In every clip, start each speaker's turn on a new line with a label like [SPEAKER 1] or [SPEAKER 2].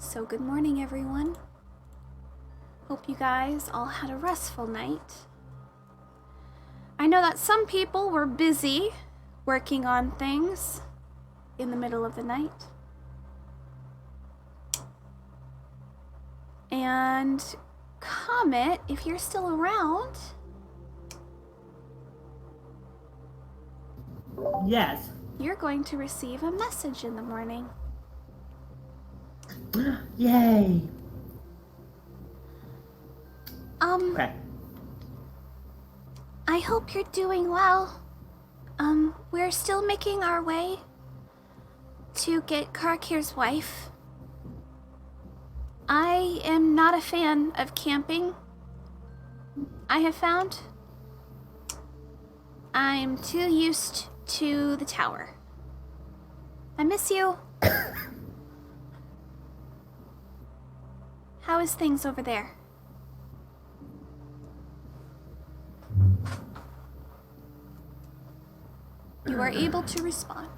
[SPEAKER 1] So good morning, everyone. Hope you guys all had a restful night. I know that some people were busy working on things in the middle of the night. And Comet, if you're still around.
[SPEAKER 2] Yes.
[SPEAKER 1] You're going to receive a message in the morning.
[SPEAKER 2] Yay. Okay.
[SPEAKER 1] I hope you're doing well. We're still making our way to get Karkir's wife. I am not a fan of camping. I have found I'm too used to the tower. I miss you. How is things over there? You are able to respond.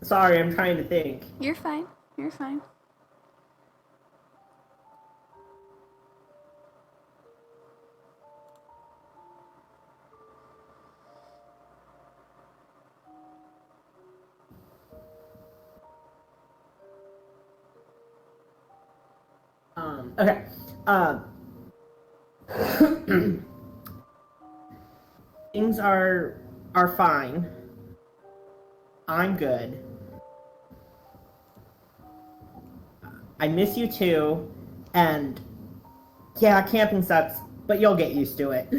[SPEAKER 2] Sorry, I'm trying to think.
[SPEAKER 1] You're fine. You're fine.
[SPEAKER 2] Okay. Things are fine. I'm good. I miss you too, and yeah, camping sucks, but you'll get used to it.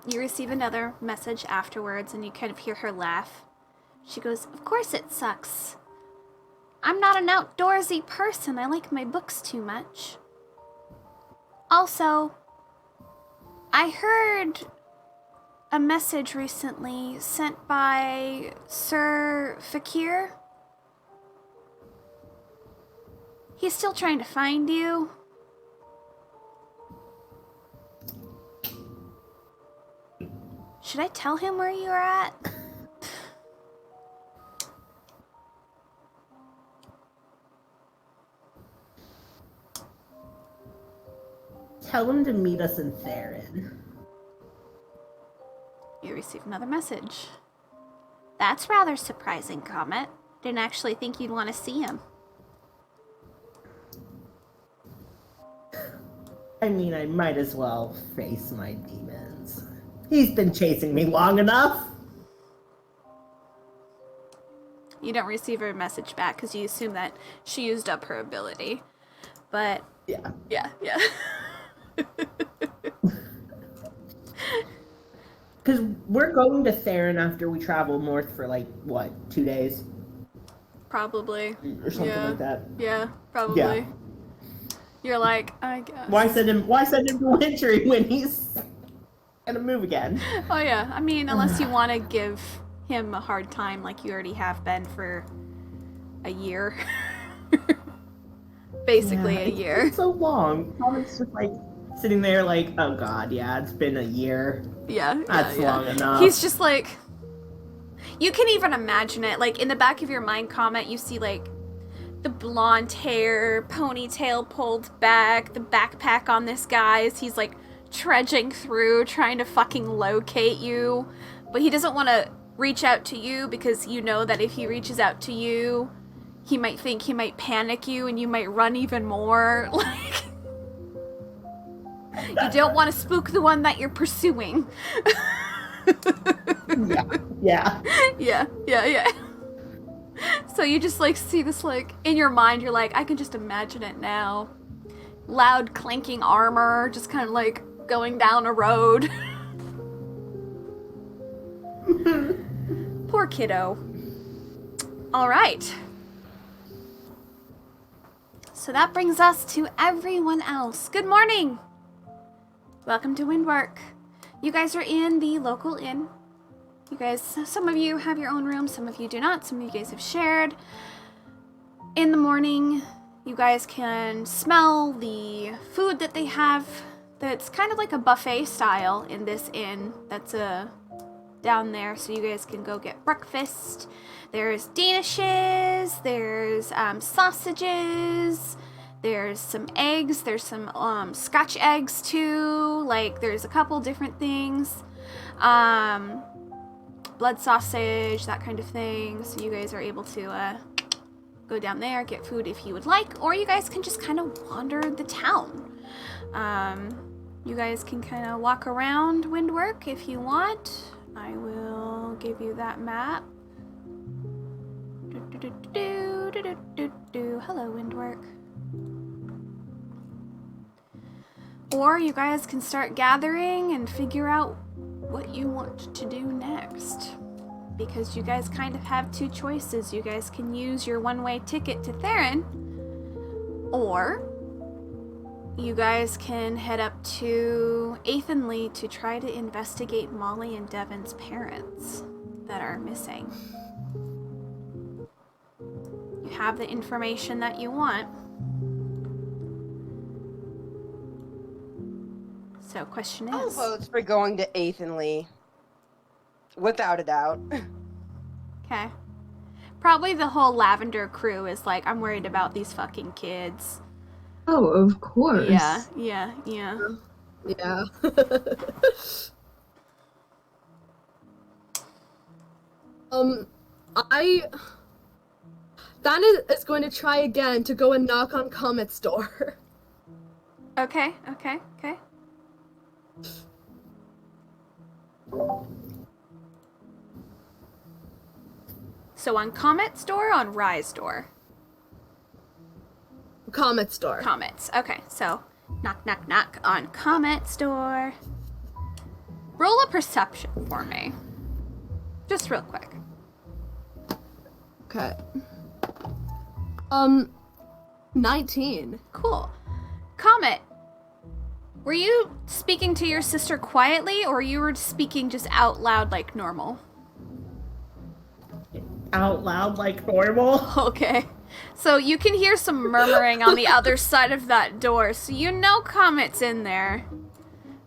[SPEAKER 1] You receive another message afterwards, and you kind of hear her laugh. She goes, "Of course it sucks. I'm not an outdoorsy person. I like my books too much. Also, I heard a message recently sent by Sir Fay're. He's still trying to find you. Should I tell him where you are at?"
[SPEAKER 2] Tell him to meet us in Fay're.
[SPEAKER 1] You receive another message. That's rather surprising, Comet. Didn't actually think you'd want to see him.
[SPEAKER 2] I mean, I might as well face my demons. He's been chasing me long enough.
[SPEAKER 1] You don't receive her message back because you assume that she used up her ability. But
[SPEAKER 2] Yeah.
[SPEAKER 1] Yeah.
[SPEAKER 2] Because we're going to Theron after we travel north for like, what, 2 days?
[SPEAKER 1] Probably.
[SPEAKER 2] Or something like that.
[SPEAKER 1] Yeah, probably.
[SPEAKER 2] Yeah.
[SPEAKER 1] You're like, I guess.
[SPEAKER 2] Why send him to Wintry when he's gonna move again?
[SPEAKER 1] Oh yeah, I mean, unless you want to give him a hard time like you already have been for a year. Basically a year.
[SPEAKER 2] It's so long. Comet's just like sitting there like, oh god, yeah, it's been a year.
[SPEAKER 1] Yeah.
[SPEAKER 2] That's long enough.
[SPEAKER 1] He's just like, you can even imagine it. Like in the back of your mind, Comet, you see like the blonde hair, ponytail pulled back, the backpack on this guy as he's like trudging through, trying to fucking locate you. But he doesn't want to reach out to you because you know that if he reaches out to you, he might think he might panic you and you might run even more. Like, you don't want to spook the one that you're pursuing.
[SPEAKER 2] Yeah.
[SPEAKER 1] Yeah. So you just like see this like in your mind, you're like, I can just imagine it now. Loud clanking armor, just kind of like going down a road. Poor kiddo. All right. So that brings us to everyone else. Good morning. Welcome to Windwork. You guys are in the local inn. You guys, some of you have your own room, some of you do not, some of you guys have shared. In the morning, you guys can smell the food that they have. That's kind of like a buffet style in this inn that's down there, so you guys can go get breakfast. There's danishes, there's sausages, there's some eggs, there's some Scotch eggs too, like there's a couple different things. Blood sausage, that kind of thing, so you guys are able to go down there, get food if you would like, or you guys can just kind of wander the town. You guys can kind of walk around Windwork if you want. I will give you that map. Hello, Windwork. Or you guys can start gathering and figure out what you want to do next. Because you guys kind of have two choices. You guys can use your one-way ticket to Theron, or you guys can head up to Athenley to try to investigate Molly and Devon's parents that are missing. You have the information that you want. So, question
[SPEAKER 3] I'll
[SPEAKER 1] is...
[SPEAKER 3] vote for going to Athenley. Without a doubt.
[SPEAKER 1] Okay. Probably the whole Lavender crew is like, I'm worried about these fucking kids.
[SPEAKER 4] Oh, of course.
[SPEAKER 1] Yeah.
[SPEAKER 4] Yeah. Dana is going to try again to go and knock on Comet's door.
[SPEAKER 1] Okay. So on Comet's door, on Rye's door?
[SPEAKER 4] Comet's door.
[SPEAKER 1] Comet's. Okay, so knock, knock, knock on Comet's door. Roll a perception for me. Just real quick.
[SPEAKER 4] Okay. 19.
[SPEAKER 1] Cool. Comet, were you speaking to your sister quietly, or you were speaking just out loud like normal?
[SPEAKER 2] Out loud like normal.
[SPEAKER 1] Okay. So you can hear some murmuring on the other side of that door, so you know Comet's in there.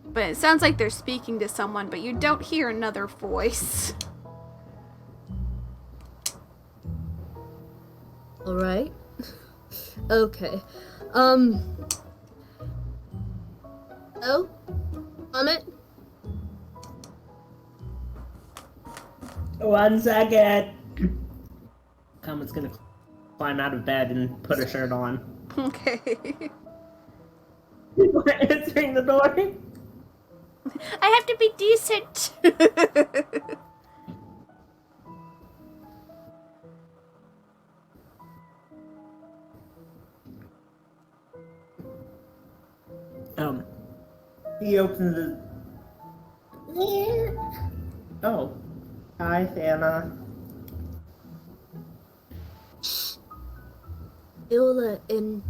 [SPEAKER 1] But it sounds like they're speaking to someone, but you don't hear another voice.
[SPEAKER 4] Alright. Okay. Oh? Comet?
[SPEAKER 2] 1 second. Comet's gonna climb out of bed and put a shirt on.
[SPEAKER 1] Okay.
[SPEAKER 2] We're answering the door.
[SPEAKER 1] I have to be decent.
[SPEAKER 2] He opens the... Oh. Hi, Anna.
[SPEAKER 4] Iola in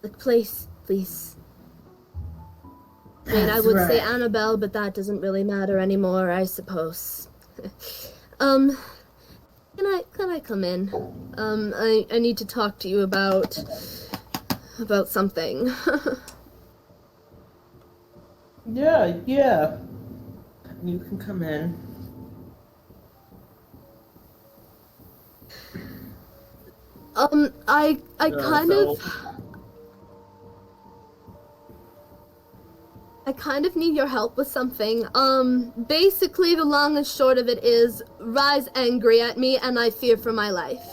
[SPEAKER 4] the place, please. I mean, I would say Annabelle, but that doesn't really matter anymore, I suppose. Can I come in? I need to talk to you about something.
[SPEAKER 2] Yeah. You can come in.
[SPEAKER 4] I kind of need your help with something. Basically the long and short of it is, Rye's angry at me and I fear for my life.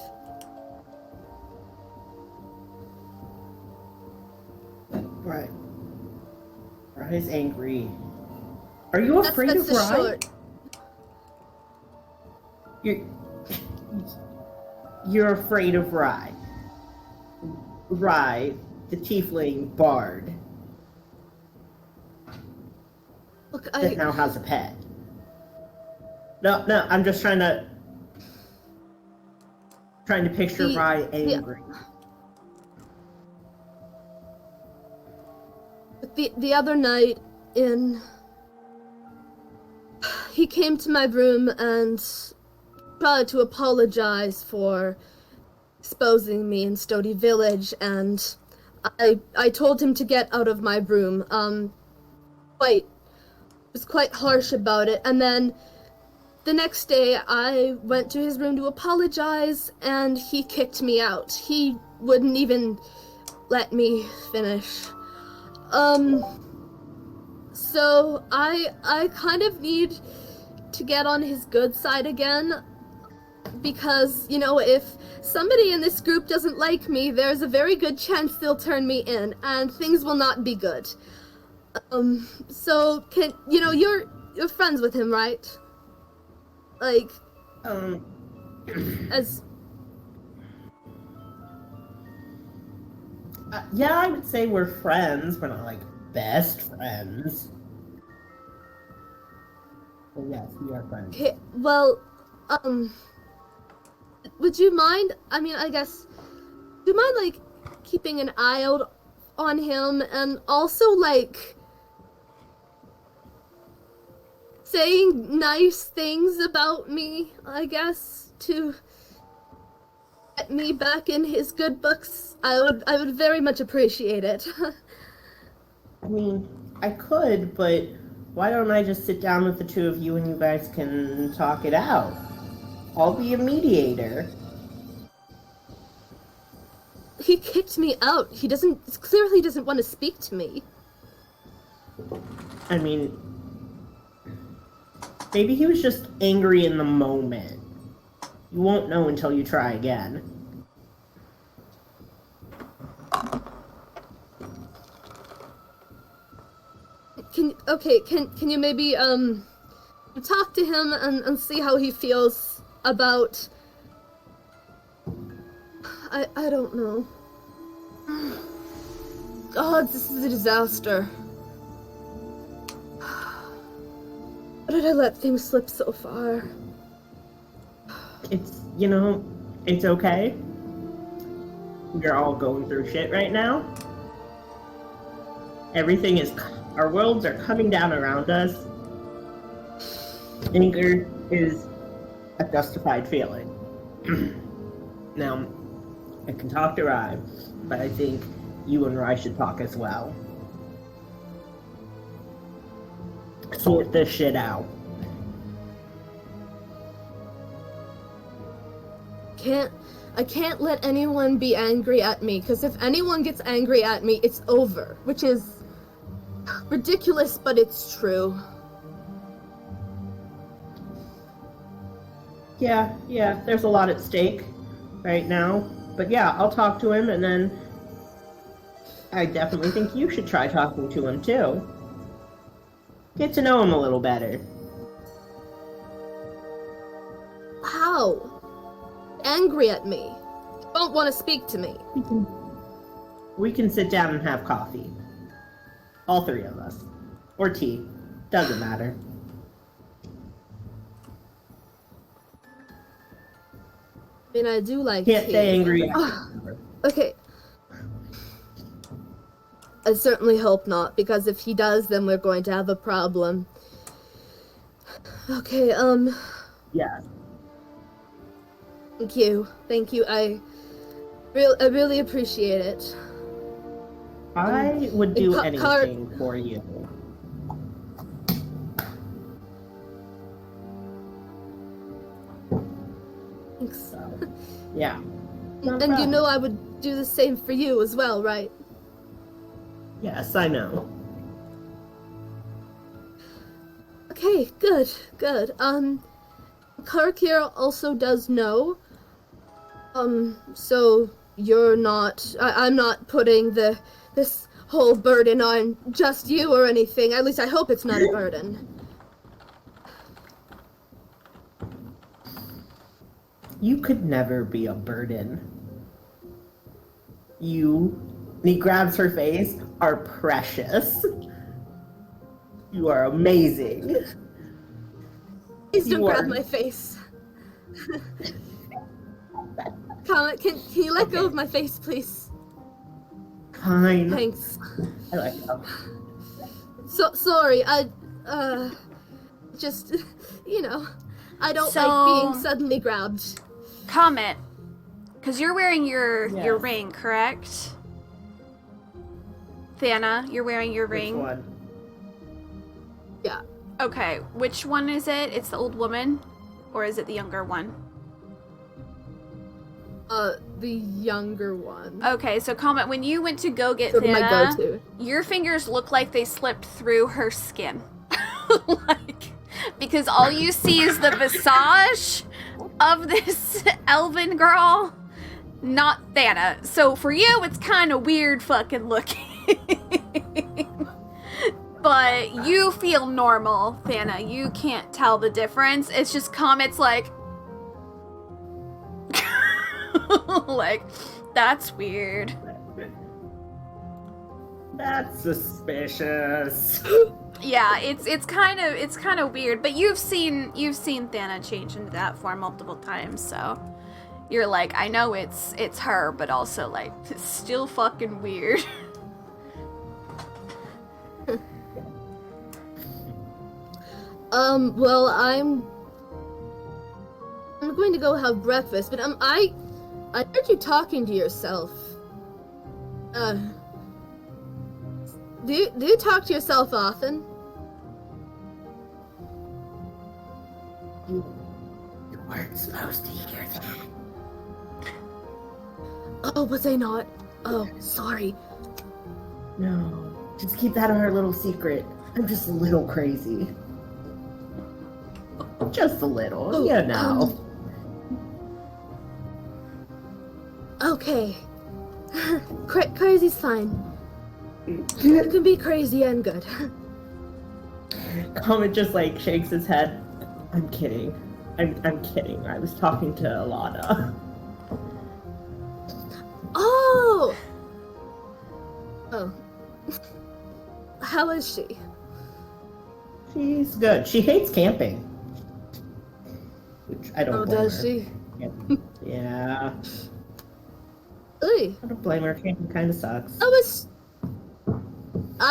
[SPEAKER 2] Right. Rye's angry. Are you afraid of
[SPEAKER 4] the
[SPEAKER 2] Rye?
[SPEAKER 4] short.
[SPEAKER 2] You're afraid of Rye. Rye, the tiefling bard.
[SPEAKER 4] Look,
[SPEAKER 2] That now has a pet. No, I'm just trying to picture Rye angry.
[SPEAKER 4] The other night in he came to my room and tried to apologize for exposing me in Stody Village, and I told him to get out of my room. Was quite harsh about it, and then the next day I went to his room to apologize, and he kicked me out. He wouldn't even let me finish. So I kind of need to get on his good side again, because, you know, if somebody in this group doesn't like me, there's a very good chance they'll turn me in, and things will not be good. So you're friends with him, right? Like, as...
[SPEAKER 2] Yeah, I would say we're friends. We're not, like, best friends. But yes, we are friends.
[SPEAKER 4] Okay, well, would you mind, do you mind, like, keeping an eye out on him, and also, like, saying nice things about me, I guess, to get me back in his good books? I would very much appreciate it.
[SPEAKER 2] I mean, I could, but why don't I just sit down with the two of you and you guys can talk it out? I'll be a mediator.
[SPEAKER 4] He kicked me out. He clearly doesn't want to speak to me.
[SPEAKER 2] I mean, maybe he was just angry in the moment. You won't know until you try again.
[SPEAKER 4] Can you maybe talk to him and see how he feels about... I don't know. God, this is a disaster. Why did I let things slip so far?
[SPEAKER 2] It's, it's okay. We're all going through shit right now. Our worlds are coming down around us. Anger is a justified feeling. Now, I can talk to Rai, but I think you and Rai should talk as well. Sort this shit out.
[SPEAKER 4] I can't let anyone be angry at me, because if anyone gets angry at me, it's over, which is ridiculous, but it's true.
[SPEAKER 2] Yeah, there's a lot at stake right now. But yeah, I'll talk to him, and then I definitely think you should try talking to him too. Get to know him a little better.
[SPEAKER 4] How? Angry at me. Don't want to speak to me.
[SPEAKER 2] We can sit down and have coffee. All three of us. Or tea. Doesn't matter.
[SPEAKER 4] I mean, I do like
[SPEAKER 2] Can't
[SPEAKER 4] tea.
[SPEAKER 2] stay angry.
[SPEAKER 4] Okay. I certainly hope not, because if he does, then we're going to have a problem. Okay,
[SPEAKER 2] Yeah.
[SPEAKER 4] Thank you. I really appreciate it.
[SPEAKER 2] I would do anything for you.
[SPEAKER 4] Thanks.
[SPEAKER 2] So, yeah.
[SPEAKER 4] And you know I would do the same for you as well, right?
[SPEAKER 2] Yes, I know.
[SPEAKER 4] Okay, good. Karkir also does know. So you're not... I'm not putting this whole burden on just you or anything. At least I hope it's not a burden.
[SPEAKER 2] You could never be a burden. You, and he grabs her face, are precious. You are amazing.
[SPEAKER 4] Please don't grab my face. Comet, can you let go of my face, please?
[SPEAKER 2] Fine.
[SPEAKER 4] Thanks.
[SPEAKER 2] I like that.
[SPEAKER 4] So sorry. Just, I don't
[SPEAKER 1] So-
[SPEAKER 4] like being suddenly grabbed.
[SPEAKER 1] Comment, because you're wearing your
[SPEAKER 2] Yes.
[SPEAKER 1] ring, correct? Thana, you're wearing your
[SPEAKER 2] Which
[SPEAKER 1] ring.
[SPEAKER 2] one?
[SPEAKER 4] Yeah.
[SPEAKER 1] Okay, which one is it? It's the old woman, or is it the younger one?
[SPEAKER 4] The younger one.
[SPEAKER 1] Okay, so comment, when you went to go get
[SPEAKER 4] Sort of my
[SPEAKER 1] Thana,
[SPEAKER 4] go-to.
[SPEAKER 1] your fingers look like they slipped through her skin. Because all you see is the visage of this elven girl, not Thana. So for you, it's kind of weird fucking looking. But you feel normal, Thana. You can't tell the difference. It's just comments like, like, that's weird.
[SPEAKER 2] That's suspicious.
[SPEAKER 1] Yeah, it's kind of weird, but you've seen Thana change into that form multiple times, so you're like, I know it's her, but also like it's still fucking weird.
[SPEAKER 4] Well, I'm going to go have breakfast, but I heard you talking to yourself. Do you talk to yourself often?
[SPEAKER 2] You weren't supposed to hear that.
[SPEAKER 4] Oh, was I not? Oh, sorry.
[SPEAKER 2] No, just keep that our little secret. I'm just a little crazy. Just a little,
[SPEAKER 4] Oh,
[SPEAKER 2] you know.
[SPEAKER 4] Okay. Crazy's fine. You can be crazy and good.
[SPEAKER 2] Comet just like shakes his head. I'm kidding. I'm kidding. I was talking to Alana.
[SPEAKER 4] Oh! Oh. How is she?
[SPEAKER 2] She's good. She hates camping. Which I don't
[SPEAKER 4] Oh,
[SPEAKER 2] blame
[SPEAKER 4] does
[SPEAKER 2] her.
[SPEAKER 4] she?
[SPEAKER 2] Yeah.
[SPEAKER 4] Really?
[SPEAKER 2] I don't blame her. Camping kind of sucks.
[SPEAKER 4] I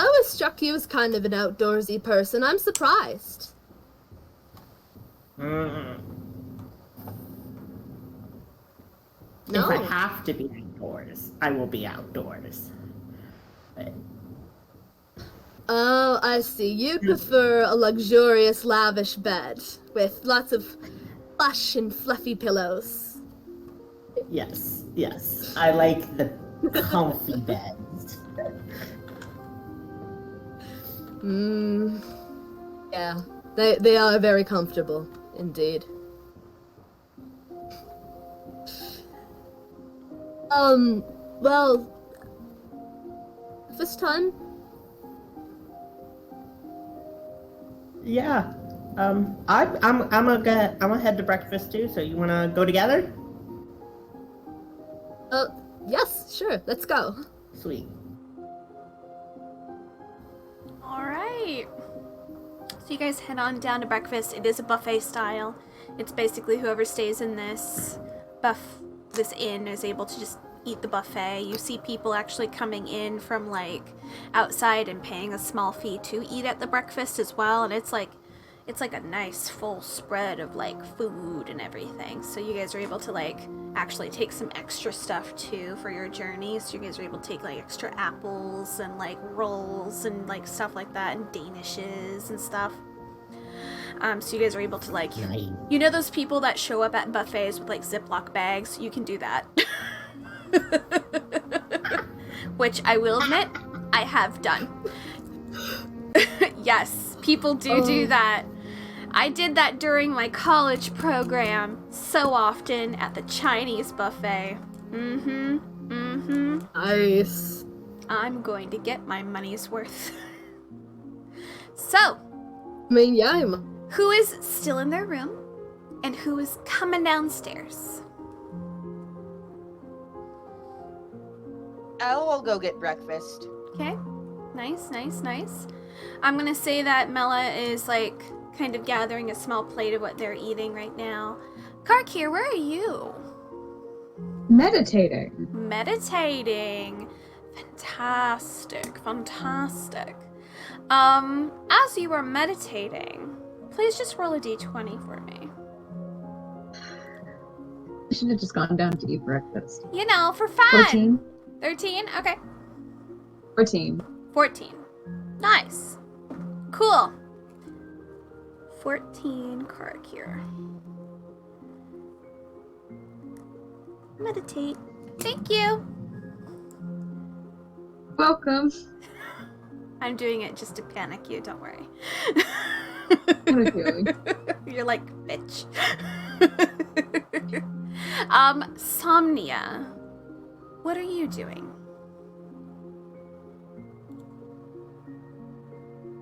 [SPEAKER 4] was struck you as kind of an outdoorsy person. I'm surprised.
[SPEAKER 2] Mm.
[SPEAKER 4] No.
[SPEAKER 2] If I have to be outdoors, I will be outdoors. But
[SPEAKER 4] Oh, I see. You prefer a luxurious, lavish bed with lots of plush and fluffy pillows.
[SPEAKER 2] yes. I like the comfy beds.
[SPEAKER 4] Yeah. They are very comfortable, indeed. Well, this time?
[SPEAKER 2] Yeah. I'm gonna head to breakfast too. So you wanna go together?
[SPEAKER 4] Yes, sure. Let's go.
[SPEAKER 2] Sweet.
[SPEAKER 1] All right. So you guys head on down to breakfast. It is a buffet style. It's basically whoever stays in this inn is able to just eat the buffet. You see people actually coming in from like outside and paying a small fee to eat at the breakfast as well, and it's like a nice full spread of like food and everything. So you guys are able to like actually take some extra stuff too for your journey. So you guys are able to take like extra apples and like rolls and like stuff like that and danishes and stuff. So you guys are able to like,
[SPEAKER 2] Nice.
[SPEAKER 1] you know those people that show up at buffets with like Ziploc bags? You can do that. Which I will admit, I have done. Yes, people do that. I did that during my college program so often at the Chinese buffet.
[SPEAKER 4] Nice.
[SPEAKER 1] I'm going to get my money's worth. So,
[SPEAKER 4] I mean, yeah, I'm...
[SPEAKER 1] who is still in their room and who is coming downstairs?
[SPEAKER 3] I'll go get breakfast.
[SPEAKER 1] Okay. Nice. I'm gonna say that Mela is like kind of gathering a small plate of what they're eating right now. Karkir, where are you?
[SPEAKER 5] Meditating.
[SPEAKER 1] Meditating. Fantastic. As you were meditating, Please just roll a d20 for me.
[SPEAKER 5] I should have just gone down to eat breakfast.
[SPEAKER 1] You know, for fun.
[SPEAKER 5] 14?
[SPEAKER 1] 13? Okay.
[SPEAKER 5] 14.
[SPEAKER 1] 14. Nice. Cool. 14 Karakir. Meditate. Thank you.
[SPEAKER 5] Welcome.
[SPEAKER 1] I'm doing it just to panic you, don't worry.
[SPEAKER 5] What a feeling.
[SPEAKER 1] You're like, bitch. Somnia. What are you doing?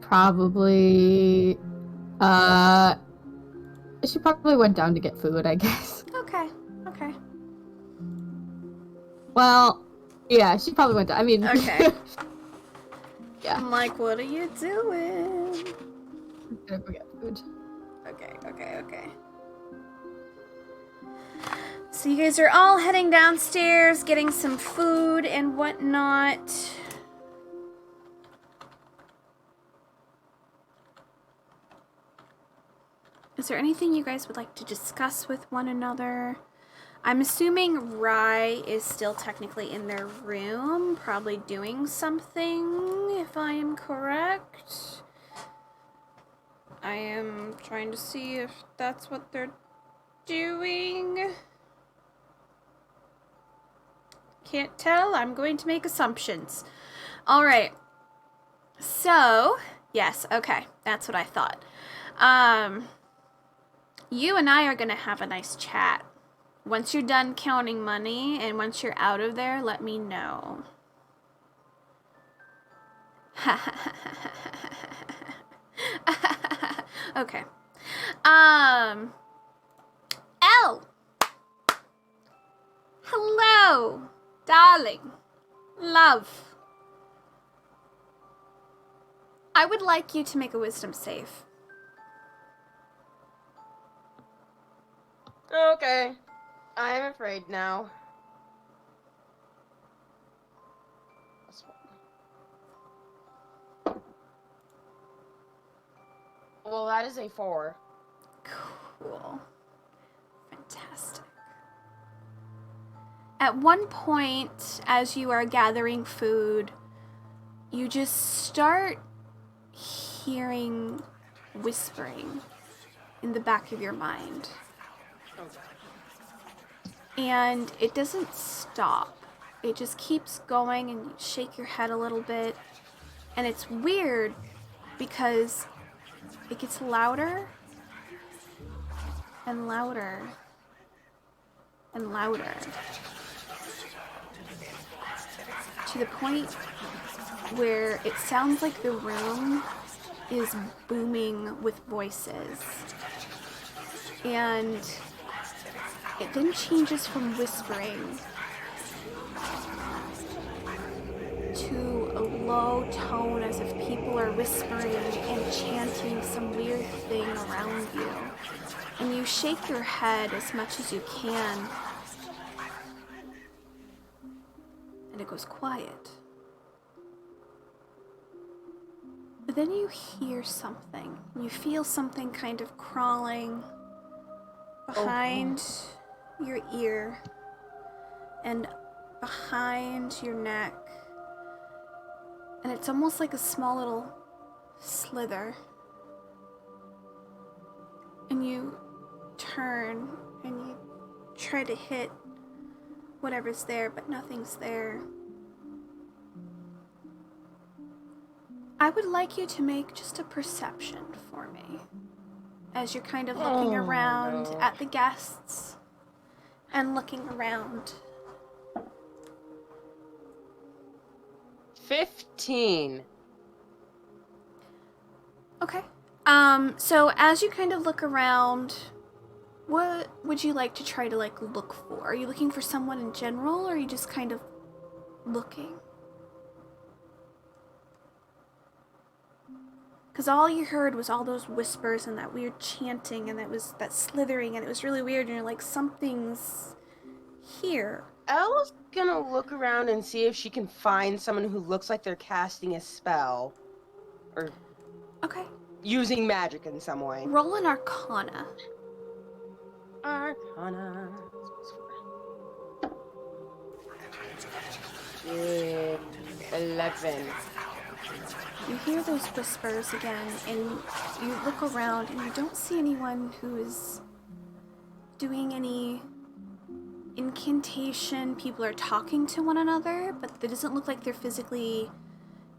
[SPEAKER 5] Probably, she probably went down to get food, I guess.
[SPEAKER 1] Okay. Okay.
[SPEAKER 5] Well, yeah, she probably went down. I mean,
[SPEAKER 1] Okay.
[SPEAKER 5] yeah.
[SPEAKER 1] I'm like, what are you doing?
[SPEAKER 5] I'm gonna go get food.
[SPEAKER 1] Okay, okay, okay. So you guys are all heading downstairs, getting some food and whatnot. Is there anything you guys would like to discuss with one another? I'm assuming Rye is still technically in their room, probably doing something, if I am correct. I am trying to see if that's what they're doing. Can't tell. I'm going to make assumptions. All right. So, yes, okay. That's what I thought. You and I are going to have a nice chat. Once you're done counting money and once you're out of there, let me know. Okay. Elle! Hello, darling. Love. I would like you to make a wisdom save.
[SPEAKER 3] Okay. I'm afraid now. Well, that is a 4.
[SPEAKER 1] Cool. Fantastic. At one point, as you are gathering food, you just start hearing whispering in the back of your mind. And it doesn't stop. It just keeps going, and you shake your head a little bit. And it's weird because it gets louder and louder and louder, to the point where it sounds like the room is booming with voices. And it then changes from whispering to a low tone, as if people are whispering and chanting some weird thing around you. And you shake your head as much as you can, and it goes quiet. But then you hear something. You feel something kind of crawling behind your ear and behind your neck. And it's almost like a small little slither. And you turn and you try to hit whatever's there, but nothing's there. I would like you to make just a perception for me, as you're kind of looking around at the guests and looking around.
[SPEAKER 3] 15.
[SPEAKER 1] Okay. So as you kind of look around, what would you like to try to look for? Are you looking for someone in general, or are you just kind of looking? Because all you heard was all those whispers and that weird chanting, and it was that slithering, and it was really weird, and you're like, something's here.
[SPEAKER 3] Elle's gonna look around and see if she can find someone who looks like they're casting a spell. Or
[SPEAKER 1] Okay.
[SPEAKER 3] using magic in some way.
[SPEAKER 1] Roll an Arcana.
[SPEAKER 3] Arcana. 11.
[SPEAKER 1] You hear those whispers again, and you look around, and you don't see anyone who is doing any incantation. People are talking to one another, but it doesn't look like they're physically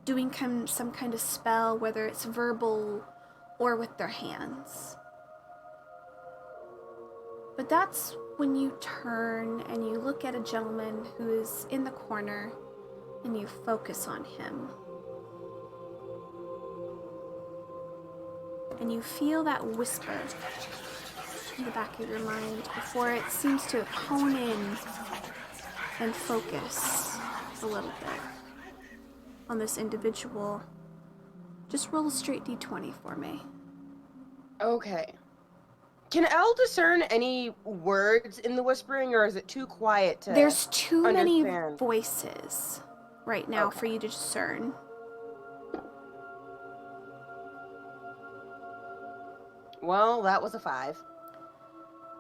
[SPEAKER 1] doing some kind of spell, whether it's verbal or with their hands. But that's when you turn and you look at a gentleman who is in the corner, and you focus on him. And you feel that whisper in the back of your mind before it seems to hone in and focus a little bit on this individual. Just roll a straight d20 for me.
[SPEAKER 3] Okay. Can Elle discern any words in the whispering, or is it too quiet to
[SPEAKER 1] There's too many
[SPEAKER 3] understand?
[SPEAKER 1] voices right now
[SPEAKER 3] Okay.
[SPEAKER 1] for you to discern.
[SPEAKER 3] Well, that was a 5.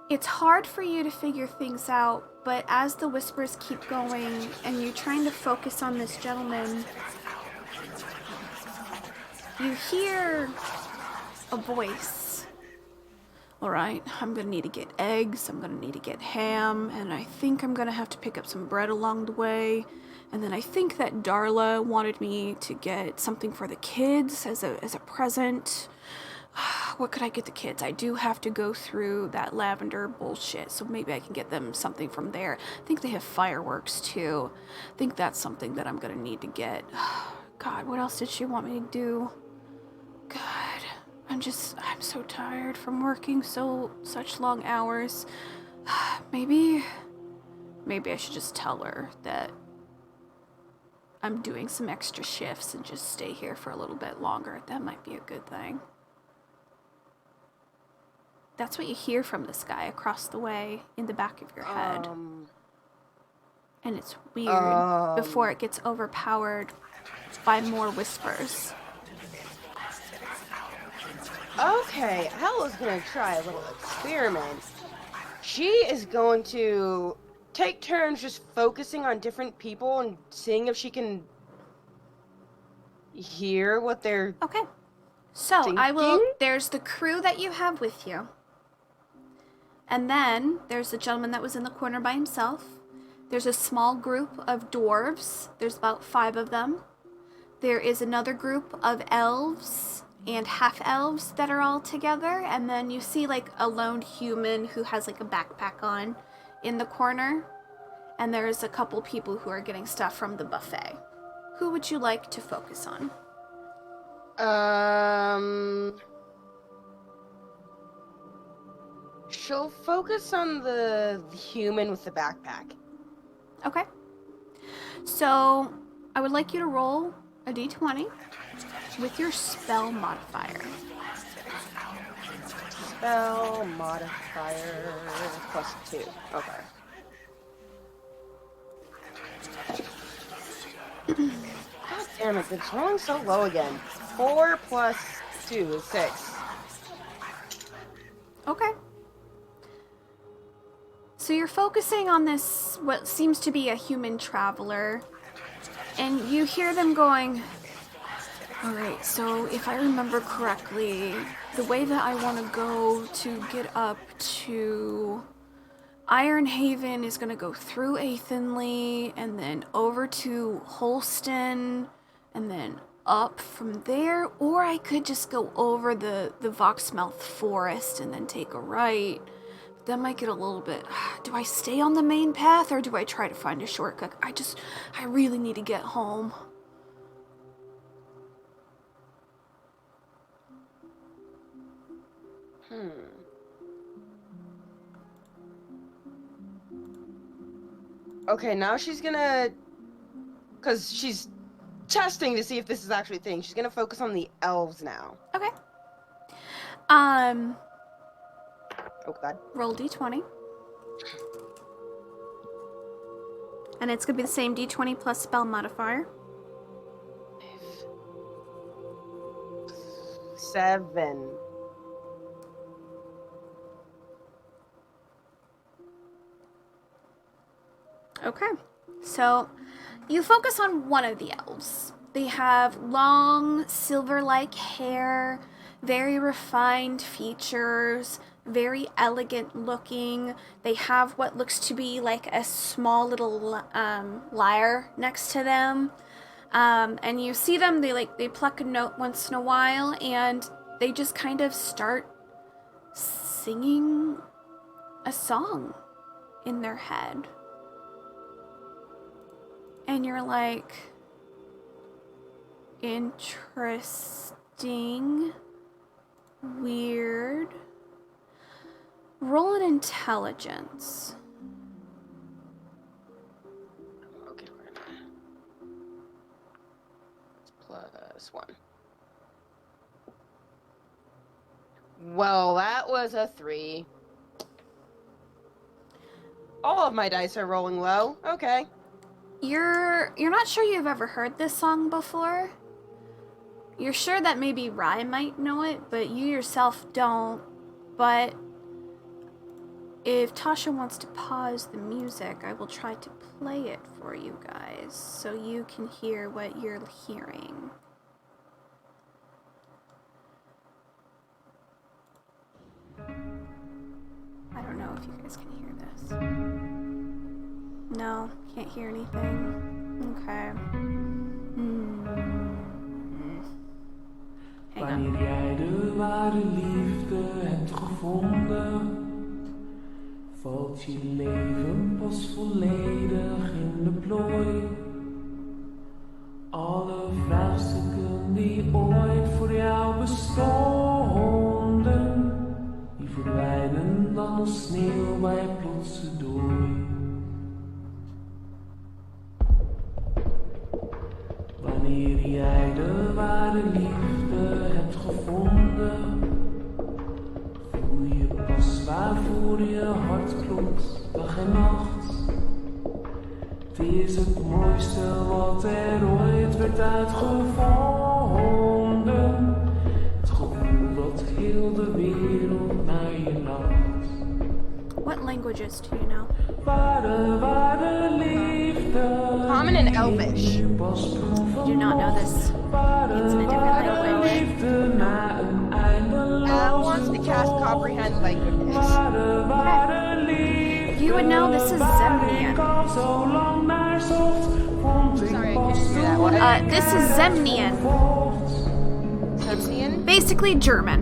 [SPEAKER 1] It's hard for you to figure things out, but as the whispers keep going and you're trying to focus on this gentleman, you hear a voice. All right, I'm gonna need to get eggs, I'm gonna need to get ham, and I think I'm gonna have to pick up some bread along the way. And then I think that Darla wanted me to get something for the kids as a present. What could I get the kids? I do have to go through that lavender bullshit, so maybe I can get them something from there. I think they have fireworks too. I think that's something that I'm gonna need to get. God, what else did she want me to do? God, I'm so tired from working such long hours. Maybe I should just tell her that I'm doing some extra shifts and just stay here for a little bit longer. That might be a good thing. That's what you hear from this guy across the way in the back of your head. And it's weird before it gets overpowered by more whispers.
[SPEAKER 3] Okay, Elle is gonna try a little experiment. She is going to take turns just focusing on different people and seeing if she can hear what they're
[SPEAKER 1] Okay. So
[SPEAKER 3] thinking?
[SPEAKER 1] there's the crew that you have with you. And then there's the gentleman that was in the corner by himself. There's a small group of dwarves. There's about 5 of them. There is another group of elves and half-elves that are all together. And then you see like a lone human who has like a backpack on in the corner. And there's a couple people who are getting stuff from the buffet. Who would you like to focus on?
[SPEAKER 3] She'll focus on the human with the backpack.
[SPEAKER 1] Okay. So I would like you to roll a d20 with your spell modifier.
[SPEAKER 3] Spell modifier +2. Okay. God damn it, it's rolling so low again. 4 + 2 is 6.
[SPEAKER 1] Okay. So you're focusing on this, what seems to be a human traveler, and you hear them going, alright, so if I remember correctly, the way that I want to go to get up to Ironhaven is going to go through Athenly, and then over to Holston, and then up from there, or I could just go over the Voxmouth Forest and then take a right. That might get a little bit... Do I stay on the main path, or do I try to find a shortcut? I really need to get home.
[SPEAKER 3] Okay, now she's gonna... Because she's testing to see if this is actually a thing. She's gonna focus on the elves now.
[SPEAKER 1] Okay.
[SPEAKER 3] Oh, God.
[SPEAKER 1] Roll d20. And it's going to be the same d20 plus spell modifier.
[SPEAKER 3] 7.
[SPEAKER 1] Okay. So you focus on one of the elves. They have long, silver-like hair, very refined features, very elegant looking. They have what looks to be like a small little lyre next to them. And you see them, they pluck a note once in a while, and they just kind of start singing a song in their head. And you're like, interesting, weird. Roll an intelligence.
[SPEAKER 3] Okay, we're gonna. It's +1. Well, that was a 3. All of my dice are rolling low. Okay.
[SPEAKER 1] You're not sure you've ever heard this song before. You're sure that maybe Rye might know it, but you yourself don't. But if Tasha wants to pause the music, I will try to play it for you guys so you can hear what you're hearing. I don't know if you guys can hear this. No, can't hear anything. Okay. Hang on.
[SPEAKER 6] Wanneer jij de ware liefde hebt gevonden, valt je leven pas volledig in de plooi. Alle vraagstukken die ooit voor jou bestonden, die verdwijnen dan als sneeuw bij plotse dooi. Wanneer jij de ware liefde hebt gevonden, voel je pas waarvoor je hart klopt dag en nacht. Het is het mooiste wat er ooit werd uitgevonden. Het gevoel dat heel de wereld naar je lacht.
[SPEAKER 1] What languages do you know?
[SPEAKER 6] Ware liefde.
[SPEAKER 3] Common and Elvish.
[SPEAKER 1] You do not know this. It's in a different language.
[SPEAKER 3] Al wants to cast Comprehend Languages.
[SPEAKER 1] You would know this is Zemnian.
[SPEAKER 3] Sorry, I couldn't hear that one.
[SPEAKER 1] This is Zemnian.
[SPEAKER 3] Subsian?
[SPEAKER 1] Basically German.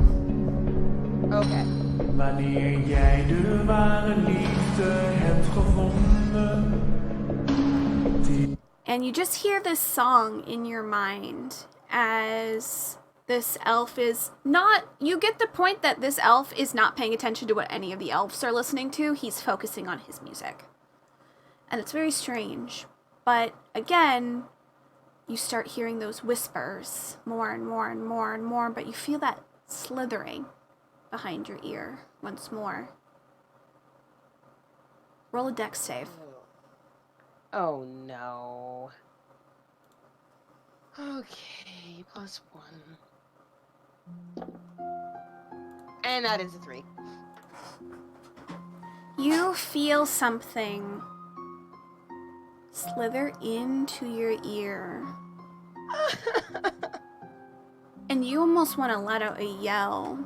[SPEAKER 3] Okay.
[SPEAKER 6] Wanneer jij de ware liefde hebt gevonden.
[SPEAKER 1] And you just hear this song in your mind as this elf is not... You get the point that this elf is not paying attention to what any of the elves are listening to. He's focusing on his music. And it's very strange. But again, you start hearing those whispers more and more and more and more, but you feel that slithering behind your ear once more. Roll a dex save.
[SPEAKER 3] Oh no. Okay, +1. And that is a 3.
[SPEAKER 1] You feel something slither into your ear. And you almost want to let out a yell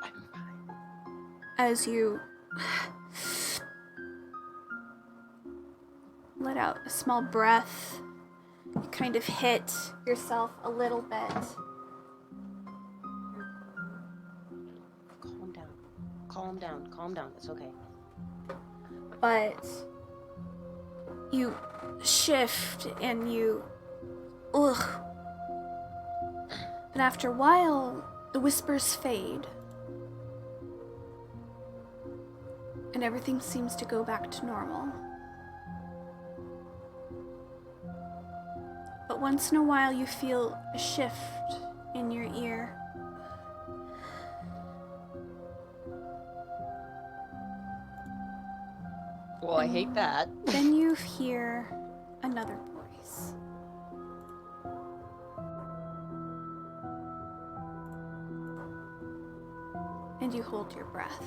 [SPEAKER 3] I'm fine.
[SPEAKER 1] as you let out a small breath. You kind of hit yourself a little bit.
[SPEAKER 3] Calm down. Calm down. Calm down. It's okay.
[SPEAKER 1] But you shift and you... Ugh. But after a while, the whispers fade. And everything seems to go back to normal. But once in a while you feel a shift in your ear.
[SPEAKER 3] Well, I hate that.
[SPEAKER 1] Then you hear another voice. And you hold your breath.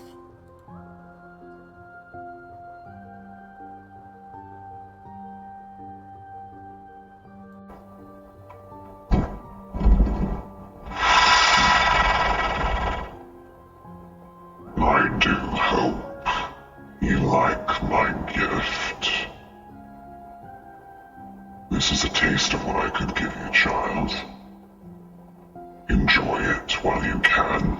[SPEAKER 7] I do hope you like my gift. This is a taste of what I could give you, child. Enjoy it while you can.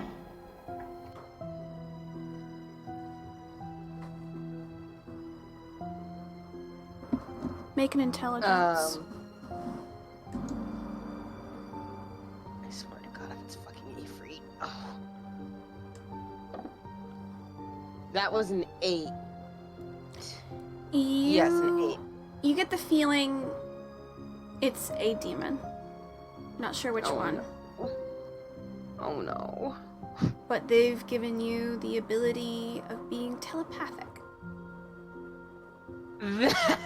[SPEAKER 1] Make an intelligence.
[SPEAKER 3] I swear to God, if it's fucking Ifrit. Oh. That was an 8. Yes, an 8.
[SPEAKER 1] You get the feeling it's a demon. Not sure which one.
[SPEAKER 3] No. Oh no.
[SPEAKER 1] But they've given you the ability of being telepathic.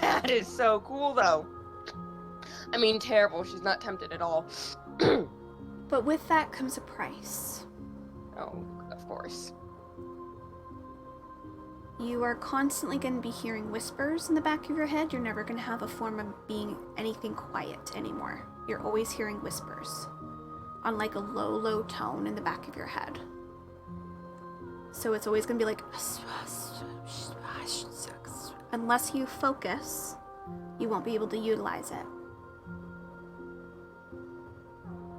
[SPEAKER 3] That is so cool, though. I mean, terrible. She's not tempted at all.
[SPEAKER 1] But with that comes a price.
[SPEAKER 3] Oh, of course.
[SPEAKER 1] You are constantly going to be hearing whispers in the back of your head. You're never going to have a form of being anything quiet anymore. You're always hearing whispers on like a low tone in the back of your head. So it's always going to be like, unless you focus, you won't be able to utilize it.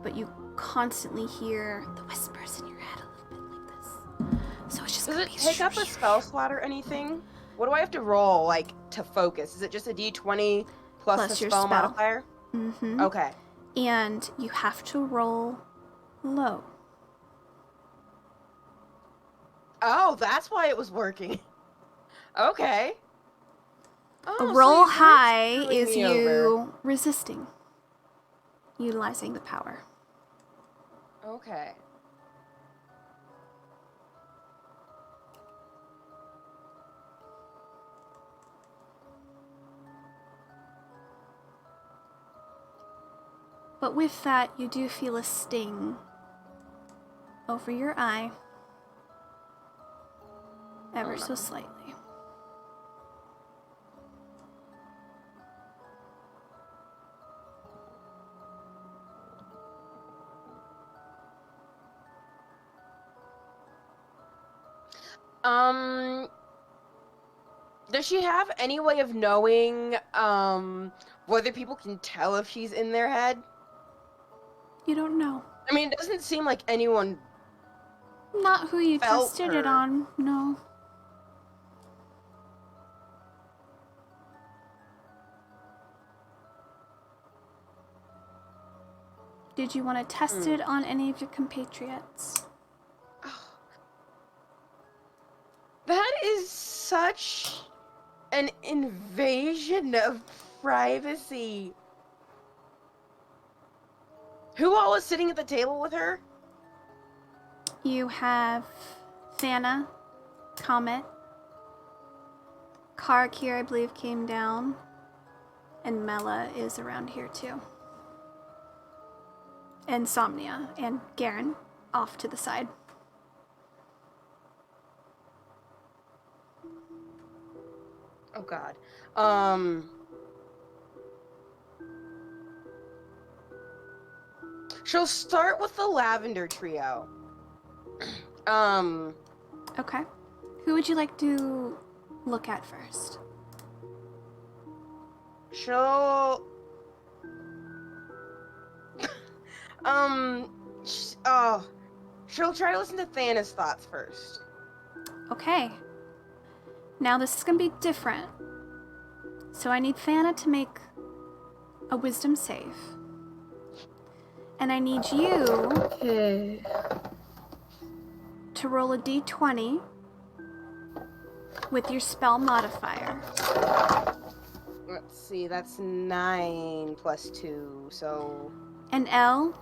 [SPEAKER 1] But you constantly hear the whispers in your head a little bit like this. So it's just
[SPEAKER 3] Does
[SPEAKER 1] gonna
[SPEAKER 3] it
[SPEAKER 1] be
[SPEAKER 3] take up a spell slot or anything? What do I have to roll, like, to focus? Is it just a d20 plus the
[SPEAKER 1] your
[SPEAKER 3] spell
[SPEAKER 1] spell.
[SPEAKER 3] modifier?
[SPEAKER 1] Mm-hmm.
[SPEAKER 3] Okay.
[SPEAKER 1] And you have to roll low.
[SPEAKER 3] Oh, that's why it was working. Okay.
[SPEAKER 1] A
[SPEAKER 3] Oh, so
[SPEAKER 1] roll
[SPEAKER 3] you weren't
[SPEAKER 1] high
[SPEAKER 3] screwing
[SPEAKER 1] is
[SPEAKER 3] me
[SPEAKER 1] you
[SPEAKER 3] over.
[SPEAKER 1] resisting, utilizing the power.
[SPEAKER 3] Okay.
[SPEAKER 1] But with that, you do feel a sting over your eye, ever so slightly.
[SPEAKER 3] Does she have any way of knowing, whether people can tell if she's in their head?
[SPEAKER 1] You don't know.
[SPEAKER 3] I mean, it doesn't seem like anyone...
[SPEAKER 1] Not who you
[SPEAKER 3] Felt
[SPEAKER 1] tested it
[SPEAKER 3] her.
[SPEAKER 1] on, no. Did you want to test it on any of your compatriots?
[SPEAKER 3] That is such an invasion of privacy. Who all is sitting at the table with her?
[SPEAKER 1] You have Thana, Comet, Kark here, I believe, came down, and Mela is around here too. And Somnia and Garen off to the side.
[SPEAKER 3] Oh god. She'll start with the lavender trio.
[SPEAKER 1] Okay. Who would you like to look at first?
[SPEAKER 3] She'll she'll try to listen to Thana's thoughts first.
[SPEAKER 1] Okay. Now this is gonna be different. So I need Thana to make a wisdom save. And I need you
[SPEAKER 4] Okay.
[SPEAKER 1] to roll a d20 with your spell modifier.
[SPEAKER 3] Let's see, that's 9 plus 2, so...
[SPEAKER 1] And Elle,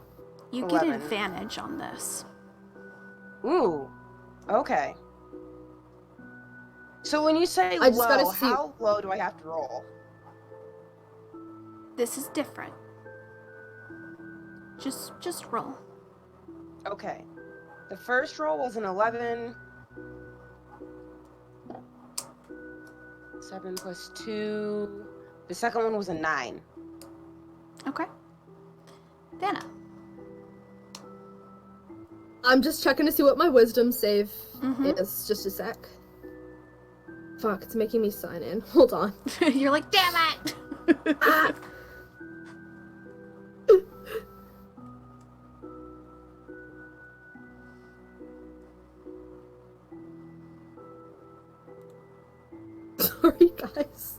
[SPEAKER 1] you get
[SPEAKER 3] 11.
[SPEAKER 1] advantage on this.
[SPEAKER 3] Ooh, okay. So when you say
[SPEAKER 4] I just
[SPEAKER 3] low,
[SPEAKER 4] gotta see-
[SPEAKER 3] how low do I have to roll?
[SPEAKER 1] This is different. Just roll.
[SPEAKER 3] Okay. The first roll was an 11. 7 plus 2. The second one was a 9.
[SPEAKER 1] Okay. Dana.
[SPEAKER 4] I'm just checking to see what my wisdom save
[SPEAKER 1] Mhm.
[SPEAKER 4] is. Just a sec. Fuck, it's making me sign in. Hold on.
[SPEAKER 1] You're like, damn it!
[SPEAKER 4] Ah! Sorry, guys.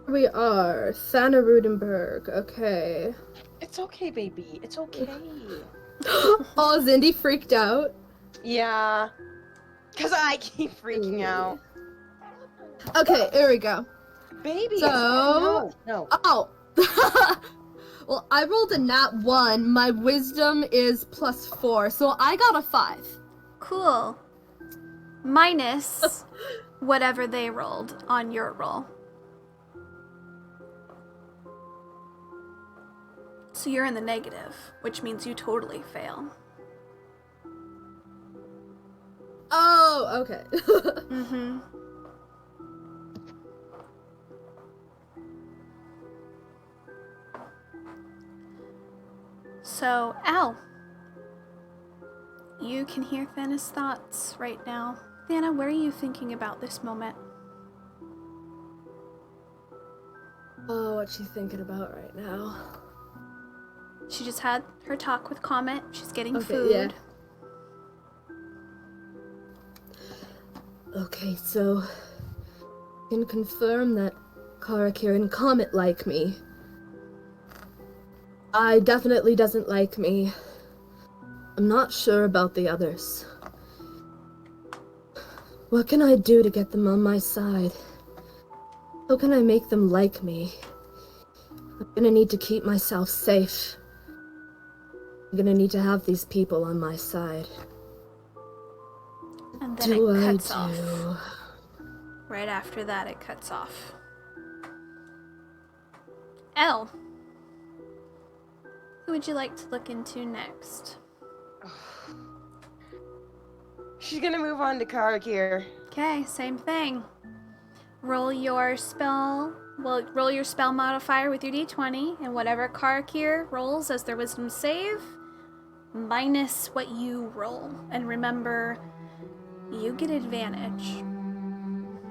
[SPEAKER 4] We are Thana Rudenberg. Okay.
[SPEAKER 3] It's okay, baby. It's okay.
[SPEAKER 4] Oh, Zindy freaked out.
[SPEAKER 3] Yeah. Because I keep freaking out.
[SPEAKER 4] Okay, here we go.
[SPEAKER 3] Baby,
[SPEAKER 4] So-
[SPEAKER 3] no.
[SPEAKER 4] Oh. Well, I rolled a nat 1. My wisdom is +4, so I got a 5.
[SPEAKER 1] Cool. Minus whatever they rolled on your roll. So you're in the negative, which means you totally fail.
[SPEAKER 4] Oh, okay.
[SPEAKER 1] Mm-hmm. So, Al, you can hear Thana's thoughts right now. Thana, what are you thinking about this moment?
[SPEAKER 4] Oh, what's she thinking about right now?
[SPEAKER 1] She just had her talk with Comet. She's getting
[SPEAKER 4] Okay,
[SPEAKER 1] food.
[SPEAKER 4] yeah. Okay, so I can confirm that Karakir and Comet like me. I definitely doesn't like me. I'm not sure about the others. What can I do to get them on my side? How can I make them like me? I'm gonna need to keep myself safe. I'm gonna need to have these people on my side.
[SPEAKER 1] And then
[SPEAKER 4] Do
[SPEAKER 1] it
[SPEAKER 4] I
[SPEAKER 1] cuts off.
[SPEAKER 4] do?
[SPEAKER 1] Right after that, it cuts off. Elle, who would you like to look into next?
[SPEAKER 3] She's gonna move on to Karakir.
[SPEAKER 1] Okay, same thing. Roll your spell. Well, roll your spell modifier with your d20, and whatever Karakir rolls as their wisdom save, minus what you roll. And remember, you get advantage.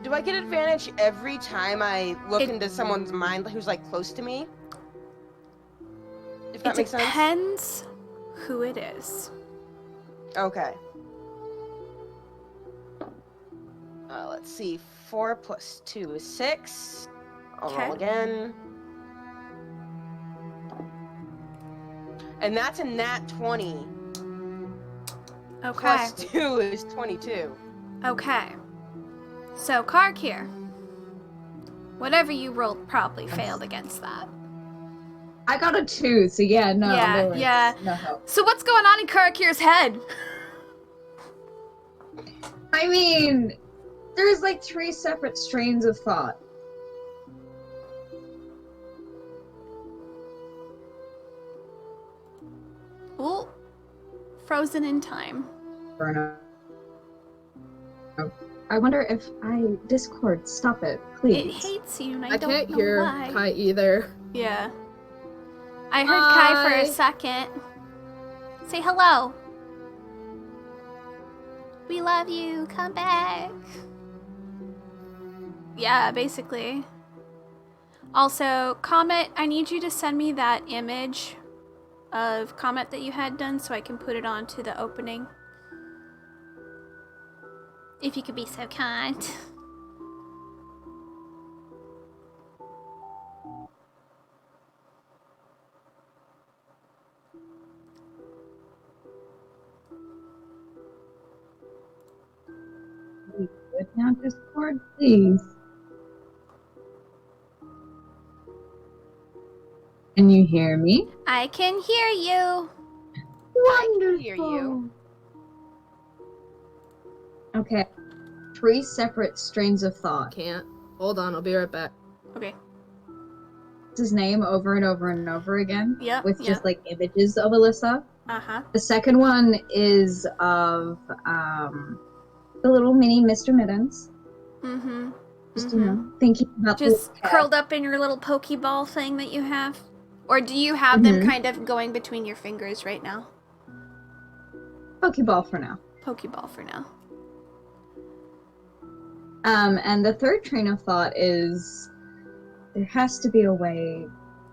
[SPEAKER 3] Do I get advantage every time I look into someone's mind who's like close to me? If that
[SPEAKER 1] It
[SPEAKER 3] makes sense?
[SPEAKER 1] depends who it is.
[SPEAKER 3] Okay. Let's see. 4 plus 2 is 6. I'll
[SPEAKER 1] Okay.
[SPEAKER 3] roll again. And that's a nat 20.
[SPEAKER 1] Okay.
[SPEAKER 3] Plus 2 is 22.
[SPEAKER 1] Okay. So, Karakir, whatever you rolled probably failed against that.
[SPEAKER 5] I got a 2, so yeah, no.
[SPEAKER 1] Yeah,
[SPEAKER 5] there was
[SPEAKER 1] yeah.
[SPEAKER 5] No help.
[SPEAKER 1] So what's going on in Karakir's head?
[SPEAKER 5] I mean, there's like 3 separate strains of thought.
[SPEAKER 1] Ooh. Frozen in time.
[SPEAKER 5] Burnout. I wonder if Discord, stop it, please.
[SPEAKER 1] It hates you, and I
[SPEAKER 4] I
[SPEAKER 1] don't
[SPEAKER 4] can't
[SPEAKER 1] know
[SPEAKER 4] hear
[SPEAKER 1] why.
[SPEAKER 4] Kai either.
[SPEAKER 1] Yeah. I heard Kai for
[SPEAKER 4] Hi.
[SPEAKER 1] a second. Say hello. We love you. Come back. Yeah, basically. Also, Comet, I need you to send me that image of Comet that you had done so I can put it onto the opening. If you could be so kind.
[SPEAKER 5] Good now, Discord, please. Can you hear me?
[SPEAKER 1] I can hear you.
[SPEAKER 3] I can hear you.
[SPEAKER 5] Okay. 3 separate strains of thought.
[SPEAKER 4] Can't. Hold on, I'll be right back.
[SPEAKER 1] Okay.
[SPEAKER 5] His name over and over and over again.
[SPEAKER 1] Yep,
[SPEAKER 5] With
[SPEAKER 1] yep.
[SPEAKER 5] just like images of Alyssa.
[SPEAKER 1] Uh-huh.
[SPEAKER 5] The second one is of the little mini Mr. Middens.
[SPEAKER 1] Mm-hmm.
[SPEAKER 5] Just, you know, thinking about
[SPEAKER 1] Just
[SPEAKER 5] the cat.
[SPEAKER 1] curled up in your little Pokeball thing that you have? Or do you have them kind of going between your fingers right now?
[SPEAKER 5] Pokeball for now.
[SPEAKER 1] Pokeball for now.
[SPEAKER 5] And the third train of thought is there has to be a way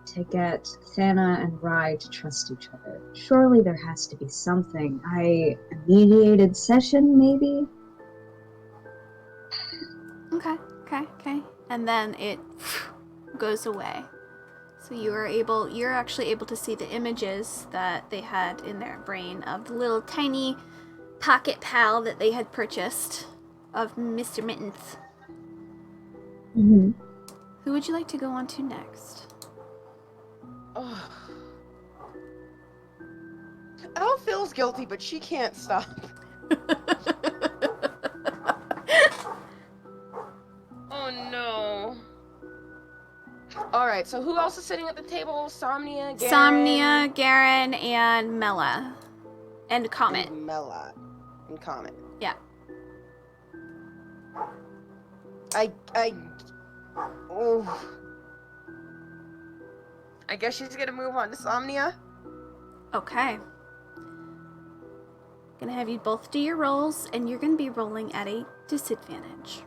[SPEAKER 5] to get Thana and Rai to trust each other. Surely there has to be something. A mediated session, maybe?
[SPEAKER 1] Okay. And then it goes away. So you're actually able to see the images that they had in their brain of the little tiny pocket pal that they had purchased of Mr. Mittens.
[SPEAKER 5] Mm-hmm.
[SPEAKER 1] Who would you like to go on to next?
[SPEAKER 3] Oh. Elle feels guilty, but she can't stop. Oh no. Alright, so who else is sitting at the table? Somnia, Garen?
[SPEAKER 1] Somnia, Garen, and Mela. And Comet.
[SPEAKER 3] And Mela. And Comet.
[SPEAKER 1] Yeah.
[SPEAKER 3] Oh. I guess she's gonna move on to Somnia.
[SPEAKER 1] Okay. Gonna have you both do your rolls, and you're gonna be rolling at a disadvantage.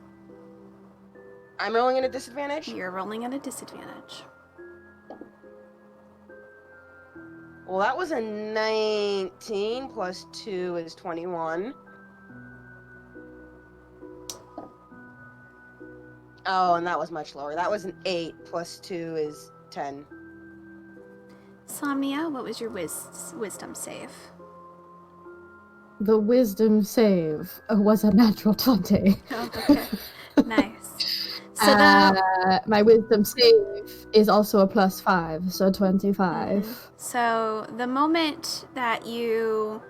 [SPEAKER 3] I'm rolling at a disadvantage?
[SPEAKER 1] You're rolling at a disadvantage.
[SPEAKER 3] Well, that was a 19 plus 2 is 21. Oh, and that was much lower. That was an 8 plus 2 is 10.
[SPEAKER 1] Somnia, what was your wisdom save?
[SPEAKER 8] The wisdom save was a natural 20.
[SPEAKER 1] Oh, okay. Nice. So
[SPEAKER 8] my wisdom save is also a +5, so 25.
[SPEAKER 1] So the moment that you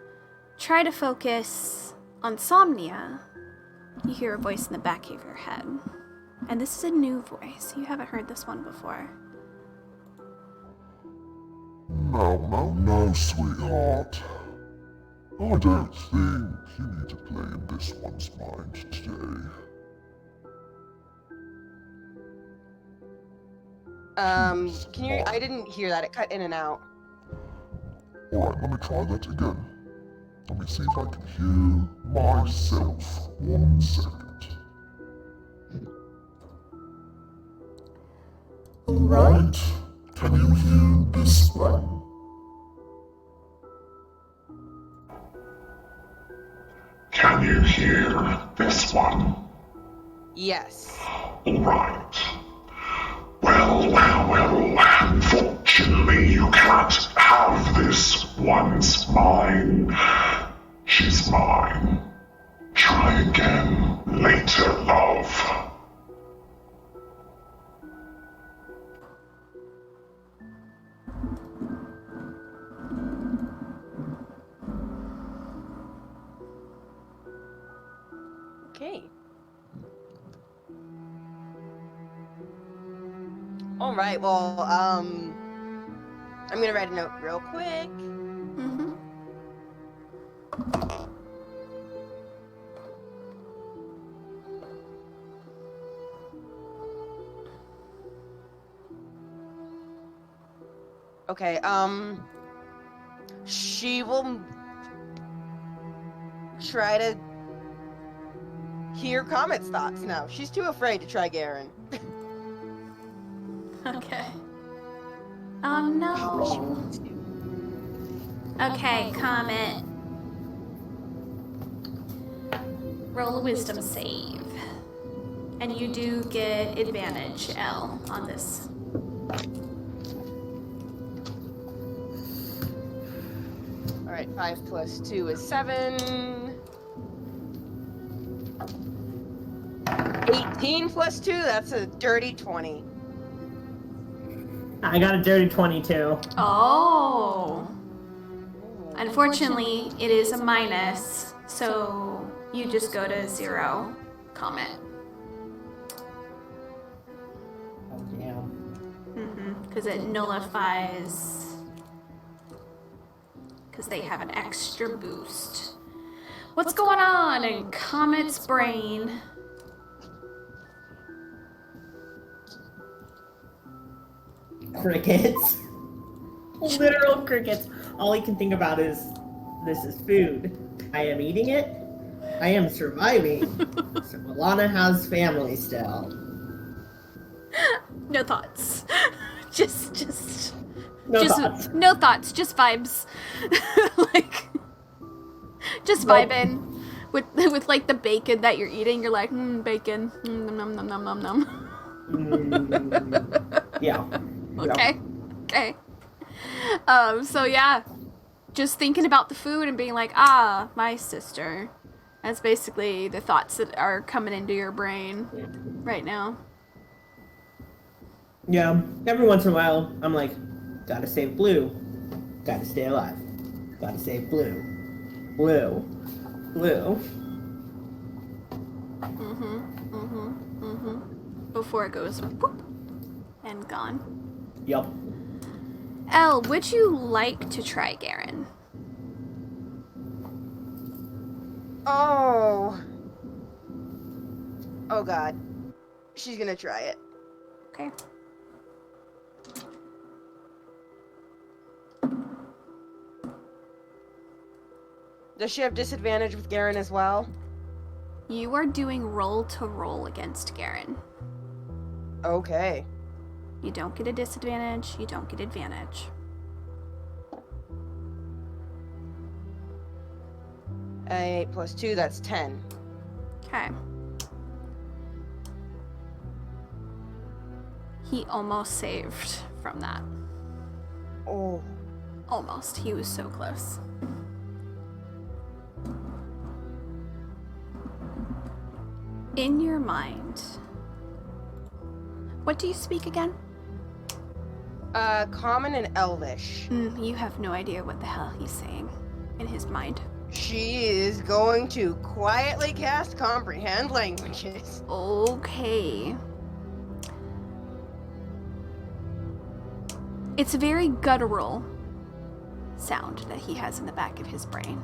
[SPEAKER 1] try to focus on Somnia, you hear a voice in the back of your head. And this is a new voice. You haven't heard this one before.
[SPEAKER 7] No, sweetheart. I don't think you need to play in this one's mind today.
[SPEAKER 3] Can you... I didn't hear that. It cut in and out.
[SPEAKER 7] Alright, let me try that again. Let me see if I can hear myself. 1 second. Alright, can you hear this one? Can you hear this one?
[SPEAKER 3] Yes.
[SPEAKER 7] Alright. Well, unfortunately you can't have this. One's mine. She's mine. Try again later, love.
[SPEAKER 3] Okay. Alright, well, I'm gonna write a note real quick.
[SPEAKER 1] Mm-hmm.
[SPEAKER 3] Okay, she will try to hear Comet's thoughts now. She's too afraid to try Garen.
[SPEAKER 1] Okay. Oh no. Okay, Comet. Roll a wisdom save. And you do get advantage, L, on this.
[SPEAKER 3] Alright, 5 plus 2 is 7. 18 plus 2, that's a dirty 20.
[SPEAKER 2] I got a dirty 22.
[SPEAKER 1] Oh. Unfortunately, it is a minus, so you just go to 0. comet.
[SPEAKER 2] Oh, damn.
[SPEAKER 1] Because it nullifies. Because they have an extra boost. What's going on in Comet's brain?
[SPEAKER 2] Crickets. Literal crickets. All he can think about is, this is food. I am eating it. I am surviving. So Alana has family still.
[SPEAKER 1] No thoughts. just
[SPEAKER 2] No thoughts.
[SPEAKER 1] no thoughts, just vibes. Like just
[SPEAKER 2] Nope.
[SPEAKER 1] vibing with like the bacon that you're eating. You're like, bacon. Nom nom nom nom nom nom.
[SPEAKER 2] Yeah.
[SPEAKER 1] Okay. Okay. So yeah. Just thinking about the food and being like, my sister. That's basically the thoughts that are coming into your brain right now.
[SPEAKER 2] Yeah. Every once in a while, I'm like, gotta save Blue. Gotta stay alive. Gotta save Blue. Blue. Blue.
[SPEAKER 1] Before it goes whoop and gone.
[SPEAKER 2] Yup.
[SPEAKER 1] Elle, would you like to try Garen?
[SPEAKER 3] Oh. Oh god. She's gonna try it.
[SPEAKER 1] Okay.
[SPEAKER 3] Does she have disadvantage with Garen as well?
[SPEAKER 1] You are doing roll to roll against Garen.
[SPEAKER 3] Okay.
[SPEAKER 1] You don't get a disadvantage, you don't get advantage.
[SPEAKER 3] A 8 plus 2, that's 10.
[SPEAKER 1] Okay. He almost saved from that.
[SPEAKER 3] Oh.
[SPEAKER 1] Almost. He was so close. In your mind, what do you speak again?
[SPEAKER 3] Common and Elvish.
[SPEAKER 1] You have no idea what the hell he's saying in his mind.
[SPEAKER 3] She is going to quietly cast Comprehend Languages.
[SPEAKER 1] Okay. It's a very guttural sound that he has in the back of his brain.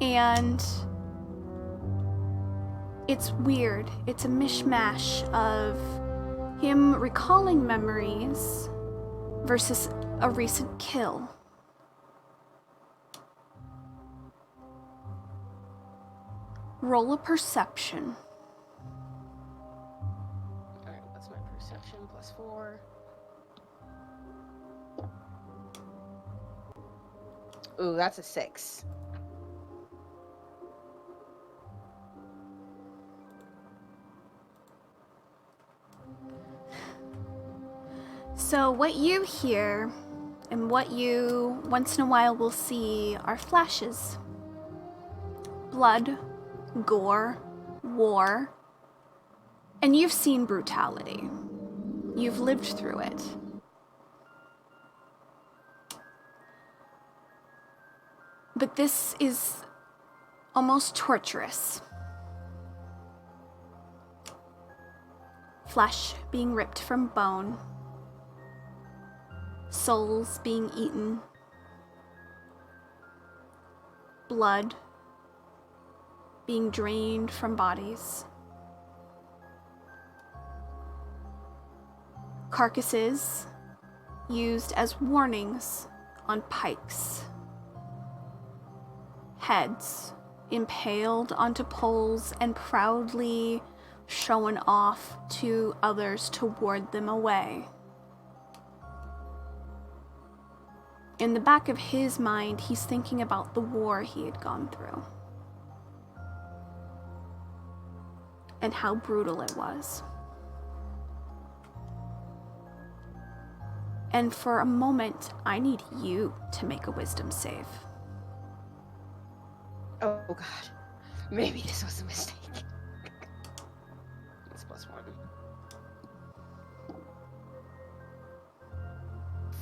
[SPEAKER 1] And it's weird. It's a mishmash of him recalling memories versus a recent kill. Roll a perception.
[SPEAKER 3] Alright, what's my perception? Plus 4. Ooh, that's a 6.
[SPEAKER 1] So what you hear and what you once in a while will see are flashes. Blood, gore, war, and you've seen brutality. You've lived through it. But this is almost torturous. Flesh being ripped from bone, souls being eaten, blood being drained from bodies, carcasses used as warnings on pikes, heads impaled onto poles and proudly shown off to others to ward them away. In the back of his mind, he's thinking about the war he had gone through and how brutal it was. And for a moment, I need you to make a wisdom save.
[SPEAKER 3] Oh god. Maybe this was a mistake. It's plus 1.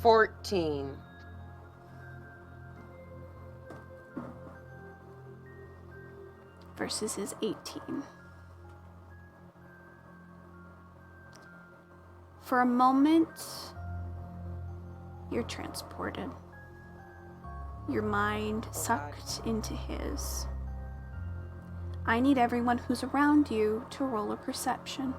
[SPEAKER 3] 14.
[SPEAKER 1] versus his 18. For a moment, you're transported. Your mind sucked into his. I need everyone who's around you to roll a perception.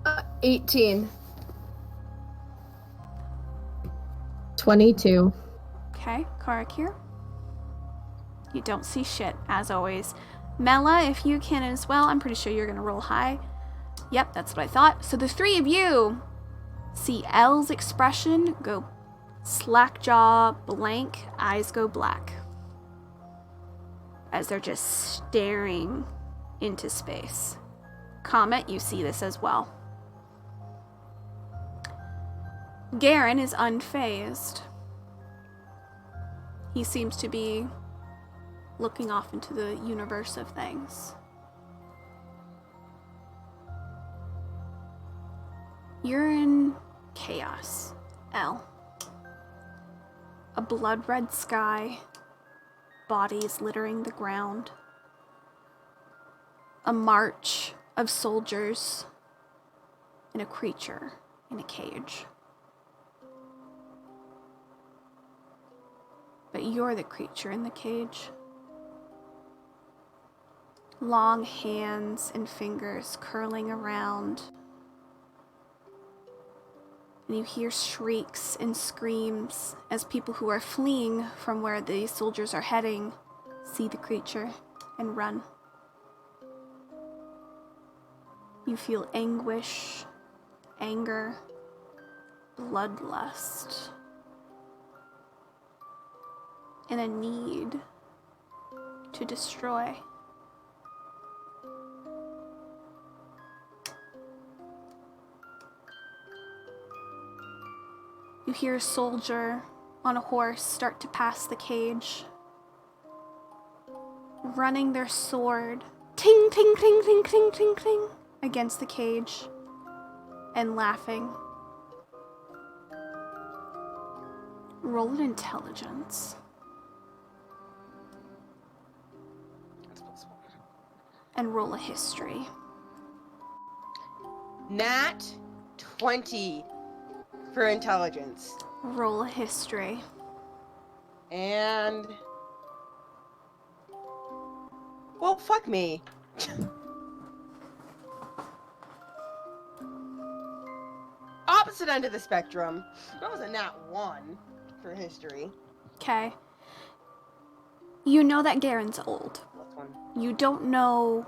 [SPEAKER 8] Uh, 18. 22.
[SPEAKER 1] Okay, Karakir. You don't see shit, as always. Mela, if you can as well, I'm pretty sure you're gonna roll high. Yep, that's what I thought. So the three of you see Elle's expression go slack jaw, blank, eyes go black. As they're just staring into space. Comet, you see this as well. Garen is unfazed. He seems to be looking off into the universe of things. You're in chaos, Elle. A blood-red sky, bodies littering the ground. A march of soldiers and a creature in a cage. But you're the creature in the cage. Long hands and fingers curling around. And you hear shrieks and screams as people who are fleeing from where the soldiers are heading see the creature and run. You feel anguish, anger, bloodlust, and a need to destroy. You hear a soldier on a horse start to pass the cage, running their sword, ting, ting, ting, ting, ting, ting, ting, against the cage, and laughing. Roll an intelligence. And roll a history.
[SPEAKER 3] Nat 20 for intelligence.
[SPEAKER 1] Roll a history.
[SPEAKER 3] And... well, fuck me. Opposite end of the spectrum. That was a nat 1 for history.
[SPEAKER 1] Okay. You know that Garen's old.
[SPEAKER 3] Plus 1.
[SPEAKER 1] You don't know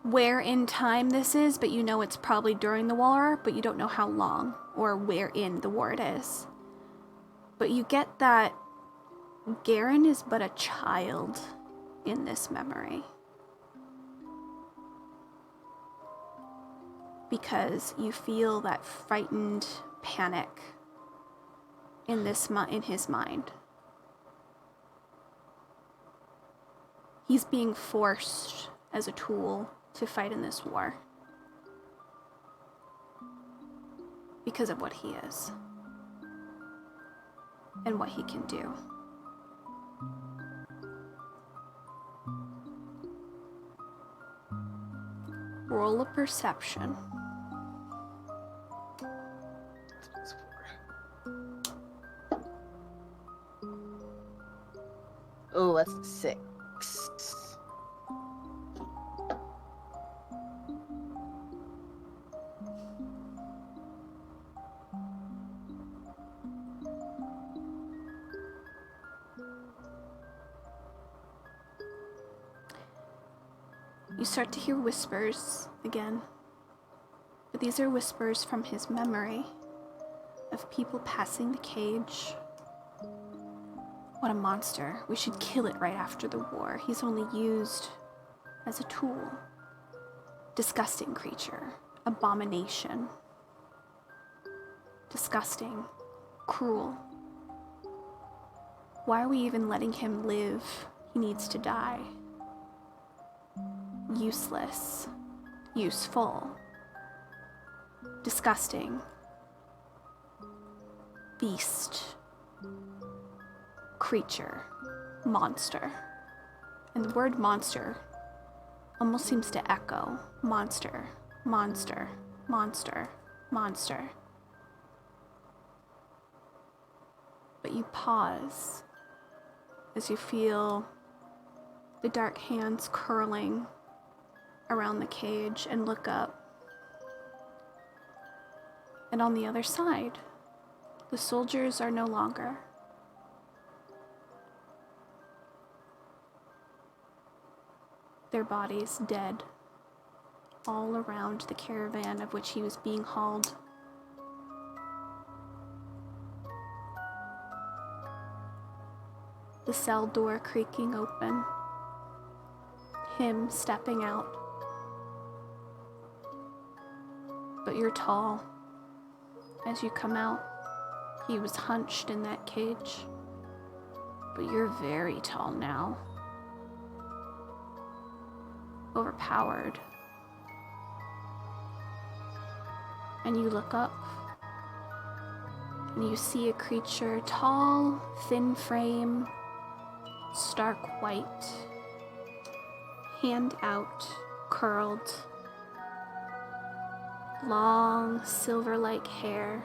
[SPEAKER 1] where in time this is, but you know it's probably during the war, but you don't know how long or where in the war it is. But you get that Garen is but a child in this memory. Because you feel that frightened panic in his mind. He's being forced as a tool to fight in this war. Because of what he is. And what he can do. Roll a perception.
[SPEAKER 3] Oh, that's 6.
[SPEAKER 1] You start to hear whispers again. But these are whispers from his memory of people passing the cage. What a monster. We should kill it right after the war. He's only used as a tool. Disgusting creature. Abomination. Disgusting. Cruel. Why are we even letting him live? He needs to die. Useless. useful, disgusting, beast, creature, monster. And the word monster almost seems to echo monster, monster, monster, monster. But you pause as you feel the dark hands curling around the cage and look up. And on the other side, the soldiers are no longer. Their bodies dead, all around the caravan of which he was being hauled. The cell door creaking open, him stepping out. But you're tall. As you come out, he was hunched in that cage, but you're very tall now. Overpowered. And you look up, and you see a creature, tall, thin frame, stark white, hand out, curled, long, silver-like hair,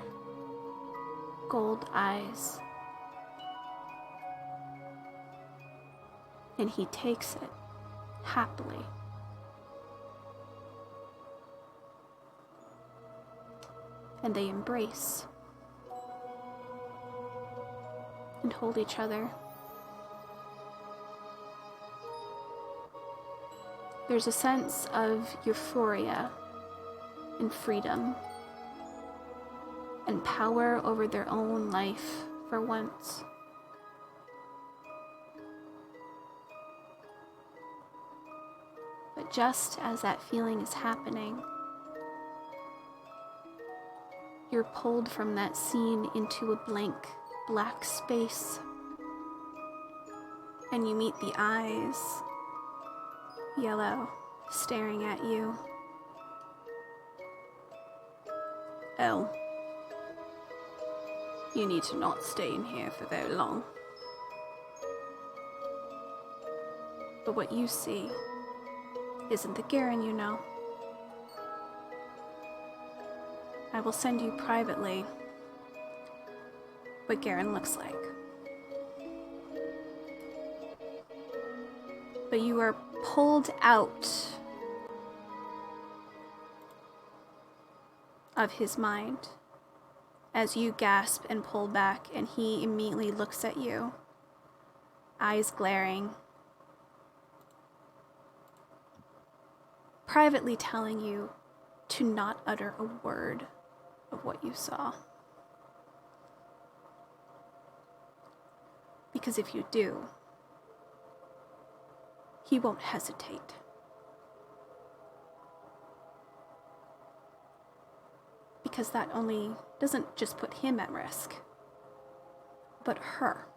[SPEAKER 1] gold eyes. And he takes it happily. And they embrace and hold each other. There's a sense of euphoria and freedom and power over their own life for once. But just as that feeling is happening, you're pulled from that scene into a blank, black space. And you meet the eyes, yellow, staring at you. Elle, you need to not stay in here for very long. But what you see isn't the Garen you know. I will send you privately what Garen looks like. But you are pulled out of his mind as you gasp and pull back, and he immediately looks at you, eyes glaring, privately telling you to not utter a word of what you saw. Because if you do, he won't hesitate. Because that only doesn't just put him at risk, but her.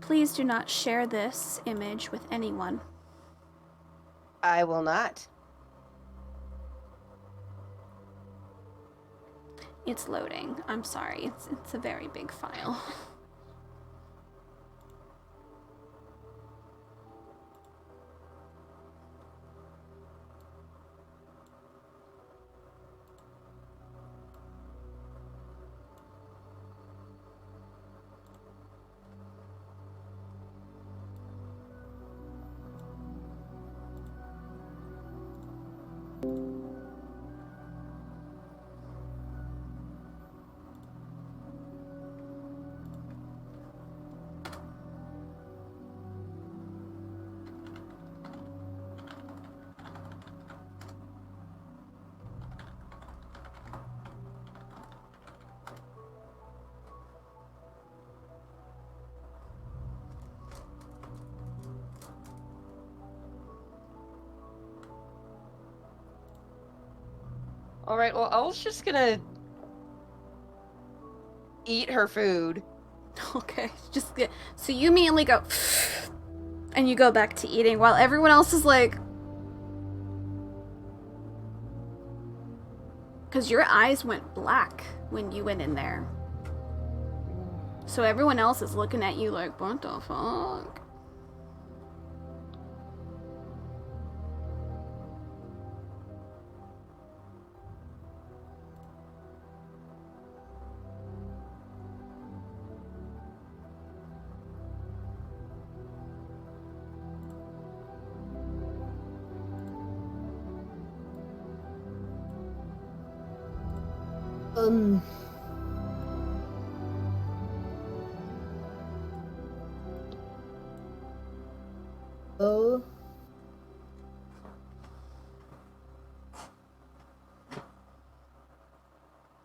[SPEAKER 1] Please do not share this image with anyone.
[SPEAKER 3] I will not.
[SPEAKER 1] It's loading. I'm sorry. It's a very big file.
[SPEAKER 3] Alright, well, I was just gonna eat her food.
[SPEAKER 1] Okay, so you immediately go, and you go back to eating while everyone else is like, because your eyes went black when you went in there. So everyone else is looking at you like, what the fuck?
[SPEAKER 4] Oh.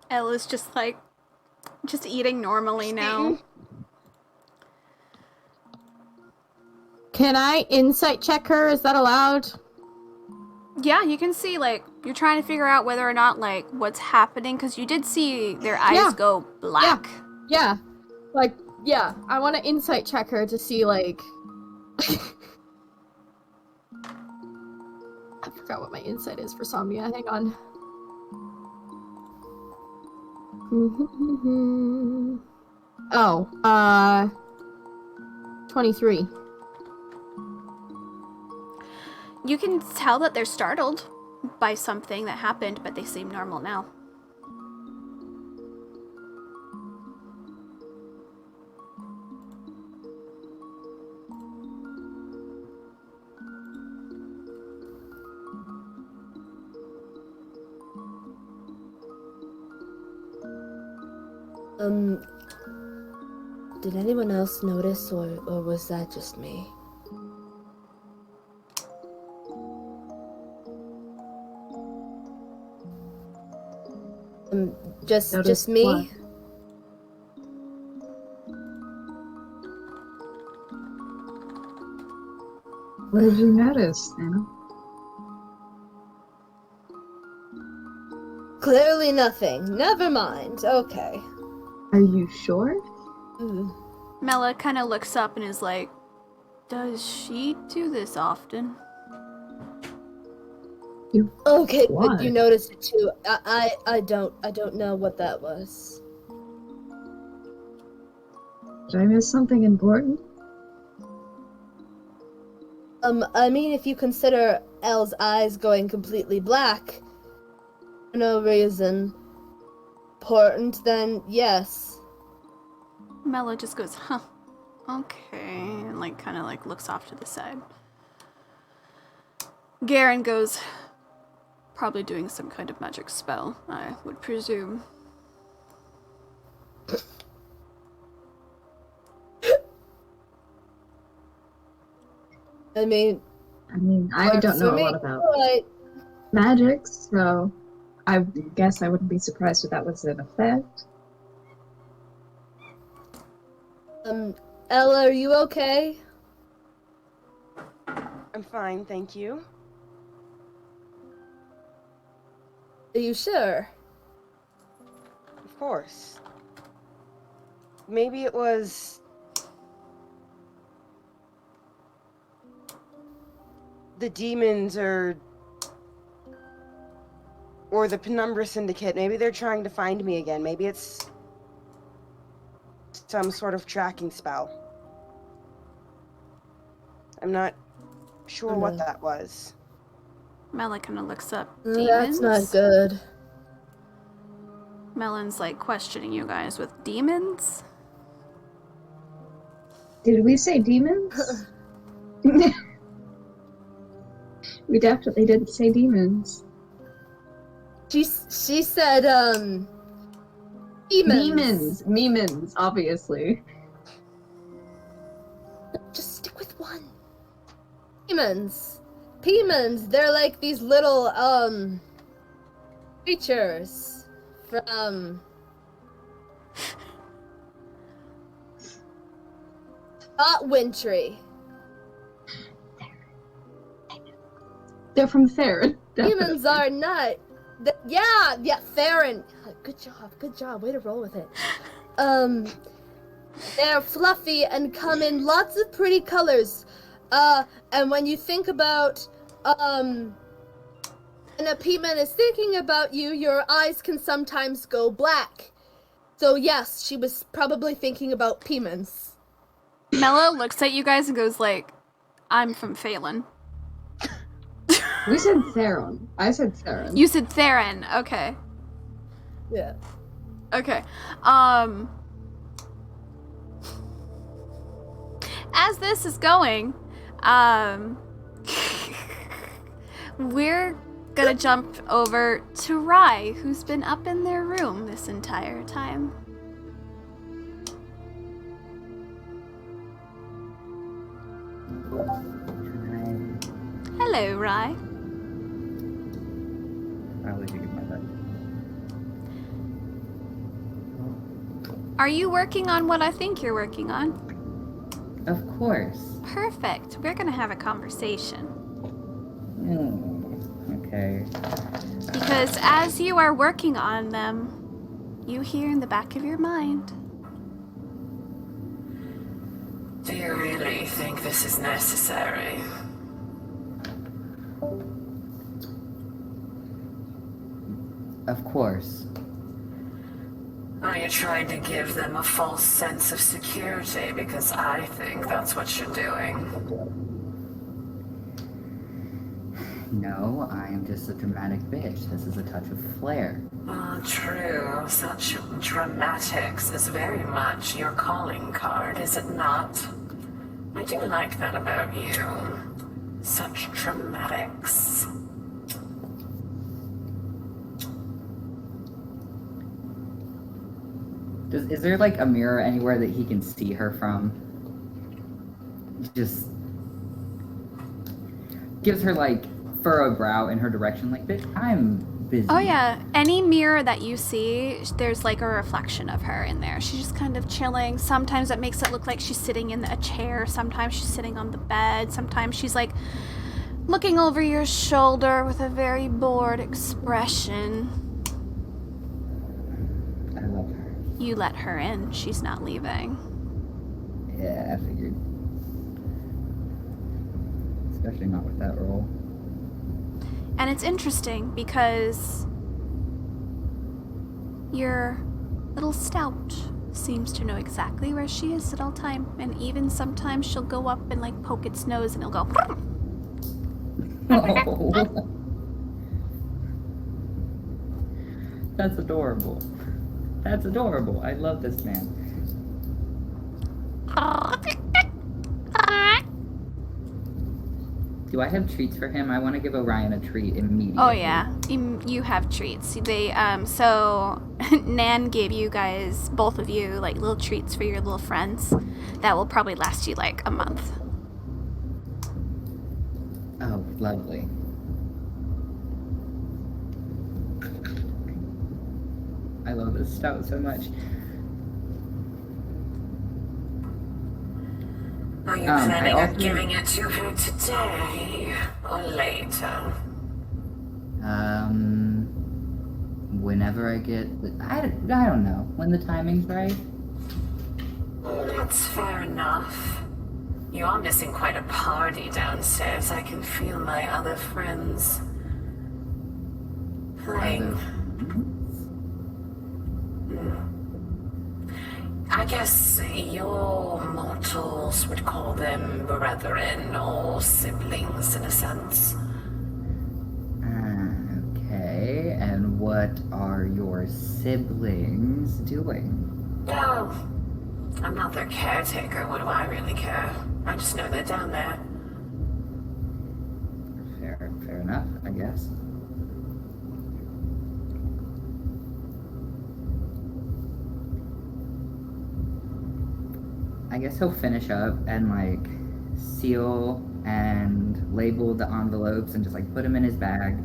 [SPEAKER 1] Ella's just eating normally now.
[SPEAKER 8] Can I insight check her? Is that allowed?
[SPEAKER 1] Yeah, you can see, like, you're trying to figure out whether or not, like, what's happening, because you did see their eyes go black.
[SPEAKER 8] Yeah. Like, yeah. I want to insight check her to see, like... I forgot what my insight is for Somnia. Hang on. Oh, 23.
[SPEAKER 1] You can tell that they're startled by something that happened, but they seem normal now.
[SPEAKER 4] Did anyone else notice, or was that just me? Just me?
[SPEAKER 5] What? What did you notice, Anna?
[SPEAKER 4] Clearly nothing. Never mind. Okay.
[SPEAKER 5] Are you sure?
[SPEAKER 1] Mela kind of looks up and is like, does she do this often?
[SPEAKER 4] Okay,
[SPEAKER 5] What?
[SPEAKER 4] but you noticed it too. I don't know what that was.
[SPEAKER 5] Did I miss something important?
[SPEAKER 4] I mean, if you consider Elle's eyes going completely black for no reason important, then yes.
[SPEAKER 1] Mela just goes, huh, okay, and like kind of like looks off to the side. Garen goes, probably doing some kind of magic spell, I would presume.
[SPEAKER 4] I mean,
[SPEAKER 5] I don't know a lot about magic, so I guess I wouldn't be surprised if that was an effect.
[SPEAKER 4] Ella, are you okay?
[SPEAKER 3] I'm fine, thank you.
[SPEAKER 4] Are you sure?
[SPEAKER 3] Of course. Maybe it was the demons or the Penumbra Syndicate. Maybe they're trying to find me again. Maybe it's some sort of tracking spell. I'm not sure what that was.
[SPEAKER 1] Mela kind of looks up. Demons?
[SPEAKER 4] That's not good.
[SPEAKER 1] Melon's like questioning you guys with demons?
[SPEAKER 5] Did we say demons? We definitely didn't say demons.
[SPEAKER 4] She said, demons.
[SPEAKER 5] Demons, obviously.
[SPEAKER 4] Just stick with one. Demons. Demons, they're like these little, creatures from... Not Wintry.
[SPEAKER 5] They're from Fay're.
[SPEAKER 4] Demons are not... Yeah, Farron. Good job, way to roll with it. They're fluffy and come in lots of pretty colors. And when you think about, when a Pippin is thinking about you, your eyes can sometimes go black. So yes, she was probably thinking about Pippins.
[SPEAKER 1] Mello looks at you guys and goes like, I'm from Phelan.
[SPEAKER 5] We said Theron. I said Theron.
[SPEAKER 1] You said Theron, okay.
[SPEAKER 4] Yeah.
[SPEAKER 1] Okay. As this is going, we're gonna jump over to Rye, who's been up in their room this entire time. Hello, Rye.
[SPEAKER 9] I'll let you get my bed.
[SPEAKER 1] Are you working on what I think you're working on?
[SPEAKER 9] Of course.
[SPEAKER 1] Perfect. We're gonna have a conversation.
[SPEAKER 9] Okay.
[SPEAKER 1] Because as you are working on them, you hear in the back of your mind,
[SPEAKER 6] Do you really think this is necessary?
[SPEAKER 9] Of course.
[SPEAKER 6] Are you trying to give them a false sense of security? Because I think that's what you're doing.
[SPEAKER 9] No, I am just a dramatic bitch. This is a touch of flair.
[SPEAKER 6] Oh, true. Such dramatics is very much your calling card, is it not? I do like that about you. Such dramatics.
[SPEAKER 9] Is there like a mirror anywhere that he can see her from? Just gives her like furrowed brow in her direction, like, bitch, I'm busy.
[SPEAKER 1] oh yeah, any mirror that you see, there's like a reflection of her in there. She's just kind of chilling. Sometimes it makes it look like she's sitting in a chair. Sometimes she's sitting on the bed. Sometimes she's like looking over your shoulder with a very bored expression.
[SPEAKER 9] I love her.
[SPEAKER 1] You let her in. She's not leaving.
[SPEAKER 9] Yeah, I figured. Especially not with that role.
[SPEAKER 1] And it's interesting because your little stout seems to know exactly where she is at all time. And even sometimes she'll go up and like poke its nose and it'll go.
[SPEAKER 9] Oh. That's adorable. That's adorable. I love this man. Do I have treats for him? I want to give Orion a treat immediately.
[SPEAKER 1] Oh yeah, you have treats. They so Nan gave you guys, both of you, like little treats for your little friends that will probably last you like a month.
[SPEAKER 9] Oh, lovely. I love this stout so much.
[SPEAKER 6] Are you
[SPEAKER 9] I
[SPEAKER 6] planning on
[SPEAKER 9] also-
[SPEAKER 6] giving it to her today or later?
[SPEAKER 9] Whenever I get, I don't know, when the timing's right.
[SPEAKER 6] That's fair enough. You are missing quite a party downstairs. I can feel my other friends playing. I guess your mortals would call them brethren or siblings in a sense.
[SPEAKER 9] Okay, and what are your siblings doing?
[SPEAKER 6] Oh, I'm not their caretaker. What do I really care? I just know they're down there.
[SPEAKER 9] Fair enough, I guess. I guess he'll finish up and like seal and label the envelopes and just like put them in his bag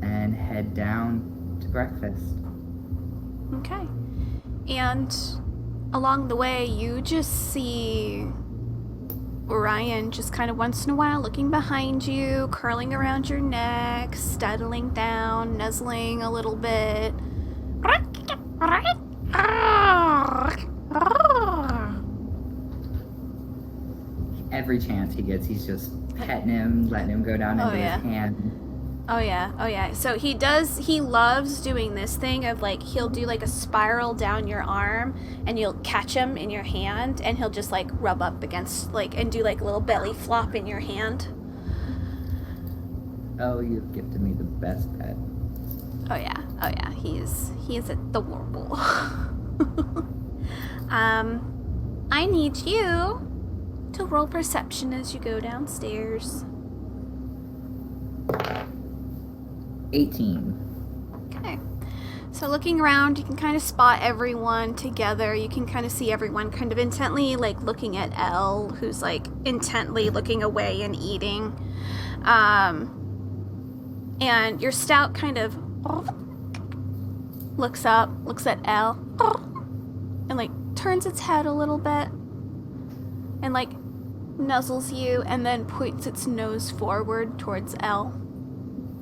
[SPEAKER 9] and head down to breakfast.
[SPEAKER 1] Okay. And along the way, you just see Orion just kind of once in a while looking behind you, curling around your neck, settling down, nuzzling a little bit.
[SPEAKER 9] Every chance he gets, he's just petting him, letting him go down into his hand.
[SPEAKER 1] Oh yeah. So he loves doing this thing of like, he'll do like a spiral down your arm and you'll catch him in your hand and he'll just like rub up against like, and do like a little belly flop in your hand.
[SPEAKER 9] Oh, you've gifted me the best pet.
[SPEAKER 1] Oh yeah, he is adorable. I need you to roll perception as you go downstairs.
[SPEAKER 9] 18.
[SPEAKER 1] Okay. So looking around, you can kind of spot everyone together. You can kind of see everyone kind of intently like looking at Elle, who's like intently looking away and eating. And your stout kind of looks up, looks at Elle, and like turns its head a little bit and like nuzzles you and then points its nose forward towards Elle.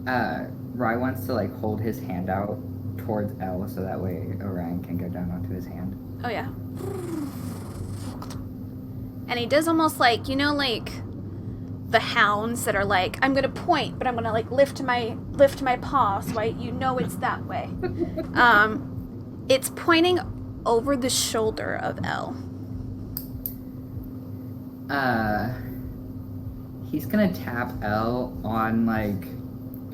[SPEAKER 9] Rye wants to like hold his hand out towards Elle so that way Orion can go down onto his hand.
[SPEAKER 1] Oh yeah. And he does almost like, you know, like the hounds that are like, I'm gonna point, but I'm gonna like lift my paw so you know it's that way. It's pointing over the shoulder of Elle.
[SPEAKER 9] He's gonna tap Elle on like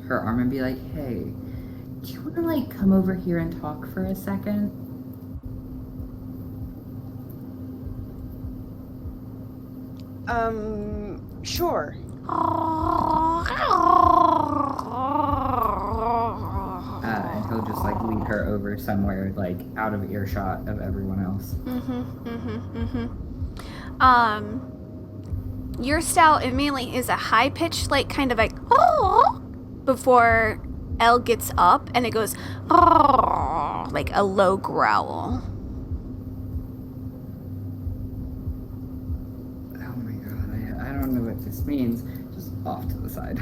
[SPEAKER 9] her arm and be like, hey, do you wanna like come over here and talk for a second?
[SPEAKER 3] Sure.
[SPEAKER 9] And he'll just like lead her over somewhere like out of earshot of everyone else.
[SPEAKER 1] Your stout immediately is a high pitched, like kind of like before Elle gets up, and it goes like a low growl.
[SPEAKER 9] Oh my god, I don't know what this means. Just off to the side.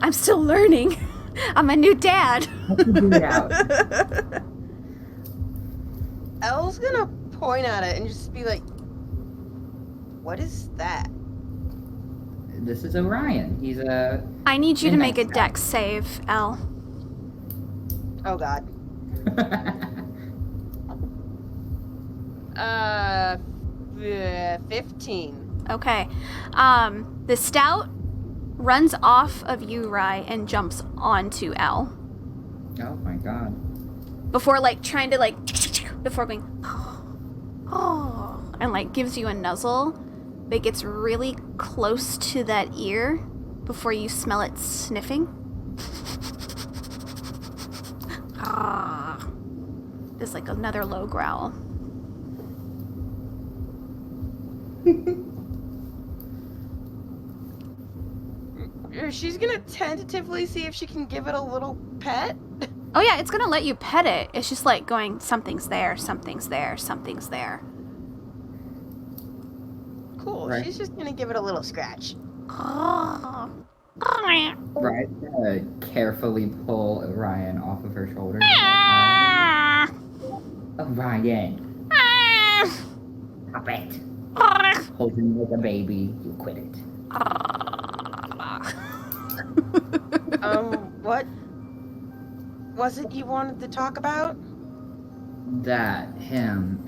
[SPEAKER 1] I'm still learning. I'm a new dad.
[SPEAKER 3] Elle's gonna point at it and just be like, what is that?
[SPEAKER 9] This is Orion. He's a...
[SPEAKER 1] I need you to make a dex save, Elle.
[SPEAKER 3] Oh god. 15.
[SPEAKER 1] Okay. The stout runs off of you, Rye, and jumps onto Elle.
[SPEAKER 9] Oh my god.
[SPEAKER 1] Before, like, trying to, like, before going, and, like, gives you a nuzzle, but gets really close to that ear before you smell it sniffing. Just like another low growl.
[SPEAKER 3] She's gonna tentatively see if she can give it a little pet.
[SPEAKER 1] Oh yeah, it's gonna let you pet it. It's just like going, something's there, something's there, something's there.
[SPEAKER 3] Cool. Right. She's just gonna give it a little scratch.
[SPEAKER 9] Right. Carefully pull Orion off of her shoulders. Orion. Stop it. Hold him like a baby. You quit it.
[SPEAKER 3] What was it you wanted to talk about?
[SPEAKER 9] Him,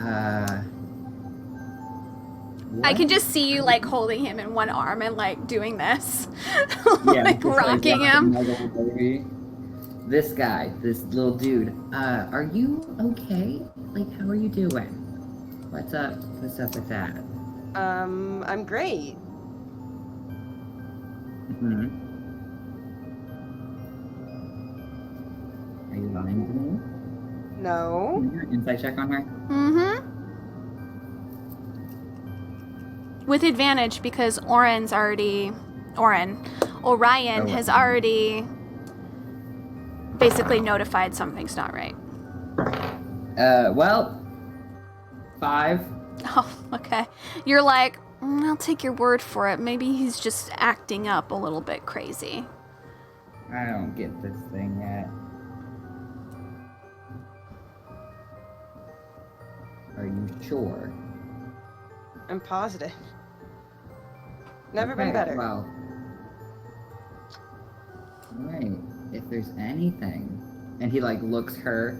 [SPEAKER 9] what?
[SPEAKER 1] I can just see you, like, holding him in one arm and, like, doing this. Like, rocking him.
[SPEAKER 9] This guy, this little dude, are you okay? Like, how are you doing? What's up with that?
[SPEAKER 3] I'm great.
[SPEAKER 9] Mm-hmm. Are you lying to me?
[SPEAKER 3] No.
[SPEAKER 9] Insight check on her?
[SPEAKER 1] Mm-hmm. With advantage because Orion has already basically notified something's not right.
[SPEAKER 9] Well, 5.
[SPEAKER 1] Oh, okay. You're like, I'll take your word for it. Maybe he's just acting up a little bit crazy.
[SPEAKER 9] I don't get this thing yet. you sure?
[SPEAKER 3] I'm positive. Never
[SPEAKER 9] Okay,
[SPEAKER 3] been better.
[SPEAKER 9] Well, alright. If there's anything, and he like looks her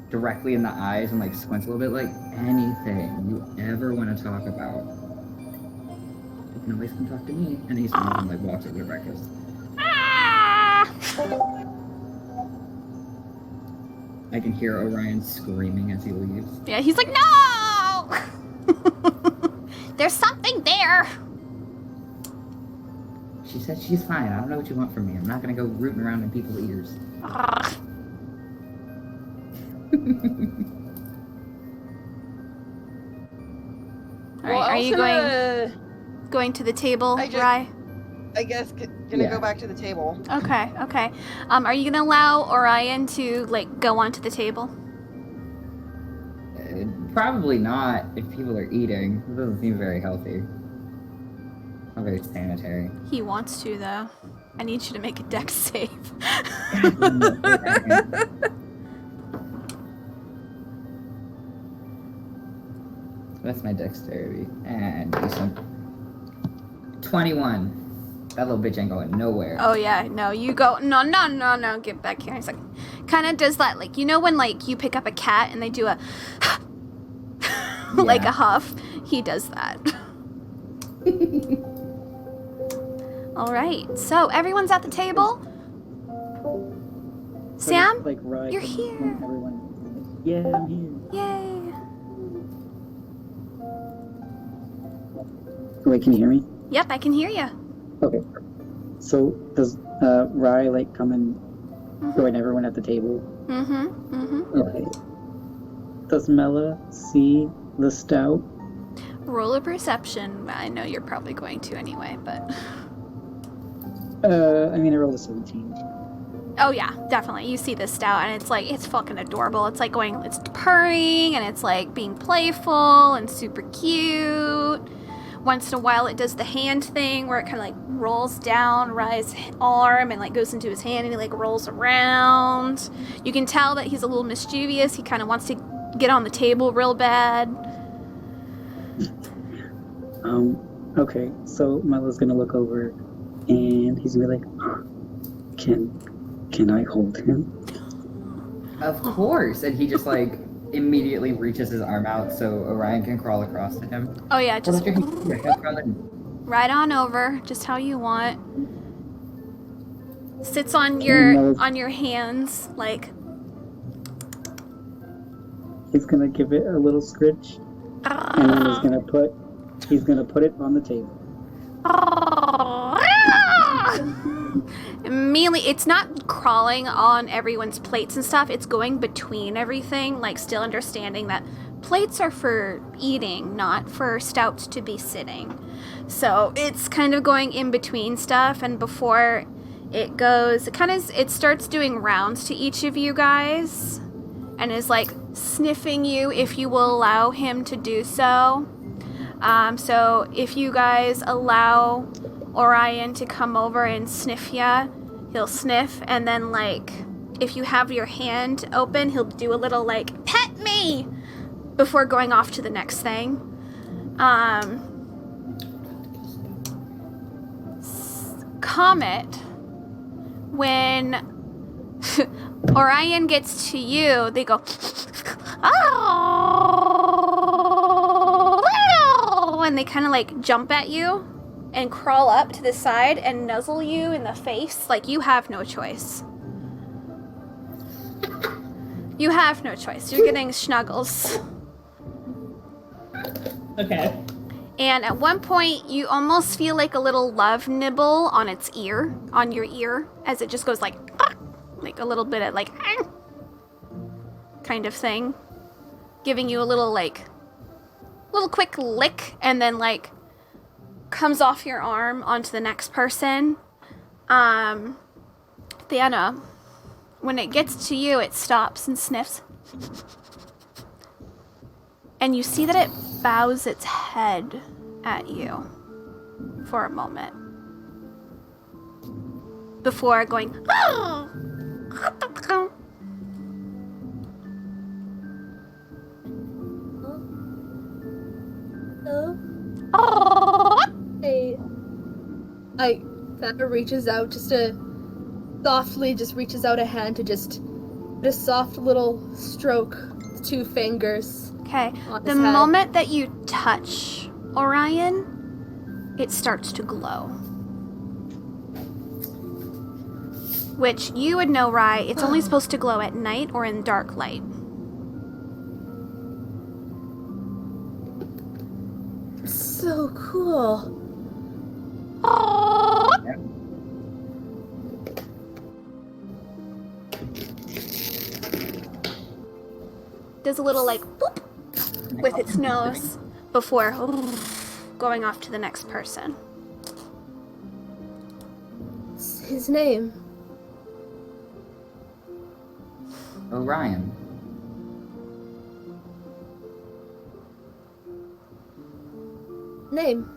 [SPEAKER 9] directly in the eyes and like squints a little bit, like anything you ever want to talk about, you can always come talk to me. And he smiles and like walks over to breakfast. I can hear Orion screaming as he leaves.
[SPEAKER 1] Yeah, he's like, no! There's something there!
[SPEAKER 9] She said she's fine. I don't know what you want from me. I'm not gonna go rooting around in people's ears.
[SPEAKER 1] Ugh. Alright, are you going to the table, Rye?
[SPEAKER 3] I guess gonna go back to the table.
[SPEAKER 1] Okay. Are you gonna allow Orion to like go onto the table?
[SPEAKER 9] Probably not if people are eating. It doesn't seem very healthy. Not very sanitary.
[SPEAKER 1] He wants to though. I need you to make a dex save.
[SPEAKER 9] That's my dexterity. And do some 21. That little bitch ain't going nowhere.
[SPEAKER 1] Oh yeah, no, you go. No, get back here. He's like, kind of does that, like, you know when like you pick up a cat and they do a like a huff. He does that. All right, so everyone's at the table. Sam,
[SPEAKER 10] like, right,
[SPEAKER 1] you're here.
[SPEAKER 10] Everyone. Yeah, I'm here.
[SPEAKER 1] Yay.
[SPEAKER 10] Wait, can you hear me?
[SPEAKER 1] Yep, I can hear you.
[SPEAKER 10] Okay. So does Rye like come and join everyone at the table? Okay. Does Mela see the stout?
[SPEAKER 1] Roll a perception. I know you're probably going to anyway, but.
[SPEAKER 10] I mean, I rolled a 17.
[SPEAKER 1] Oh yeah, definitely. You see this stout, and it's like, it's fucking adorable. It's like it's purring, and it's like being playful and super cute. Once in a while, it does the hand thing where it kind of like rolls down Rye's arm and like goes into his hand, and he like rolls around. You can tell that he's a little mischievous. He kind of wants to get on the table real bad.
[SPEAKER 10] Okay, so Mela's gonna look over, and he's gonna be like, Can I hold him?
[SPEAKER 9] Of course. And he just like immediately reaches his arm out so Orion can crawl across to him.
[SPEAKER 1] Oh yeah, just
[SPEAKER 9] crawl in.
[SPEAKER 1] right on over, just how you want. Sits on your hands, like.
[SPEAKER 10] He's gonna give it a little scritch, and then he's gonna put it on the table.
[SPEAKER 1] Immediately, it's not crawling on everyone's plates and stuff. It's going between everything, like still understanding that plates are for eating, not for stouts to be sitting. So it's kind of going in between stuff, and before it goes, it starts doing rounds to each of you guys, and is like sniffing you if you will allow him to do so. So if you guys allow Orion to come over and sniff ya, he'll sniff, and then like if you have your hand open, he'll do a little like pet me before going off to the next thing. Comet, when Orion gets to you, they go oh, and they kind of like jump at you and crawl up to the side and nuzzle you in the face. Like, you have no choice. You have no choice. You're getting snuggles.
[SPEAKER 2] Okay.
[SPEAKER 1] And at one point, you almost feel like a little love nibble on its ear, on your ear, as it just goes like a little bit of like, kind of thing. Giving you a little quick lick, and then like, comes off your arm onto the next person. Diana, when it gets to you, it stops and sniffs. And you see that it bows its head at you for a moment before going, oh!
[SPEAKER 4] Hey. Fay're reaches out softly reaches out a hand to just put a soft little stroke with 2 fingers.
[SPEAKER 1] Okay.
[SPEAKER 4] On
[SPEAKER 1] The
[SPEAKER 4] his head.
[SPEAKER 1] moment that you touch Orion, it starts to glow. Which you would know, Rye, it's only supposed to glow at night or in dark light.
[SPEAKER 4] So cool.
[SPEAKER 1] Does a little like boop with its nose before going off to the next person.
[SPEAKER 4] What's his name?
[SPEAKER 9] Orion.
[SPEAKER 4] Name.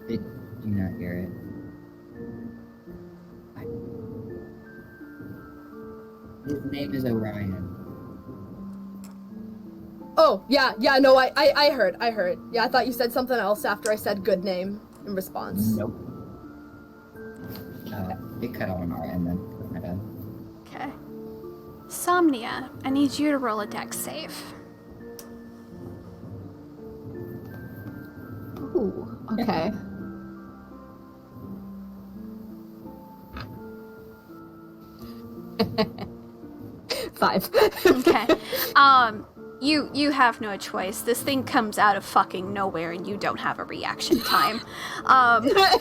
[SPEAKER 9] Did you not hear it? His name is Orion.
[SPEAKER 4] Oh, yeah, no, I heard. Yeah, I thought you said something else after I said good name in response.
[SPEAKER 9] Nope. It cut out on our end then. My bad.
[SPEAKER 1] Okay. Somnia, I need you to roll a dex save.
[SPEAKER 8] Ooh, okay. Five.
[SPEAKER 1] Okay. You have no choice. This thing comes out of fucking nowhere and you don't have a reaction time.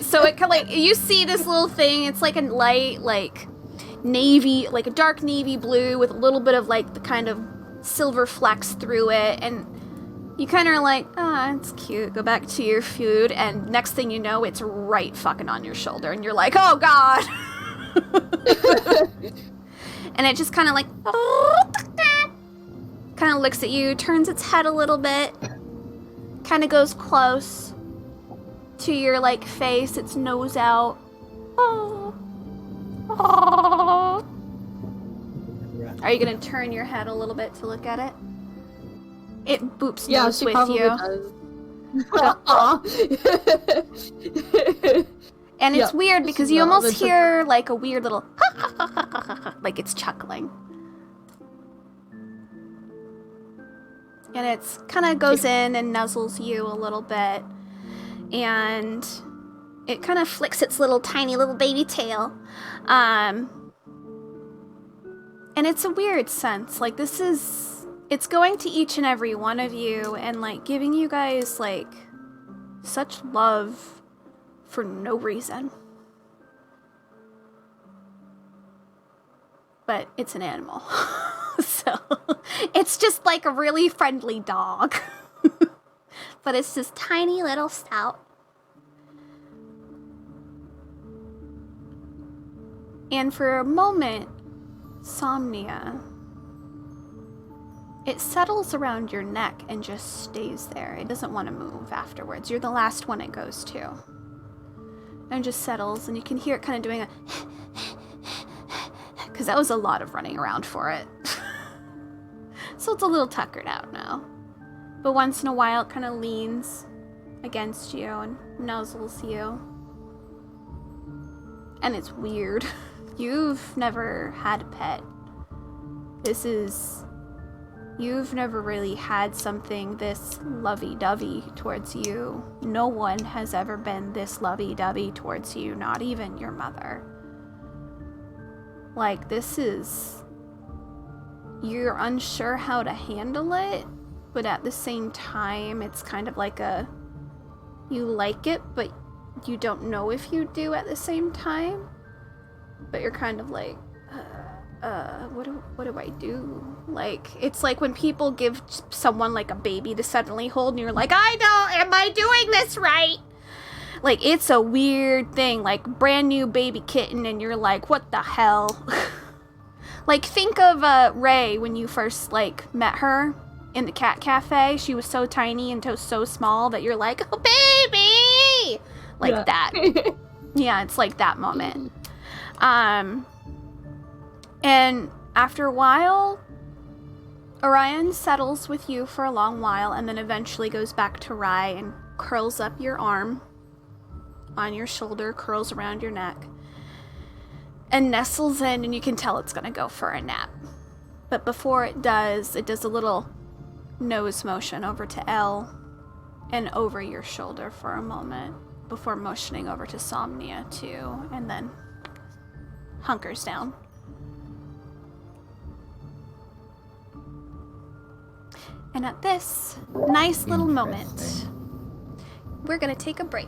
[SPEAKER 1] So it like you see this little thing, it's like a light like navy, like a dark navy blue with a little bit of like the kind of silver flecks through it, and you kind of are like, it's cute, go back to your food, and next thing you know, it's right fucking on your shoulder, and you're like, oh god. And it just kind of like kind of looks at you, turns its head a little bit, kind of goes close to your like face, its nose out. Are you gonna turn your head a little bit to look at it? It boops nose
[SPEAKER 8] she
[SPEAKER 1] with
[SPEAKER 8] probably
[SPEAKER 1] you.
[SPEAKER 8] does.
[SPEAKER 1] And it's weird because you
[SPEAKER 8] Well,
[SPEAKER 1] almost
[SPEAKER 8] that's
[SPEAKER 1] hear like a weird little like it's chuckling. And it's kind of goes in and nuzzles you a little bit. And it kind of flicks its little tiny little baby tail. And it's a weird sense. Like it's going to each and every one of you and like giving you guys like such love for no reason. But it's an animal. So it's just like a really friendly dog. But it's this tiny little stout. And for a moment, Somnia, it settles around your neck and just stays there. It doesn't want to move afterwards. You're the last one it goes to. And just settles, and you can hear it kind of doing a because that was a lot of running around for it. So it's a little tuckered out now. But once in a while, it kind of leans against you and nuzzles you. And it's weird. You've never had a pet. You've never really had something this lovey-dovey towards you. No one has ever been this lovey-dovey towards you, not even your mother. Like, you're unsure how to handle it, but at the same time, it's kind of like you like it, but you don't know if you do at the same time. But you're kind of like, what do I do? Like, it's like when people give someone like a baby to suddenly hold and you're like, am I doing this right? Like, it's a weird thing, like brand new baby kitten and you're like, what the hell? Like, think of Ray when you first like met her in the cat cafe. She was so tiny and so small that you're like, oh baby! Like that. Yeah, it's like that moment. And after a while, Orion settles with you for a long while and then eventually goes back to Rye and curls up your arm on your shoulder, curls around your neck, and nestles in, and you can tell it's going to go for a nap. But before it does a little nose motion over to Elle and over your shoulder for a moment before motioning over to Somnia too, and then hunkers down. And at this nice little moment, we're going to take a break.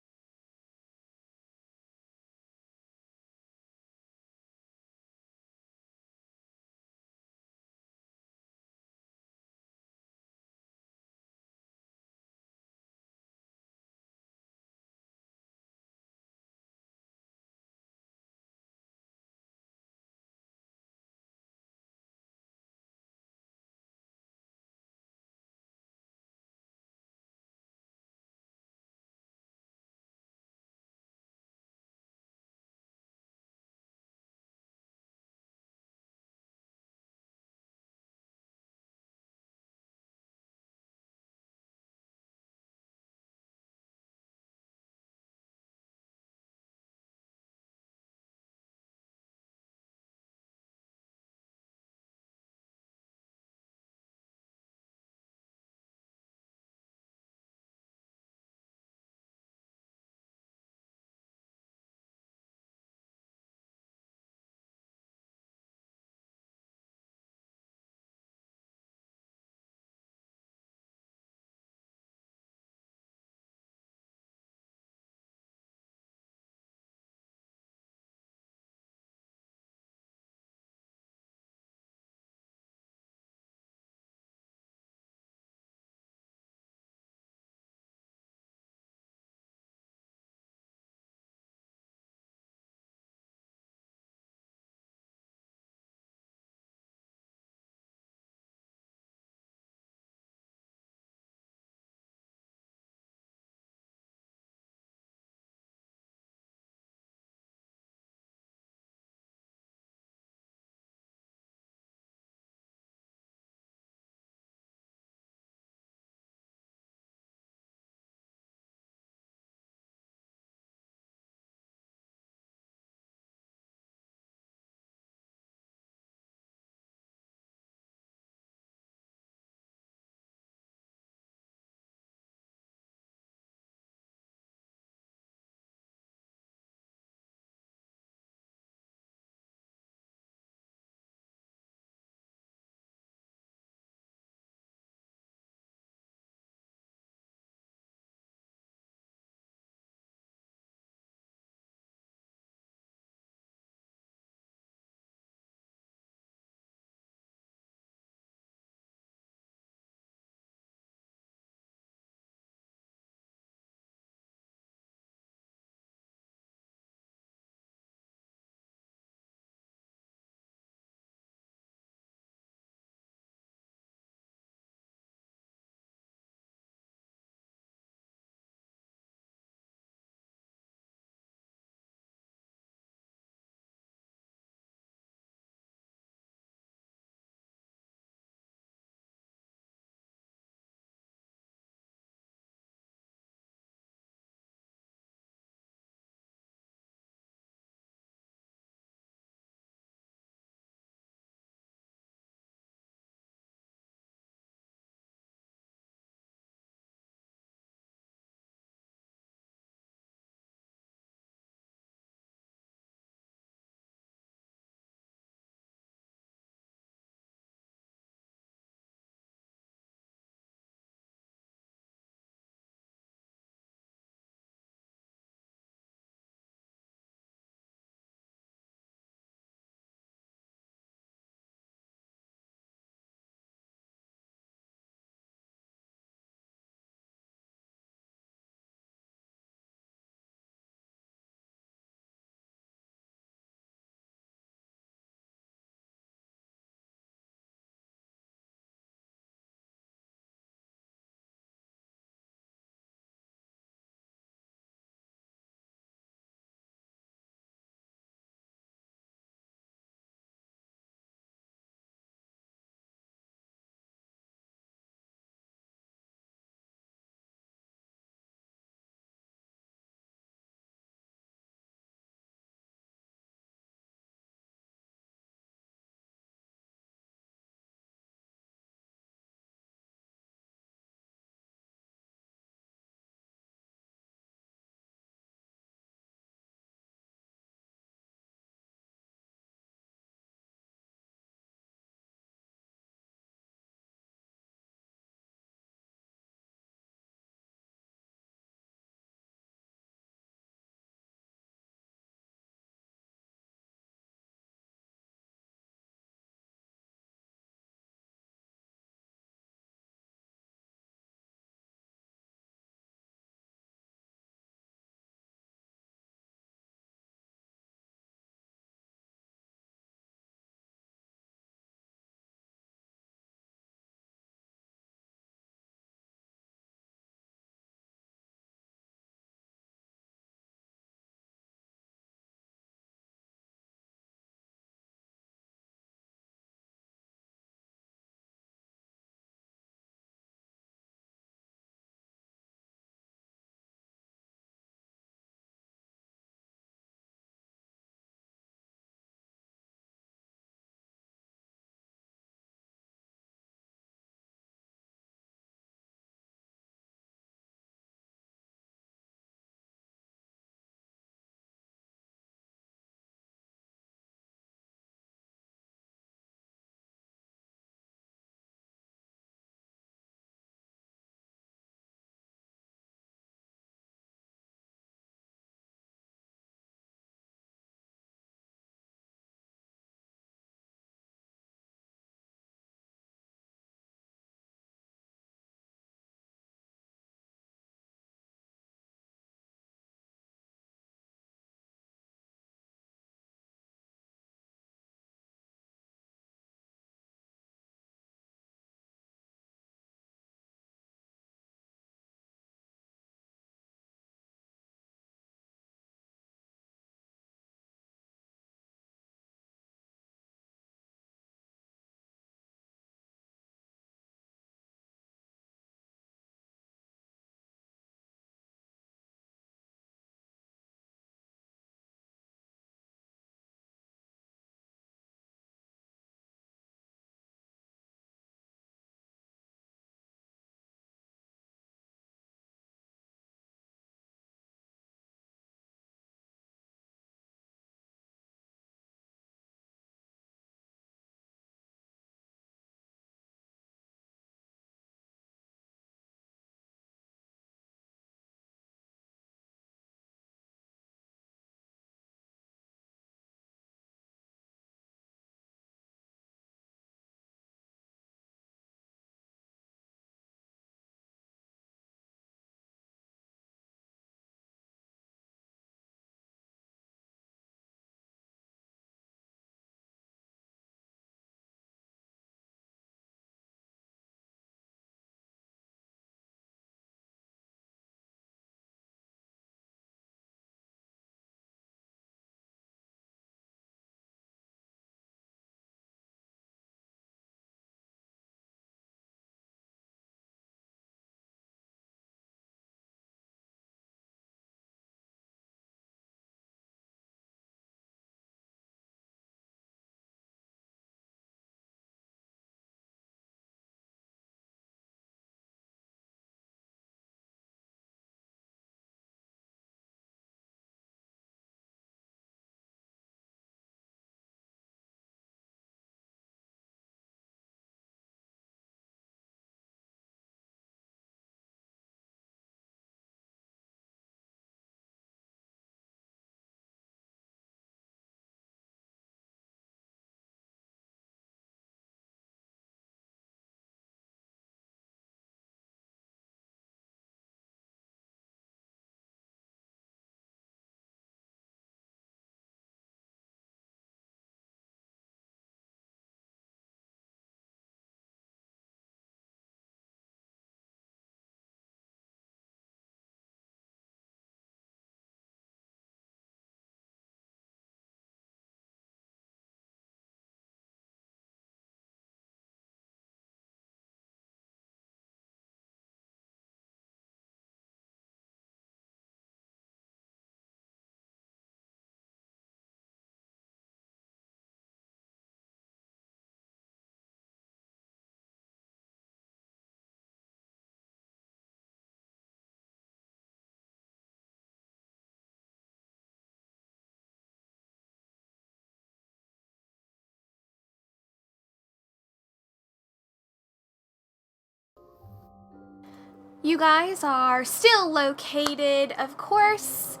[SPEAKER 1] you guys are still located, of course,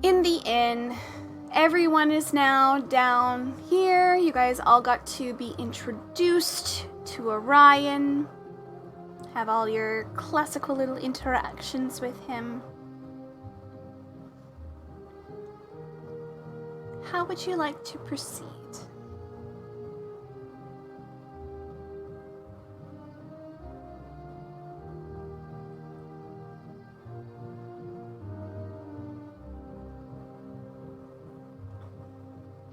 [SPEAKER 1] in the inn. Everyone is now down here. You guys all got to be introduced to Orion. Have all your classical little interactions with him. How would you like to proceed?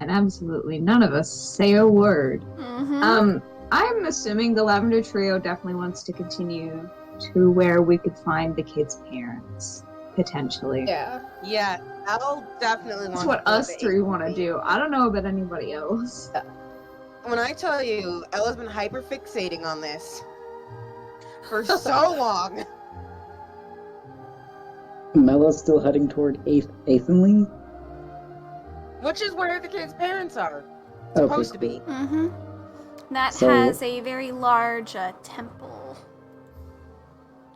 [SPEAKER 5] And absolutely none of us say a word.
[SPEAKER 1] Mm-hmm.
[SPEAKER 5] I'm assuming the Lavender Trio definitely wants to continue to where we could find the kids' parents, potentially.
[SPEAKER 8] Yeah.
[SPEAKER 3] Yeah, I'll definitely want
[SPEAKER 5] That's what
[SPEAKER 3] to go
[SPEAKER 5] us
[SPEAKER 3] to
[SPEAKER 5] three want to
[SPEAKER 3] ATV.
[SPEAKER 5] do. I don't know about anybody else.
[SPEAKER 3] When I tell you, Ella's been hyper fixating on this for so long.
[SPEAKER 10] Mella's still heading toward Athenly?
[SPEAKER 3] Which is where the kids' parents are.
[SPEAKER 10] Okay,
[SPEAKER 3] Supposed to be.
[SPEAKER 1] Mm-hmm. That
[SPEAKER 10] So-
[SPEAKER 1] has a very large temple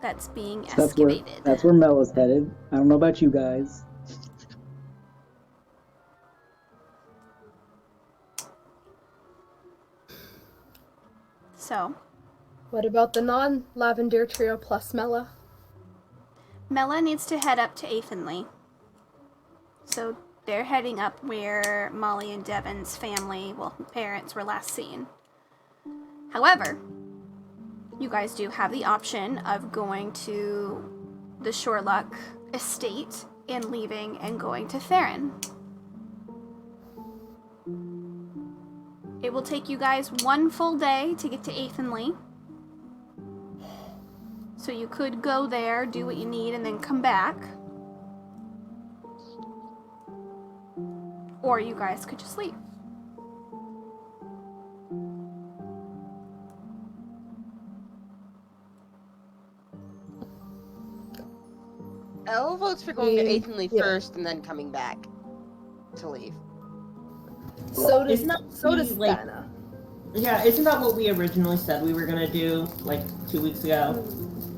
[SPEAKER 1] that's being
[SPEAKER 10] So
[SPEAKER 1] excavated.
[SPEAKER 10] that's where Mella's headed. I don't know about you guys.
[SPEAKER 1] So,
[SPEAKER 8] What about the non-Lavender Trio plus Mela?
[SPEAKER 1] Mela needs to head up to Athenly. So they're heading up where Molly and Devin's family, well, parents were last seen. However, you guys do have the option of going to the Shoreluck estate and leaving and going to Theron. It will take you guys 1 full day to get to Athenly. So you could go there, do what you need, and then come back. Or you guys could just leave.
[SPEAKER 3] Elle votes for going to
[SPEAKER 8] Yeah.
[SPEAKER 3] Athenly first and then coming back to leave.
[SPEAKER 8] So does
[SPEAKER 2] Isn't that
[SPEAKER 8] so does
[SPEAKER 2] like-
[SPEAKER 8] Thana.
[SPEAKER 2] Yeah, isn't that what we originally said we were gonna do, like 2 weeks ago?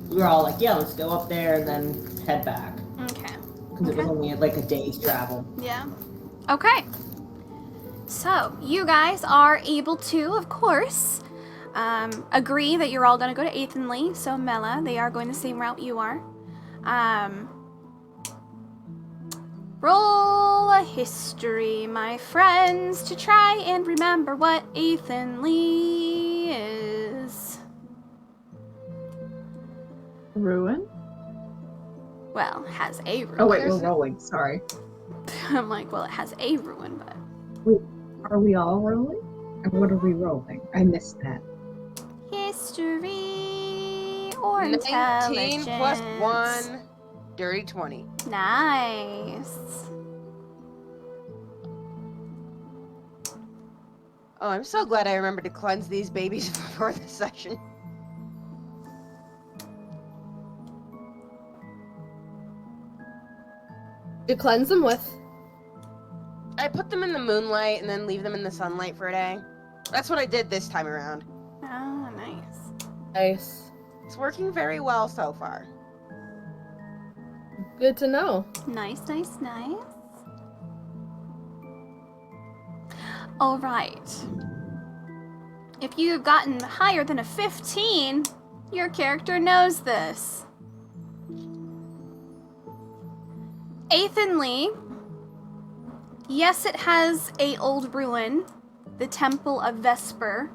[SPEAKER 2] We were all like, yeah, let's go up there and then head back.
[SPEAKER 1] Okay.
[SPEAKER 2] Because it was only like a day's travel.
[SPEAKER 1] Yeah. Okay. So, you guys are able to, of course, agree that you're all going to go to Athenly. So, Mela, they are going the same route you are. Roll a history, my friends, to try and remember what Athenly is.
[SPEAKER 5] Ruin?
[SPEAKER 1] Well, has a ruin.
[SPEAKER 5] Oh wait, we're rolling. Sorry.
[SPEAKER 1] I'm like, well, it has a ruin, but...
[SPEAKER 5] Are we all rolling? Or what are we rolling? I missed that.
[SPEAKER 1] History or
[SPEAKER 3] 19
[SPEAKER 1] intelligence.
[SPEAKER 3] plus 1, dirty 20.
[SPEAKER 1] Nice.
[SPEAKER 3] Oh, I'm so glad I remembered to cleanse these babies before this session.
[SPEAKER 8] You cleanse them with.
[SPEAKER 3] I put them in the moonlight and then leave them in the sunlight for a day. That's what I did this time around.
[SPEAKER 1] Oh, nice.
[SPEAKER 8] Nice.
[SPEAKER 3] It's working very well so far.
[SPEAKER 8] Good to know.
[SPEAKER 1] Nice, nice, nice. All right. If you've gotten higher than a 15, your character knows this. Athenly, yes, it has a old ruin. The Temple of Vesper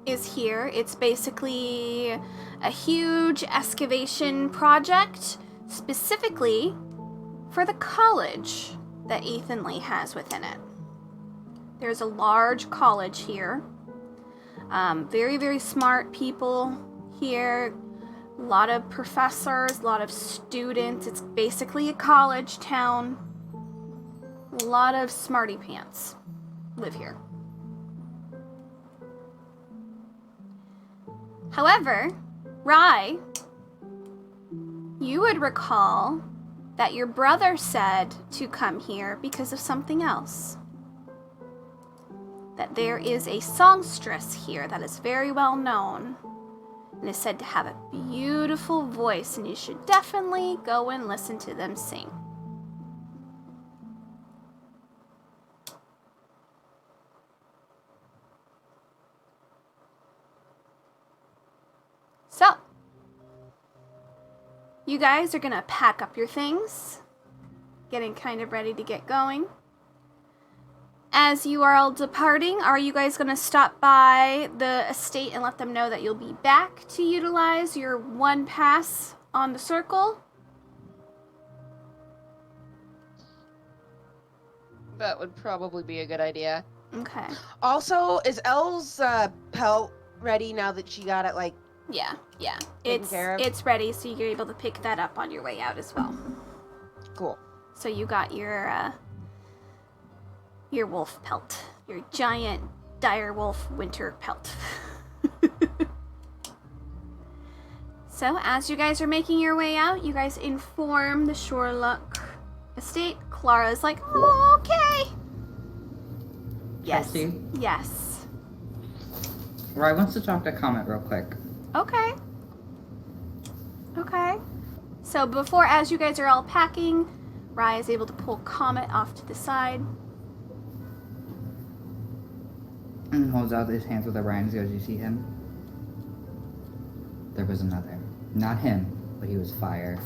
[SPEAKER 1] is here. It's basically a huge excavation project specifically for the college that Athenly has within it. There's a large college here. Very, very smart people here. A lot of professors, a lot of students. It's basically a college town. A lot of smarty pants live here. However, Rye, you would recall that your brother said to come here because of something else. That there is a songstress here that is very well known. and is said to have a beautiful voice, and you should definitely go and listen to them sing. So, you guys are gonna pack up your things, getting kind of ready to get going. As you are all departing, are you guys gonna stop by the estate and let them know that you'll be back to utilize your one pass on the circle?
[SPEAKER 3] That would probably be a good idea.
[SPEAKER 1] Okay.
[SPEAKER 3] Also, is Elle's pelt ready now that she got it, like,
[SPEAKER 1] Yeah.
[SPEAKER 3] taken care of?
[SPEAKER 1] It's ready, so you're able to pick that up on your way out as well.
[SPEAKER 3] Cool.
[SPEAKER 1] So you got your wolf pelt, your giant dire wolf winter pelt. So as you guys are making your way out, you guys inform the Shorelock estate. Clara's like, oh, okay. Yes.
[SPEAKER 9] Chelsea?
[SPEAKER 1] Yes.
[SPEAKER 9] Rye wants to talk to Comet real quick.
[SPEAKER 1] Okay. So as you guys are all packing, Rye is able to pull Comet off to the side.
[SPEAKER 9] And holds out his hands with Orion and goes, you see him? There was another. Not him, but he was Fayre.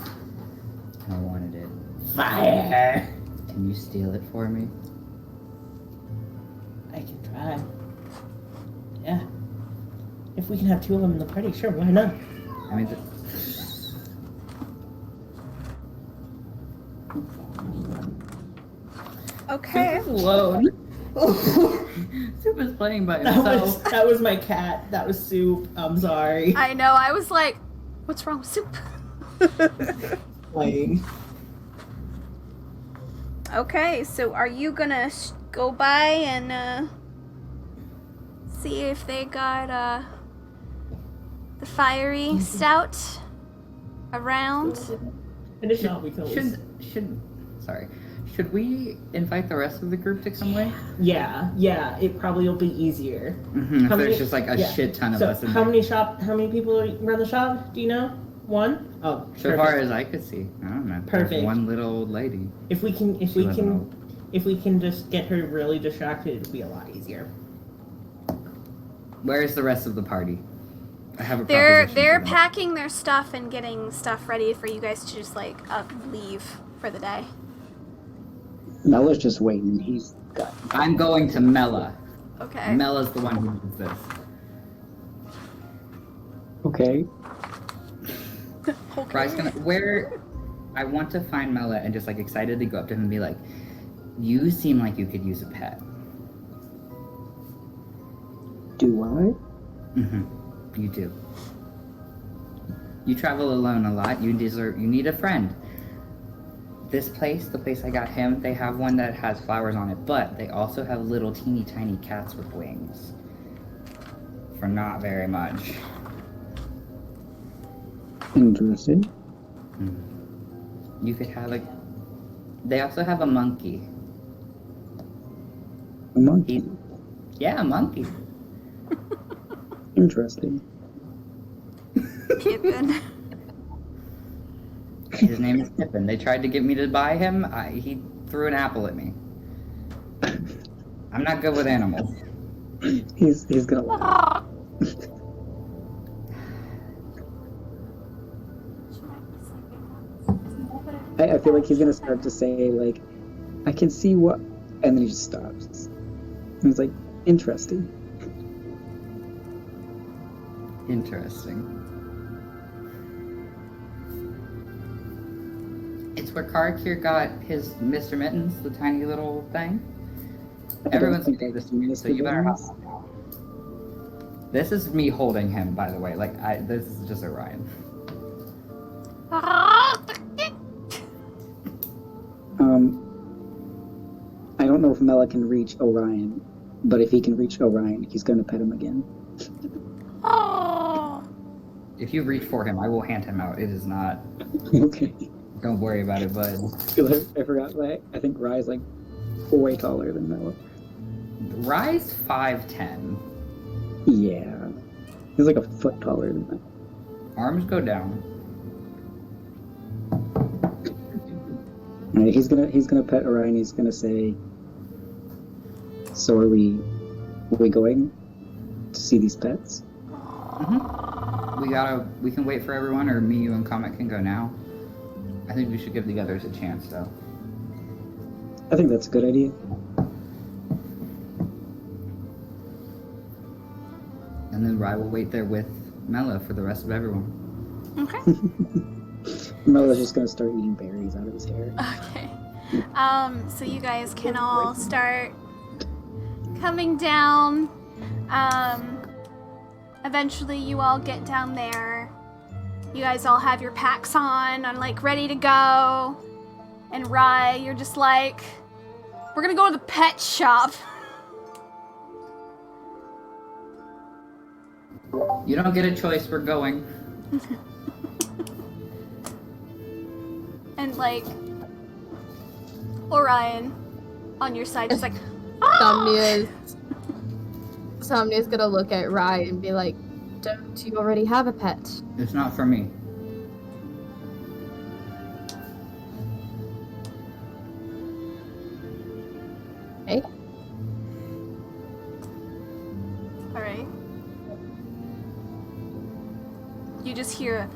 [SPEAKER 9] And I wanted it.
[SPEAKER 2] Fire!
[SPEAKER 9] Can you steal it for me?
[SPEAKER 2] I can try. Yeah. If we can have two of them in the party, sure, why not?
[SPEAKER 9] I mean,
[SPEAKER 1] Okay.
[SPEAKER 2] Alone.
[SPEAKER 9] Soup is playing by
[SPEAKER 2] That
[SPEAKER 9] himself.
[SPEAKER 2] was my cat. That was Soup. I'm sorry.
[SPEAKER 1] I know, I was like, what's wrong with Soup?
[SPEAKER 2] Playing.
[SPEAKER 1] Okay, so are you gonna go by and see if they got the fiery stout around?
[SPEAKER 2] Finish up, we can always...
[SPEAKER 9] Should we invite the rest of the group to come with?
[SPEAKER 2] Yeah, it probably will be easier.
[SPEAKER 9] Mm-hmm, if
[SPEAKER 2] How
[SPEAKER 9] there's
[SPEAKER 2] many-
[SPEAKER 9] just like a
[SPEAKER 2] yeah.
[SPEAKER 9] shit ton of
[SPEAKER 2] So
[SPEAKER 9] us in
[SPEAKER 2] how
[SPEAKER 9] there.
[SPEAKER 2] many people run the shop? Do you know? One? Oh,
[SPEAKER 9] So
[SPEAKER 2] perfect.
[SPEAKER 9] far as I could see, I don't know. There's
[SPEAKER 2] Perfect.
[SPEAKER 9] one little old lady.
[SPEAKER 2] If we can
[SPEAKER 9] wasn't
[SPEAKER 2] just get her really distracted, it'll be a lot easier.
[SPEAKER 9] Where's the rest of the party? I have a
[SPEAKER 1] They're
[SPEAKER 9] proposition for them.
[SPEAKER 1] packing their stuff and getting stuff ready for you guys to just like leave for the day.
[SPEAKER 10] Mella's just waiting. He's got.
[SPEAKER 9] I'm going to Mella.
[SPEAKER 1] Okay.
[SPEAKER 9] Mella's the one who needs this.
[SPEAKER 10] Okay.
[SPEAKER 9] Rye's gonna I want to find Mella and just like excited to go up to him and be like, you seem like you could use a pet.
[SPEAKER 10] Do I?
[SPEAKER 9] Mm-hmm. You do. You travel alone a lot. You need a friend. This place, the place I got him, they have one that has flowers on it, but they also have little teeny tiny cats with wings. For not very much.
[SPEAKER 10] Interesting.
[SPEAKER 9] You could have they also have a monkey.
[SPEAKER 10] A monkey.
[SPEAKER 9] Yeah, a monkey.
[SPEAKER 10] Interesting.
[SPEAKER 1] Pippin.
[SPEAKER 9] His name is Pippin. They tried to get me to buy him. He threw an apple at me. I'm not good with animals.
[SPEAKER 10] He's gonna laugh. I feel like he's gonna start to say like, I can see what, and then he just stops. And he's like, interesting.
[SPEAKER 9] Interesting. It's where Karakir got his Mr. Mittens, the tiny little thing. Everyone's
[SPEAKER 10] think
[SPEAKER 9] gonna do
[SPEAKER 10] I've
[SPEAKER 9] this,
[SPEAKER 10] seen
[SPEAKER 9] so you better
[SPEAKER 10] Mittens.
[SPEAKER 9] help him out. This is me holding him, by the way. This is just Orion.
[SPEAKER 10] I don't know if Mela can reach Orion, but if he can reach Orion, he's gonna pet him again.
[SPEAKER 9] If you reach for him, I will hand him out. It is not.
[SPEAKER 10] Okay.
[SPEAKER 9] Don't worry about it, bud.
[SPEAKER 10] I forgot. I think Rye's like way taller than Mela.
[SPEAKER 9] Rye's 5'10".
[SPEAKER 10] Yeah. He's like a foot taller than that.
[SPEAKER 9] Arms go down.
[SPEAKER 10] Alright, he's gonna pet Orion. He's gonna say, "So are we going to see these pets?"
[SPEAKER 9] We can wait for everyone, or me, you, and Comet can go now. I think we should give the others a chance, though.
[SPEAKER 10] I think that's a good idea.
[SPEAKER 9] And then Rye will wait there with Mela for the rest of everyone.
[SPEAKER 1] Okay.
[SPEAKER 10] Melo's just gonna start eating berries out of his hair.
[SPEAKER 1] Okay. So you guys can all start coming down. Eventually you all get down there. You guys all have your packs on, like ready to go. And Rye, you're just like, we're gonna go to the pet shop.
[SPEAKER 9] You don't get a choice, we're going.
[SPEAKER 1] And like, Orion on your side, just like,
[SPEAKER 8] Somnia's gonna look at Rye and be like, don't you already have a pet?
[SPEAKER 9] It's not for me.
[SPEAKER 8] Hey?
[SPEAKER 1] Alright. You just hear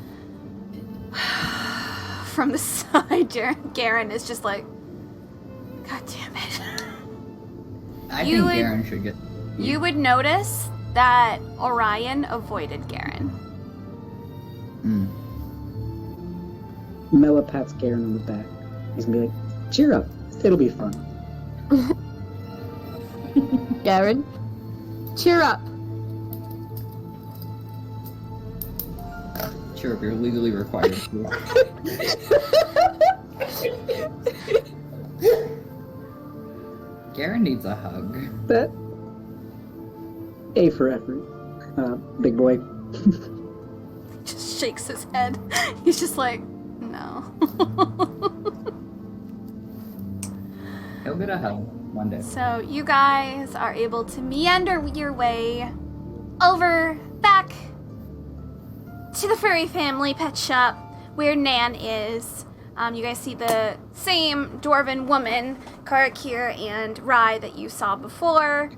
[SPEAKER 1] from the side, Garen is just like, God damn it.
[SPEAKER 9] I think Garen should get...
[SPEAKER 1] You would notice that Orion avoided Garen.
[SPEAKER 10] Mela pats Garen on the back. He's gonna be like, "Cheer up, it'll be fun."
[SPEAKER 8] Garen, cheer up.
[SPEAKER 9] Cheer up, you're legally required to. Garen needs a hug.
[SPEAKER 10] That A for effort, big boy.
[SPEAKER 1] Just shakes his head. He's just like, no.
[SPEAKER 9] He'll get a hug one day.
[SPEAKER 1] So you guys are able to meander your way over back to the furry family pet shop where Nan is. You guys see the same dwarven woman, Karakir and Rye, that you saw before.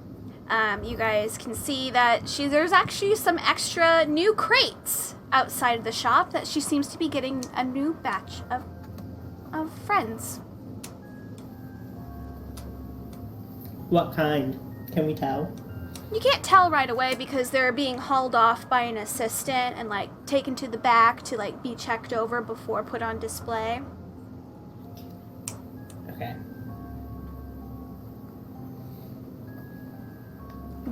[SPEAKER 1] You guys can see that there's actually some extra new crates outside of the shop that she seems to be getting a new batch of friends.
[SPEAKER 2] What kind? Can we tell?
[SPEAKER 1] You can't tell right away because they're being hauled off by an assistant and like taken to the back to like be checked over before put on display.
[SPEAKER 2] Okay.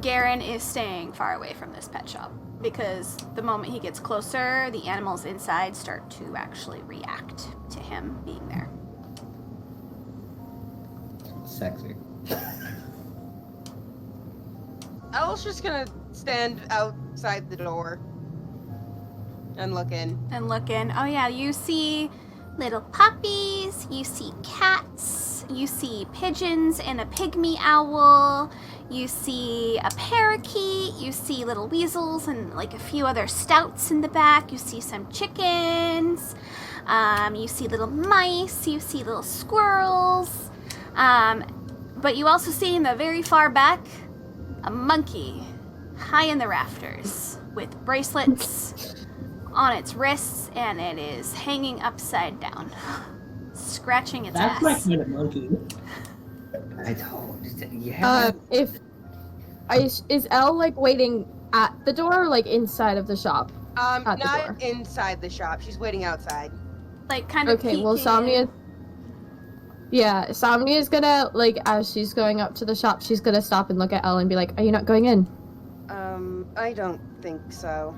[SPEAKER 1] Garen is staying far away from this pet shop because the moment he gets closer, the animals inside start to actually react to him being there.
[SPEAKER 9] Sexy.
[SPEAKER 3] Elle's just gonna stand outside the door and look in.
[SPEAKER 1] Oh yeah, you see little puppies, you see cats, you see pigeons and a pygmy owl, you see a parakeet, you see little weasels and like a few other stouts in the back, you see some chickens, you see little mice, you see little squirrels, but you also see in the very far back a monkey high in the rafters with bracelets on its wrists, and it is hanging upside down, scratching its ass.
[SPEAKER 2] That's my kind of monkey.
[SPEAKER 9] I told you. Yeah.
[SPEAKER 8] Is Elle like waiting at the door, or like inside of the shop?
[SPEAKER 3] Not inside the shop. She's waiting outside.
[SPEAKER 1] Like kind of.
[SPEAKER 8] Okay, well, Somnia. Yeah, Somnia's gonna, like, as she's going up to the shop, she's gonna stop and look at Elle and be like, "Are you not going in?"
[SPEAKER 3] I don't think so.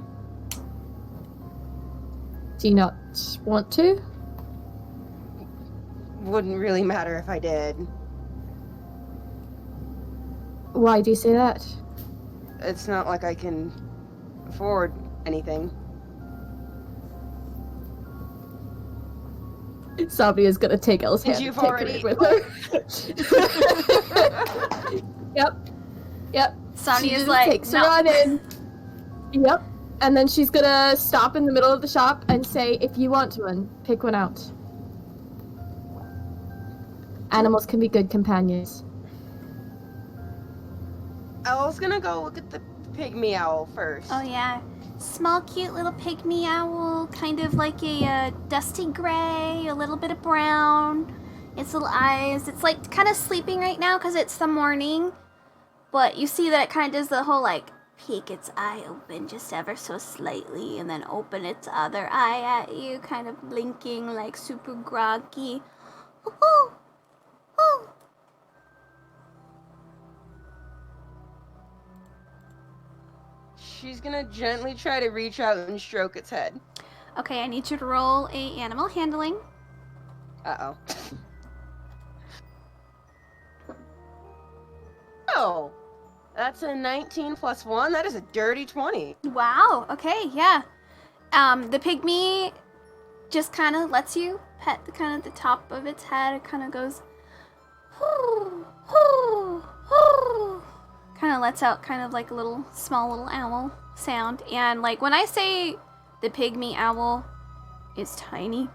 [SPEAKER 8] Do you not want to?
[SPEAKER 3] Wouldn't really matter if I did.
[SPEAKER 8] Why do you say that?
[SPEAKER 3] It's not like I can afford anything.
[SPEAKER 8] Somnia's gonna take Elle's hand
[SPEAKER 3] You've
[SPEAKER 8] and take
[SPEAKER 3] already-
[SPEAKER 8] her in with her. Yep.
[SPEAKER 1] Somnia's
[SPEAKER 8] She just
[SPEAKER 1] like,
[SPEAKER 8] takes her
[SPEAKER 1] no.
[SPEAKER 8] on in. Yep. And then she's gonna stop in the middle of the shop and say, if you want one, pick one out. Animals can be good companions.
[SPEAKER 3] Owl's gonna go look at the pygmy owl first.
[SPEAKER 1] Oh yeah, small cute little pygmy owl, kind of like a dusty gray, a little bit of brown. Its little eyes, it's like kind of sleeping right now because it's the morning, but you see that it kind of does the whole like peek its eye open just ever so slightly and then open its other eye at you, kind of blinking like super groggy. Oh, oh.
[SPEAKER 3] She's gonna gently try to reach out and stroke its head.
[SPEAKER 1] Okay, I need you to roll a animal handling.
[SPEAKER 3] Uh-oh. Oh, that's a 19 plus 1. That is a dirty 20.
[SPEAKER 1] Wow, okay, yeah. The pygmy just kind of lets you pet the kind of the top of its head. It kind of goes, kind of lets out kind of like a little small little owl sound. And like when I say the pygmy owl is tiny.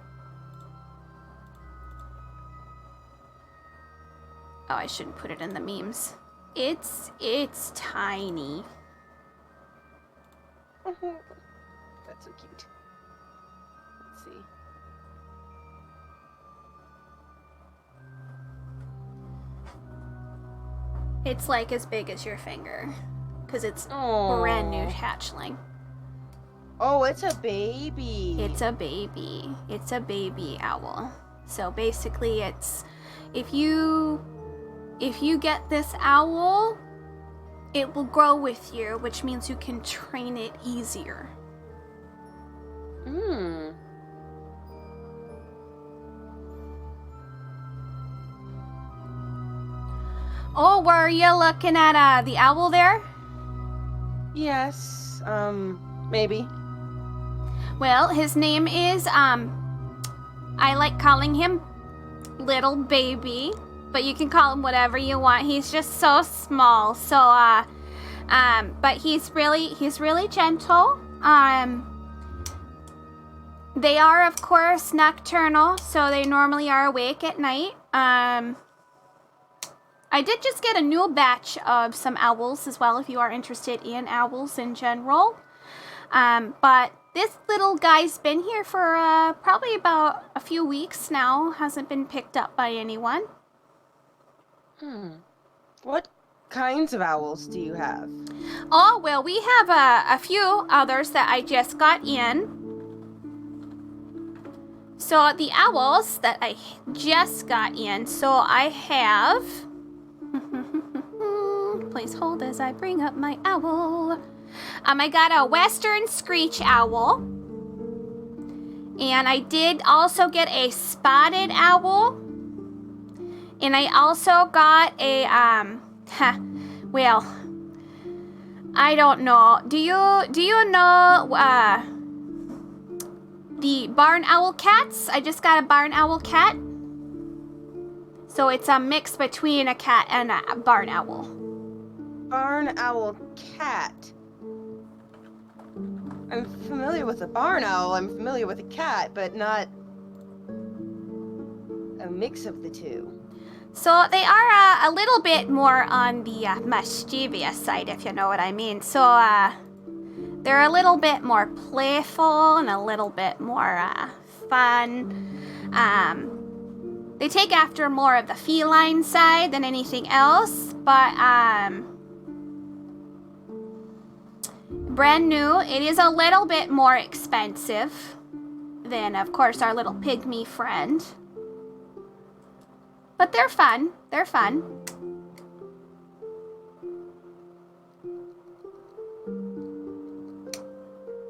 [SPEAKER 1] Oh, I shouldn't put it in the memes. It's tiny.
[SPEAKER 3] That's so cute. Let's see.
[SPEAKER 1] It's like as big as your finger, because it's
[SPEAKER 3] Aww.
[SPEAKER 1] brand new hatchling.
[SPEAKER 3] Oh, it's a baby.
[SPEAKER 1] It's a baby. It's a baby owl. So basically, it's if you get this owl, it will grow with you, which means you can train it easier.
[SPEAKER 3] Hmm.
[SPEAKER 1] Oh, were you looking at the owl there?
[SPEAKER 3] Yes. Maybe.
[SPEAKER 1] Well, his name is I like calling him Little Baby, but you can call him whatever you want. He's just so small. So but he's really gentle. They are of course nocturnal, so they normally are awake at night. I did just get a new batch of some owls as well, if you are interested in owls in general. But this little guy's been here for probably about a few weeks now. Hasn't been picked up by anyone.
[SPEAKER 3] What kinds of owls do you have?
[SPEAKER 1] Oh, well, we have a few others that I just got in. So the owls that I just got in, so I have... Please hold as I bring up my owl. I got a Western Screech Owl. And I did also get a Spotted Owl. And I also got a, well, I don't know. Do you know, the Barn Owl Cats? I just got a Barn Owl Cat. So it's a mix between a cat and a barn owl.
[SPEAKER 3] Barn owl cat. I'm familiar with a barn owl. I'm familiar with a cat, but not a mix of the two.
[SPEAKER 1] So they are a little bit more on the mischievous side, if you know what I mean. So they're a little bit more playful and a little bit more fun. They take after more of the feline side than anything else, but brand new. It is a little bit more expensive than, of course, our little pygmy friend. But they're fun. They're fun.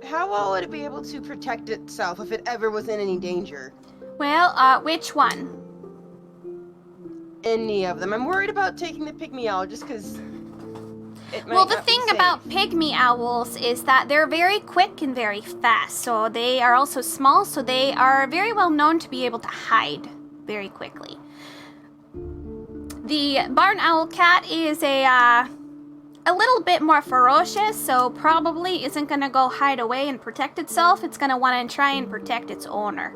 [SPEAKER 3] How well would it be able to protect itself if it ever was in any danger?
[SPEAKER 1] Well, which one?
[SPEAKER 3] Any of them. I'm worried about taking the pygmy owl just because it might
[SPEAKER 1] Well, the
[SPEAKER 3] not be
[SPEAKER 1] thing
[SPEAKER 3] safe.
[SPEAKER 1] about pygmy owls is that they're very quick and very fast. So they are also small, so they are very well known to be able to hide very quickly. The barn owl cat is a a little bit more ferocious, so probably isn't gonna go hide away and protect itself. It's gonna want to try and protect its owner.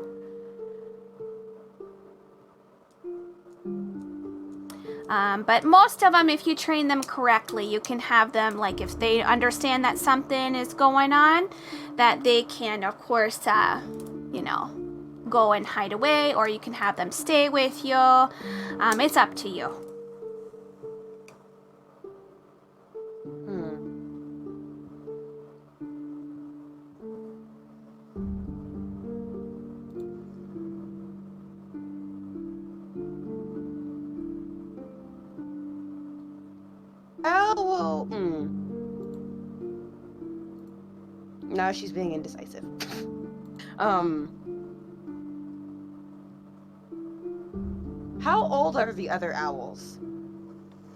[SPEAKER 1] But most of them, if you train them correctly, you can have them, like, if they understand that something is going on, that they can, of course, you know, go and hide away, or you can have them stay with you. It's up to you.
[SPEAKER 3] Oh, well, Now she's being indecisive. How old are the other owls?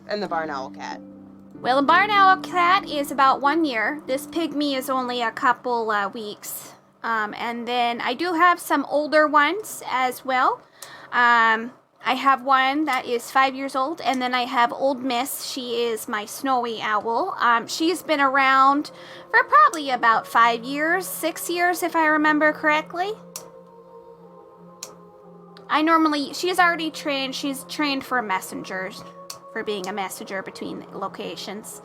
[SPEAKER 3] And the barn owl cat?
[SPEAKER 1] Well, the barn owl cat is about 1 year. This pygmy is only a couple weeks. And then I do have some older ones as well. I have one that is 5 years old, and then I have Old Miss. She is my snowy owl. She's been around for probably about 5 years, 6 years if I remember correctly. She's already trained, she's trained for messengers, for being a messenger between locations.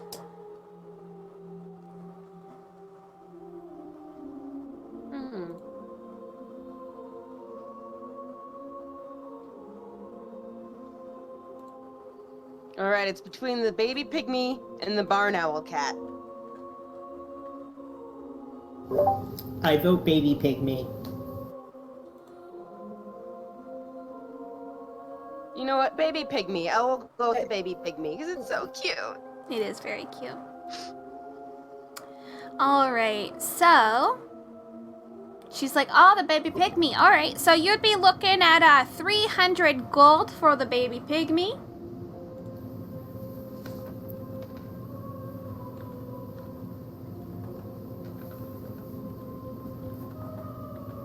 [SPEAKER 3] Alright, it's between the baby pygmy and the barn owl cat.
[SPEAKER 2] I vote baby pygmy.
[SPEAKER 3] You know what? Baby pygmy. I will go with the baby pygmy because it's so cute.
[SPEAKER 1] It is very cute. Alright, so she's like, oh, the baby pygmy. Alright, so you'd be looking at 300 gold for the baby pygmy.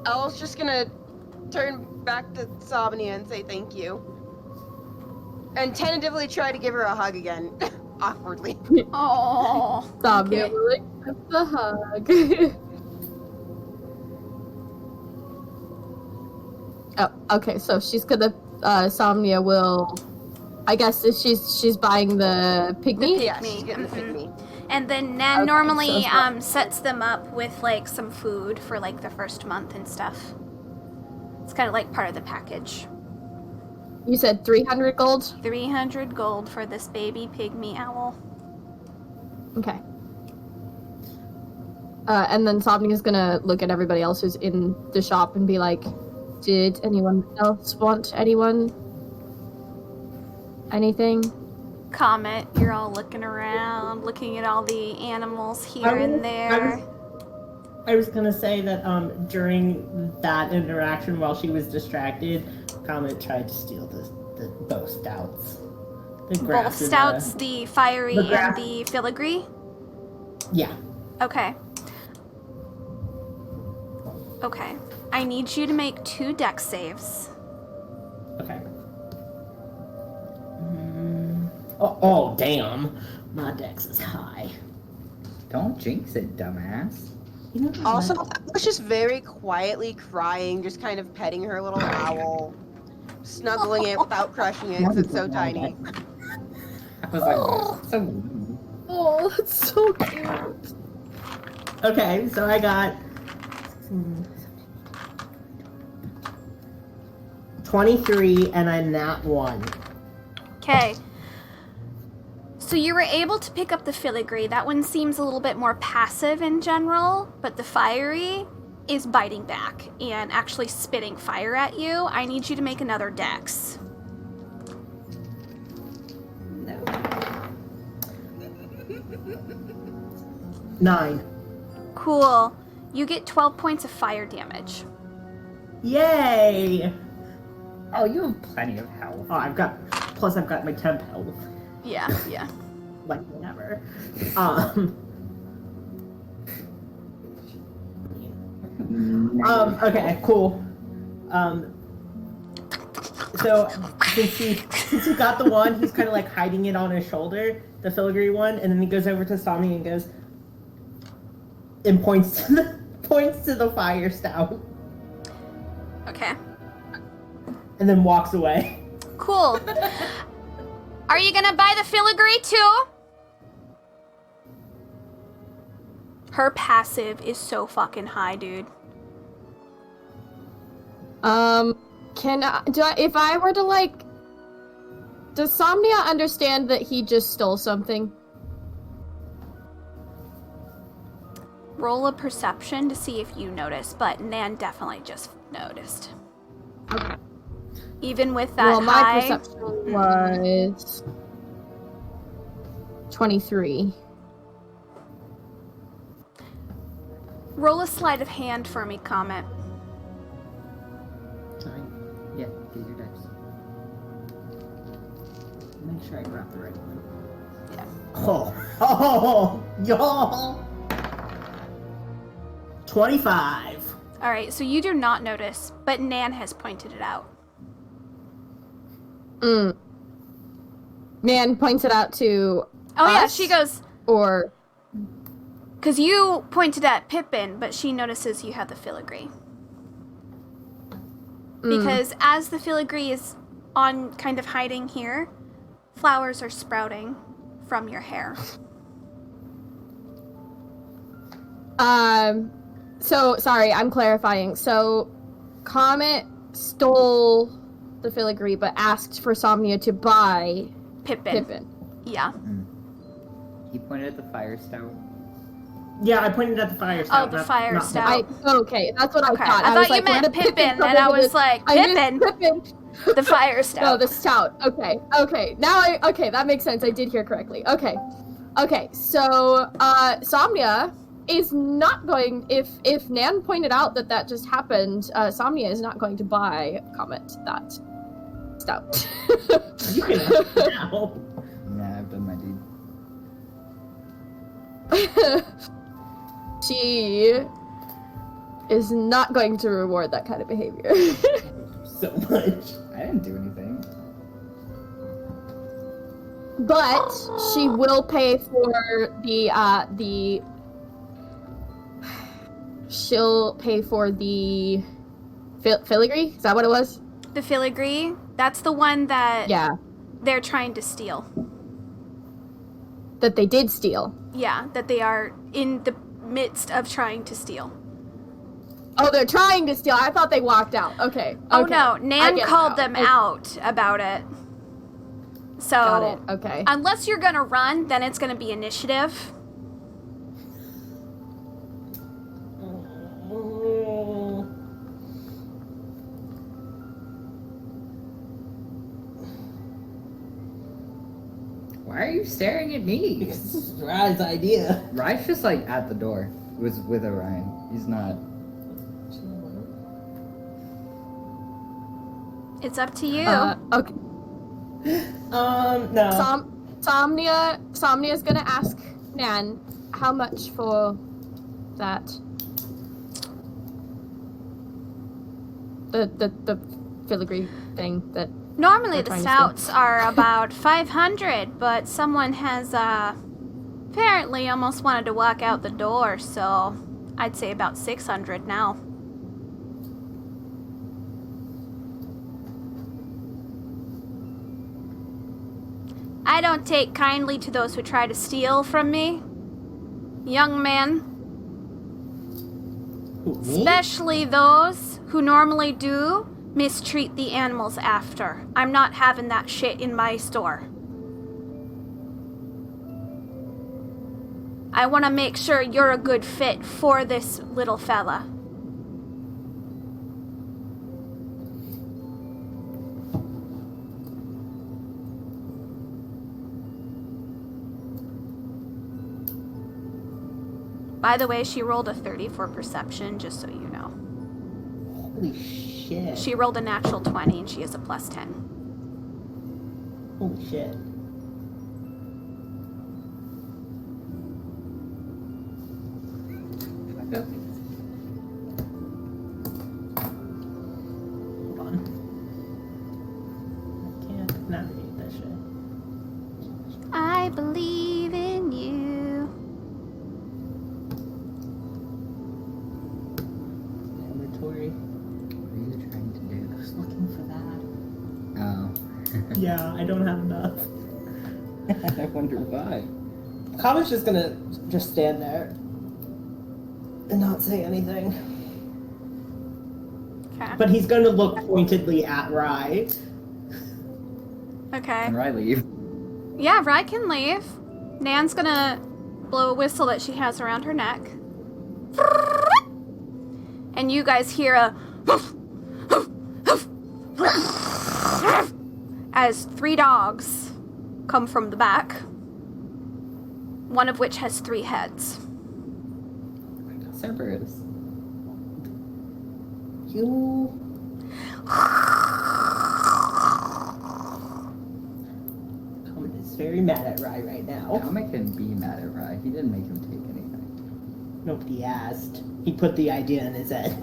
[SPEAKER 3] I was just gonna turn back to Sobnia and say thank you. And tentatively try to give her a hug again. Awkwardly.
[SPEAKER 1] Oh.
[SPEAKER 8] Sobnia will accept the hug. Oh, okay, so she's gonna, Somnia will, I guess she's buying the pygmy?
[SPEAKER 3] Yeah, she's getting the pygmy.
[SPEAKER 1] And then Nan normally sets them up with like some food for like the first month and stuff. It's kind of like part of the package.
[SPEAKER 8] You said 300 gold?
[SPEAKER 1] 300 gold for this baby pygmy owl.
[SPEAKER 8] Okay. And then Somnia's gonna look at everybody else who's in the shop and be like, did anyone else want anything?
[SPEAKER 1] Comet, you're all looking around, looking at all the animals here and there.
[SPEAKER 2] I was gonna say that during that interaction while she was distracted, Comet tried to steal the bow stouts.
[SPEAKER 1] Both stouts, the fiery and the filigree?
[SPEAKER 2] Yeah.
[SPEAKER 1] Okay. Okay. I need you to make 2 dex saves.
[SPEAKER 2] Okay. Oh, damn. My dex is high.
[SPEAKER 9] Don't jinx it, dumbass.
[SPEAKER 2] You know
[SPEAKER 3] Also, I was just very quietly crying, just kind of petting her little owl, snuggling it without crushing it because it's so tiny.
[SPEAKER 9] I was like, oh, so...
[SPEAKER 8] Oh, that's so cute.
[SPEAKER 2] Okay, so I got 23 and a nat 1.
[SPEAKER 1] Okay. So you were able to pick up the filigree. That one seems a little bit more passive in general, but the fiery is biting back and actually spitting fire at you. I need you to make another dex.
[SPEAKER 2] No. 9.
[SPEAKER 1] Cool. You get 12 points of fire damage.
[SPEAKER 2] Yay!
[SPEAKER 9] Oh, you have plenty of health.
[SPEAKER 2] Oh, I've got my temp health.
[SPEAKER 1] Yeah, yeah.
[SPEAKER 2] Like whatever. Okay, cool. So since he got the one, he's kind of like hiding it on his shoulder, the filigree one, and then he goes over to Sami and goes and points to the fire stout,
[SPEAKER 1] Okay.
[SPEAKER 2] and then walks away.
[SPEAKER 1] Cool. Are you gonna buy the filigree too? Her passive is so fucking high, dude.
[SPEAKER 8] If I were to like, does Somnia understand that he just stole something?
[SPEAKER 1] Roll a perception to see if you notice, but Nan definitely just noticed.
[SPEAKER 8] Okay.
[SPEAKER 1] Even with that
[SPEAKER 8] Well, my
[SPEAKER 1] high...
[SPEAKER 8] perception was 23.
[SPEAKER 1] Roll a sleight of hand for me, Comet.
[SPEAKER 9] Yeah, get your dice. Make sure I grab the right one.
[SPEAKER 1] Yeah.
[SPEAKER 2] Oh, y'all. 25.
[SPEAKER 1] Alright, so you do not notice, but Nan has pointed it out.
[SPEAKER 8] Nan points it out to
[SPEAKER 1] Oh yeah,
[SPEAKER 8] us,
[SPEAKER 1] she goes...
[SPEAKER 8] Or...
[SPEAKER 1] Because you pointed at Pippin, but she notices you have the filigree. Because as the filigree is on kind of hiding here, flowers are sprouting from your hair.
[SPEAKER 8] So, sorry, I'm clarifying. So, Comet stole the filigree, but asked for Somnia to buy Pippin.
[SPEAKER 1] Yeah.
[SPEAKER 9] He pointed at the fire stout.
[SPEAKER 2] Yeah, I pointed at the fire stout.
[SPEAKER 1] Oh, the fire stout.
[SPEAKER 8] Okay, that's what I thought.
[SPEAKER 1] I thought you meant Pippin, and I was like, Pippin? The fire stout.
[SPEAKER 8] No, the stout. Okay. Okay, that makes sense. I did hear correctly. Okay, so, Somnia is not going, if Nan pointed out that just happened, Somnia is not going to buy Comet that stout.
[SPEAKER 2] You can ask now.
[SPEAKER 9] Nah, I've done my deed.
[SPEAKER 8] She is not going to reward that kind of behavior.
[SPEAKER 2] So much.
[SPEAKER 9] I didn't do anything.
[SPEAKER 8] But she will pay for she'll pay for the filigree? Is that what it was?
[SPEAKER 1] The filigree? That's the one that they're trying to steal.
[SPEAKER 8] That they did steal?
[SPEAKER 1] Yeah, that they are in the midst of trying to steal.
[SPEAKER 8] Oh, they're trying to steal. I thought they walked out. Okay.
[SPEAKER 1] Oh no, Nan called them out about it. So,
[SPEAKER 8] got it. Okay.
[SPEAKER 1] Unless you're gonna run, then it's gonna be initiative.
[SPEAKER 9] Why are you staring at me?
[SPEAKER 2] Because this is Ryan's idea.
[SPEAKER 9] Ryan's just like at the door with Orion. He's not.
[SPEAKER 1] It's up to you.
[SPEAKER 8] Okay.
[SPEAKER 2] No.
[SPEAKER 8] Somnia's gonna ask Nan how much for that. The filigree thing that.
[SPEAKER 1] Normally the stouts are about 500, but someone has apparently almost wanted to walk out the door, so I'd say about 600 now. I don't take kindly to those who try to steal from me, young man.
[SPEAKER 2] Who, me?
[SPEAKER 1] Especially those who normally do mistreat the animals after. I'm not having that shit in my store. I want to make sure you're a good fit for this little fella. By the way, she rolled a 30 for perception, just so you know.
[SPEAKER 2] Holy shit.
[SPEAKER 1] She rolled a natural 20 and she has a plus 10.
[SPEAKER 2] Holy shit. Hold on. I don't have enough.
[SPEAKER 9] I wonder why.
[SPEAKER 2] Comet's just gonna stand there and not say anything.
[SPEAKER 1] Okay.
[SPEAKER 2] But he's gonna look pointedly at Rye.
[SPEAKER 1] Okay.
[SPEAKER 9] And Rye leave.
[SPEAKER 1] Yeah, Rye can leave. Nan's gonna blow a whistle that she has around her neck. And you guys hear a as 3 dogs come from the back, one of which has 3 heads.
[SPEAKER 9] Cerberus.
[SPEAKER 2] You... Comet is very mad at Rye right now.
[SPEAKER 9] Comet can be mad at Rye. He didn't make him take anything.
[SPEAKER 2] Nobody asked. He put the idea in his head.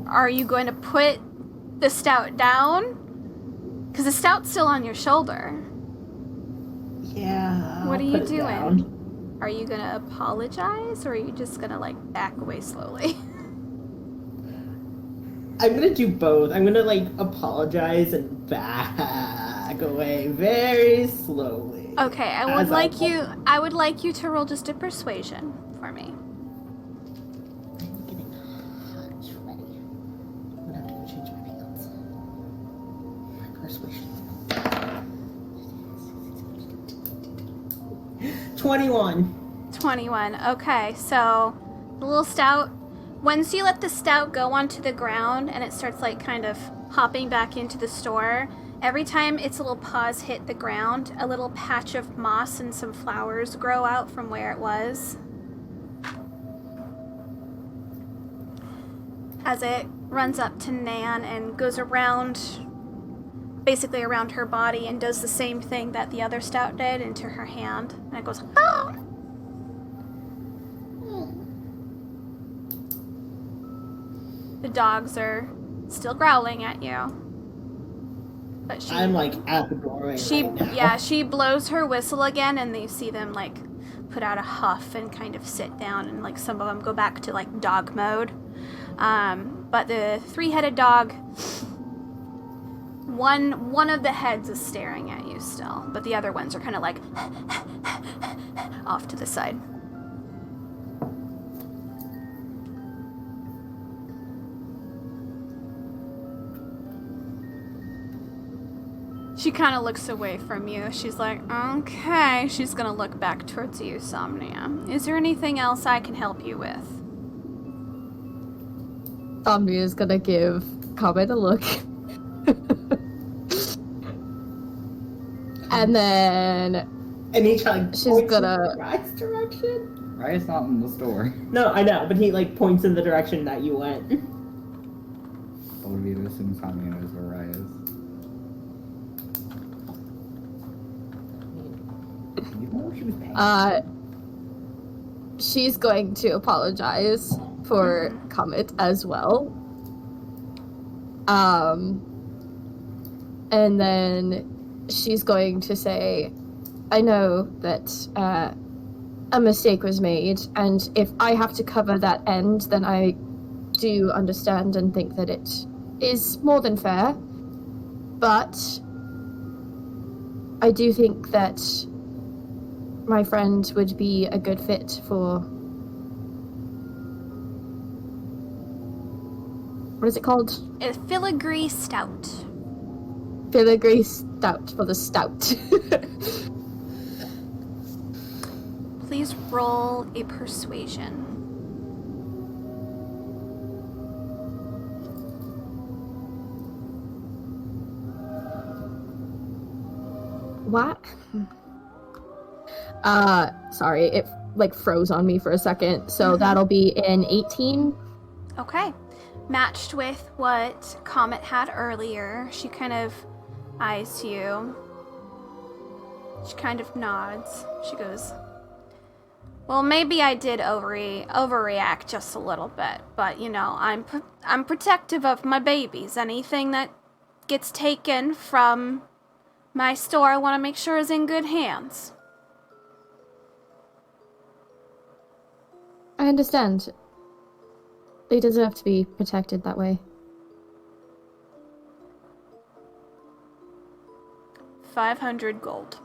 [SPEAKER 1] Are you going to put the stout down? Because the stout's still on your shoulder.
[SPEAKER 2] Yeah.
[SPEAKER 1] What are
[SPEAKER 2] I'll
[SPEAKER 1] you
[SPEAKER 2] put it
[SPEAKER 1] doing?
[SPEAKER 2] down.
[SPEAKER 1] Are you gonna apologize, or are you just gonna, like, back away slowly?
[SPEAKER 2] I'm gonna do both. I'm gonna, like, apologize and back away very slowly.
[SPEAKER 1] Okay, I would like you to roll just a persuasion for me.
[SPEAKER 2] I'm getting hot sweaty. I'm gonna have to go change my pants. My persuasion. 21.
[SPEAKER 1] 21. Okay, so the little stout, once you let the stout go onto the ground and it starts, like, kind of hopping back into the store, every time its little paws hit the ground, a little patch of moss and some flowers grow out from where it was. As it runs up to Nan and goes around, basically around her body, and does the same thing that the other stout did into her hand. And it goes, ah! The dogs are still growling at you. But
[SPEAKER 2] I'm, like, at the doorway right now.
[SPEAKER 1] Yeah, she blows her whistle again, and you see them, like, put out a huff and kind of sit down, and, like, some of them go back to, like, dog mode. But the 3-headed dog, one of the heads is staring at you still, but the other ones are kind of like off to the side. She kind of looks away from you. She's like, okay. She's gonna look back towards you, Somnia. Is there anything else I can help you with?
[SPEAKER 8] Somnia is gonna give Comet a look. And then
[SPEAKER 2] And he, like,
[SPEAKER 8] she's
[SPEAKER 2] points
[SPEAKER 8] gonna...
[SPEAKER 2] in Rye's direction?
[SPEAKER 9] Rye's not in the store.
[SPEAKER 2] No, I know, but he, like, points in the direction that you went.
[SPEAKER 9] Olivia assumes Tommy knows where Rye is. You know she was paying.
[SPEAKER 8] She's going to apologize for Comet as well. And then she's going to say, I know that a mistake was made, and if I have to cover that end, then I do understand and think that it is more than fair. But I do think that my friend would be a good fit for... What is it called?
[SPEAKER 1] A filigree stout.
[SPEAKER 8] Filigree stout for the stout.
[SPEAKER 1] Please roll a persuasion.
[SPEAKER 8] What? Sorry, it like froze on me for a second. So that'll be an 18.
[SPEAKER 1] Okay. Matched with what Comet had earlier. She kind of eyes you. She kind of nods. She goes, well, maybe I did overreact just a little bit, but you know, I'm protective of my babies. Anything that gets taken from my store, I want to make sure is in good hands.
[SPEAKER 8] I understand. They deserve to be protected that way.
[SPEAKER 1] 500 gold.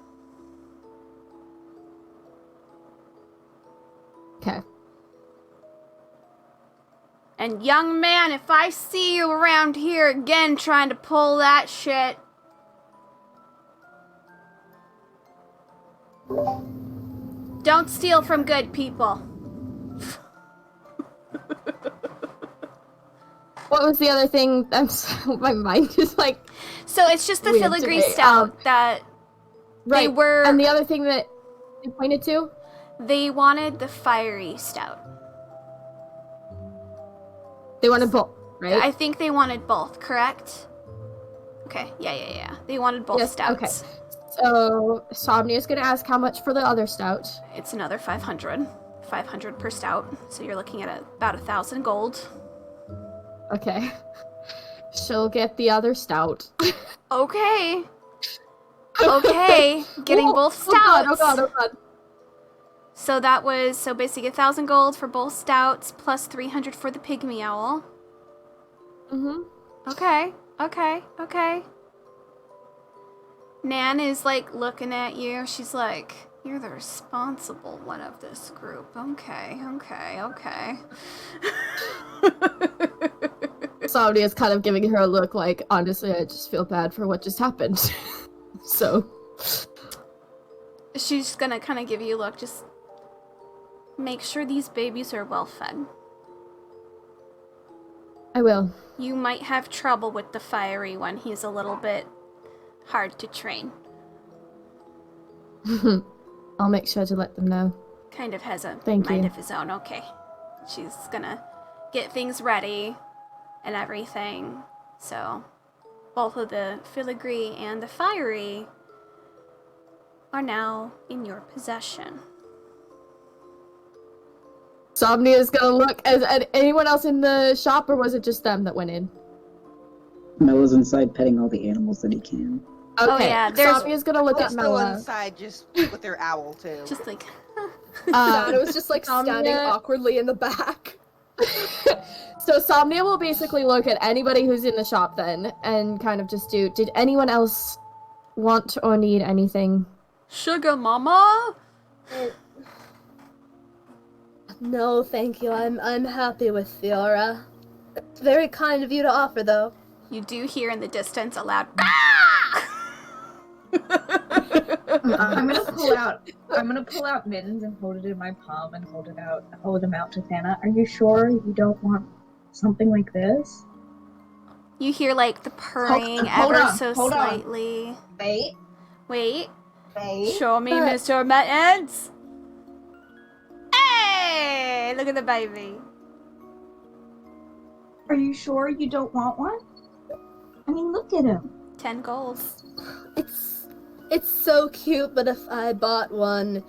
[SPEAKER 8] Okay.
[SPEAKER 1] And young man, if I see you around here again trying to pull that shit, don't steal from good people.
[SPEAKER 8] What was the other thing? My mind is like.
[SPEAKER 1] So it's just the
[SPEAKER 8] weird
[SPEAKER 1] filigree
[SPEAKER 8] today.
[SPEAKER 1] stout that they
[SPEAKER 8] Right.
[SPEAKER 1] were.
[SPEAKER 8] And the other thing that you pointed to?
[SPEAKER 1] They wanted the fiery stout.
[SPEAKER 8] They wanted both, right?
[SPEAKER 1] I think they wanted both, correct? Okay, yeah. They wanted both stouts.
[SPEAKER 8] Okay. So, Somnia's gonna ask how much for the other stout.
[SPEAKER 1] It's another 500. 500 per stout. So you're looking at about 1,000 gold.
[SPEAKER 8] Okay. She'll get the other stout.
[SPEAKER 1] Okay. Okay. Getting both stouts.
[SPEAKER 8] Oh god.
[SPEAKER 1] So that was, so basically 1,000 gold for both stouts, plus 300 for the pygmy owl. Okay. Nan is like looking at you. She's like, you're the responsible one of this group. Okay.
[SPEAKER 8] Somnia's kind of giving her a look like, honestly, I just feel bad for what just happened. So.
[SPEAKER 1] She's gonna kind of give you a look, just make sure these babies are well fed.
[SPEAKER 8] I will.
[SPEAKER 1] You might have trouble with the fiery one. He's a little bit hard to train.
[SPEAKER 8] I'll make sure to let them know.
[SPEAKER 1] Kind of has a
[SPEAKER 8] Thank
[SPEAKER 1] mind
[SPEAKER 8] you.
[SPEAKER 1] of his own. Okay. She's gonna get things ready and everything. So, both of the filigree and the fiery are now in your possession.
[SPEAKER 8] Somnia's gonna look at anyone else in the shop, or was it just them that went in?
[SPEAKER 10] Mella's inside petting all the animals that he can.
[SPEAKER 8] Okay.
[SPEAKER 1] Oh yeah, there's
[SPEAKER 8] Somnia's gonna look at
[SPEAKER 3] Let's go
[SPEAKER 8] Mella.
[SPEAKER 3] inside just with their owl too.
[SPEAKER 1] just like
[SPEAKER 8] Um,
[SPEAKER 4] it was just like standing
[SPEAKER 8] Somnia-
[SPEAKER 4] awkwardly in the back.
[SPEAKER 8] So Somnia will basically look at anybody who's in the shop then, and kind of just do, did anyone else want or need anything?
[SPEAKER 1] sugar mama.
[SPEAKER 4] No, thank you. I'm happy with Fiora. It's very kind of you to offer, though.
[SPEAKER 1] You do hear in the distance a loud
[SPEAKER 5] I'm gonna pull out mittens and hold it in my palm and hold them out to Thana. Are you sure you don't want something like this?
[SPEAKER 1] You hear like the purring
[SPEAKER 5] Hold
[SPEAKER 1] ever
[SPEAKER 5] on,
[SPEAKER 1] so
[SPEAKER 5] hold on.
[SPEAKER 1] slightly.
[SPEAKER 5] Wait.
[SPEAKER 1] Wait. Show me, Mr. Mittens. Hey, look at the baby.
[SPEAKER 5] Are you sure you don't want one? I mean, look at him.
[SPEAKER 1] 10 gold.
[SPEAKER 4] It's so cute, but if I bought one,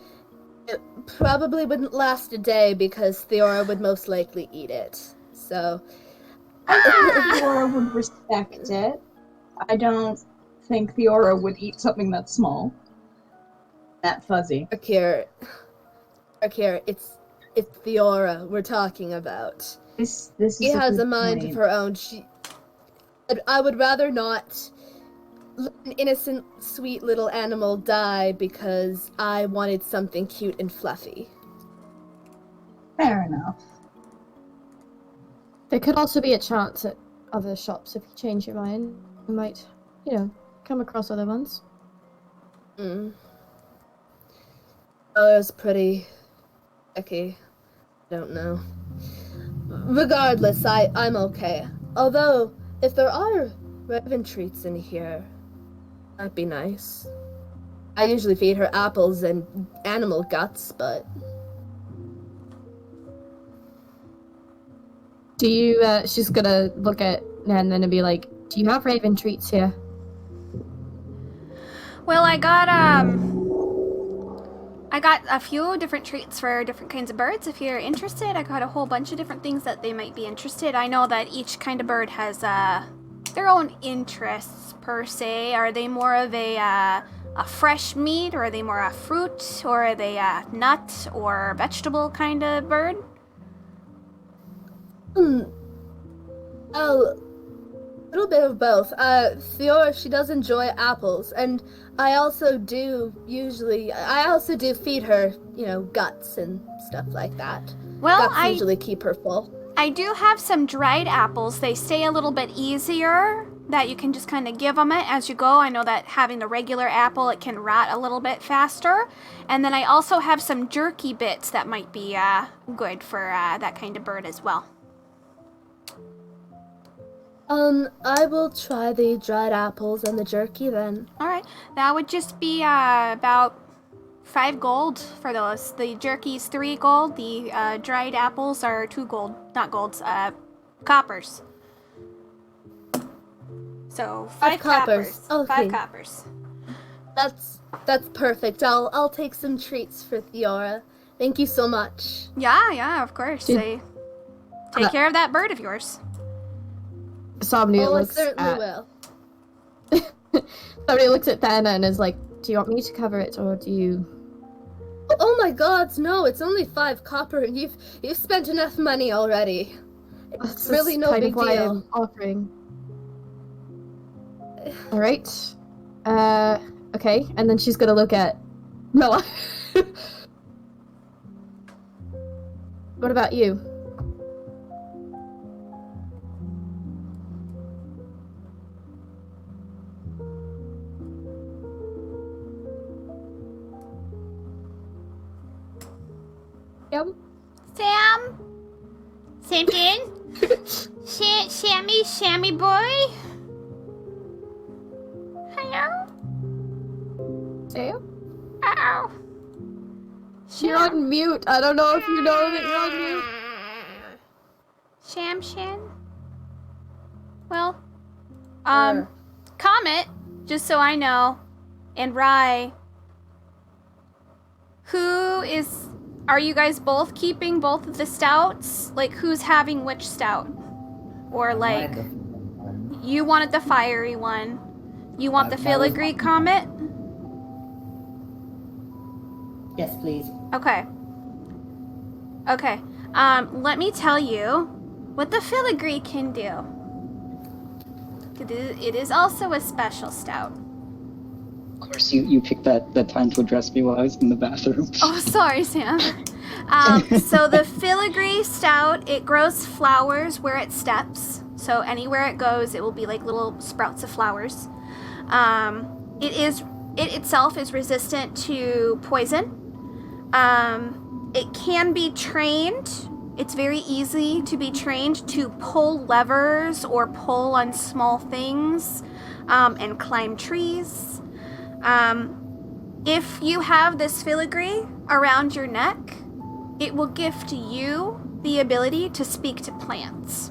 [SPEAKER 4] it probably wouldn't last a day because Theora would most likely eat it. So
[SPEAKER 5] Theora would respect it. I don't think Theora would eat something that small. That fuzzy.
[SPEAKER 4] Akira, it's Theora we're talking about.
[SPEAKER 5] This is
[SPEAKER 4] She has a
[SPEAKER 5] good
[SPEAKER 4] mind
[SPEAKER 5] point.
[SPEAKER 4] of her own. I would rather not let an innocent, sweet little animal die because I wanted something cute and fluffy.
[SPEAKER 5] Fair enough.
[SPEAKER 8] There could also be a chance at other shops if you change your mind. You might, come across other ones.
[SPEAKER 4] Oh, it was pretty icky. Don't know. Regardless, I'm okay. Although, if there are Raven treats in here, that'd be nice. I usually feed her apples and animal guts, but...
[SPEAKER 8] Do you, she's gonna look at Nan and be like, do you have Raven treats here?
[SPEAKER 1] Well, I got a few different treats for different kinds of birds. If you're interested, I got a whole bunch of different things that they might be interested. I know that each kind of bird has their own interests per se. Are they more of a fresh meat, or are they more a fruit, or are they a nut or vegetable kind of bird?
[SPEAKER 4] Oh, a little bit of both. Fay're, she does enjoy apples, and I also do feed her, guts and stuff like that.
[SPEAKER 1] Well,
[SPEAKER 4] Guts usually keep her full.
[SPEAKER 1] I do have some dried apples. They stay a little bit easier, that you can just kind of give them it as you go. I know that having the regular apple, it can rot a little bit faster. And then I also have some jerky bits that might be good for that kind of bird as well.
[SPEAKER 4] I will try the dried apples and the jerky then.
[SPEAKER 1] All right, that would just be about 5 gold for those. The jerky's 3 gold. The dried apples are 2 gold. Not golds, coppers. So 5 coppers.
[SPEAKER 4] Okay.
[SPEAKER 1] 5 coppers.
[SPEAKER 4] That's perfect. I'll take some treats for Fay're. Thank you so much.
[SPEAKER 1] Yeah, of course. Take care of that bird of yours.
[SPEAKER 8] Somebody
[SPEAKER 4] I
[SPEAKER 8] looks
[SPEAKER 4] certainly
[SPEAKER 8] at
[SPEAKER 4] will.
[SPEAKER 8] somebody looks at Thana and is like, "Do you want me to cover it, or do you?"
[SPEAKER 4] Oh my God, no! It's only 5 copper, and you've spent enough money already. It's really no big
[SPEAKER 8] why
[SPEAKER 4] deal.
[SPEAKER 8] I'm offering. All right. Okay, and then she's gonna look at Mela. What about you? Yep.
[SPEAKER 1] Sam? Samson? Sammy boy? Hello?
[SPEAKER 8] Sam?
[SPEAKER 1] Uh-oh.
[SPEAKER 8] You're on mute. I don't know if you know that you're on mute.
[SPEAKER 1] Shamshin? Well, Comet, just so I know, and Rai, are you guys both keeping both of the stouts? Like, who's having which stout? Or, like, you wanted the fiery one. You want the filigree, Comet?
[SPEAKER 2] Yes, please.
[SPEAKER 1] Okay. Let me tell you what the filigree can do. It is also a special stout.
[SPEAKER 10] Of course, you picked that time to address me while I was in the bathroom.
[SPEAKER 1] Oh, sorry, Sam. So the filigree stout, it grows flowers where it steps. So anywhere it goes, it will be like little sprouts of flowers. It itself is resistant to poison. It can be trained. It's very easy to be trained to pull levers or pull on small things and climb trees. If you have this filigree around your neck, it will gift you the ability to speak to plants.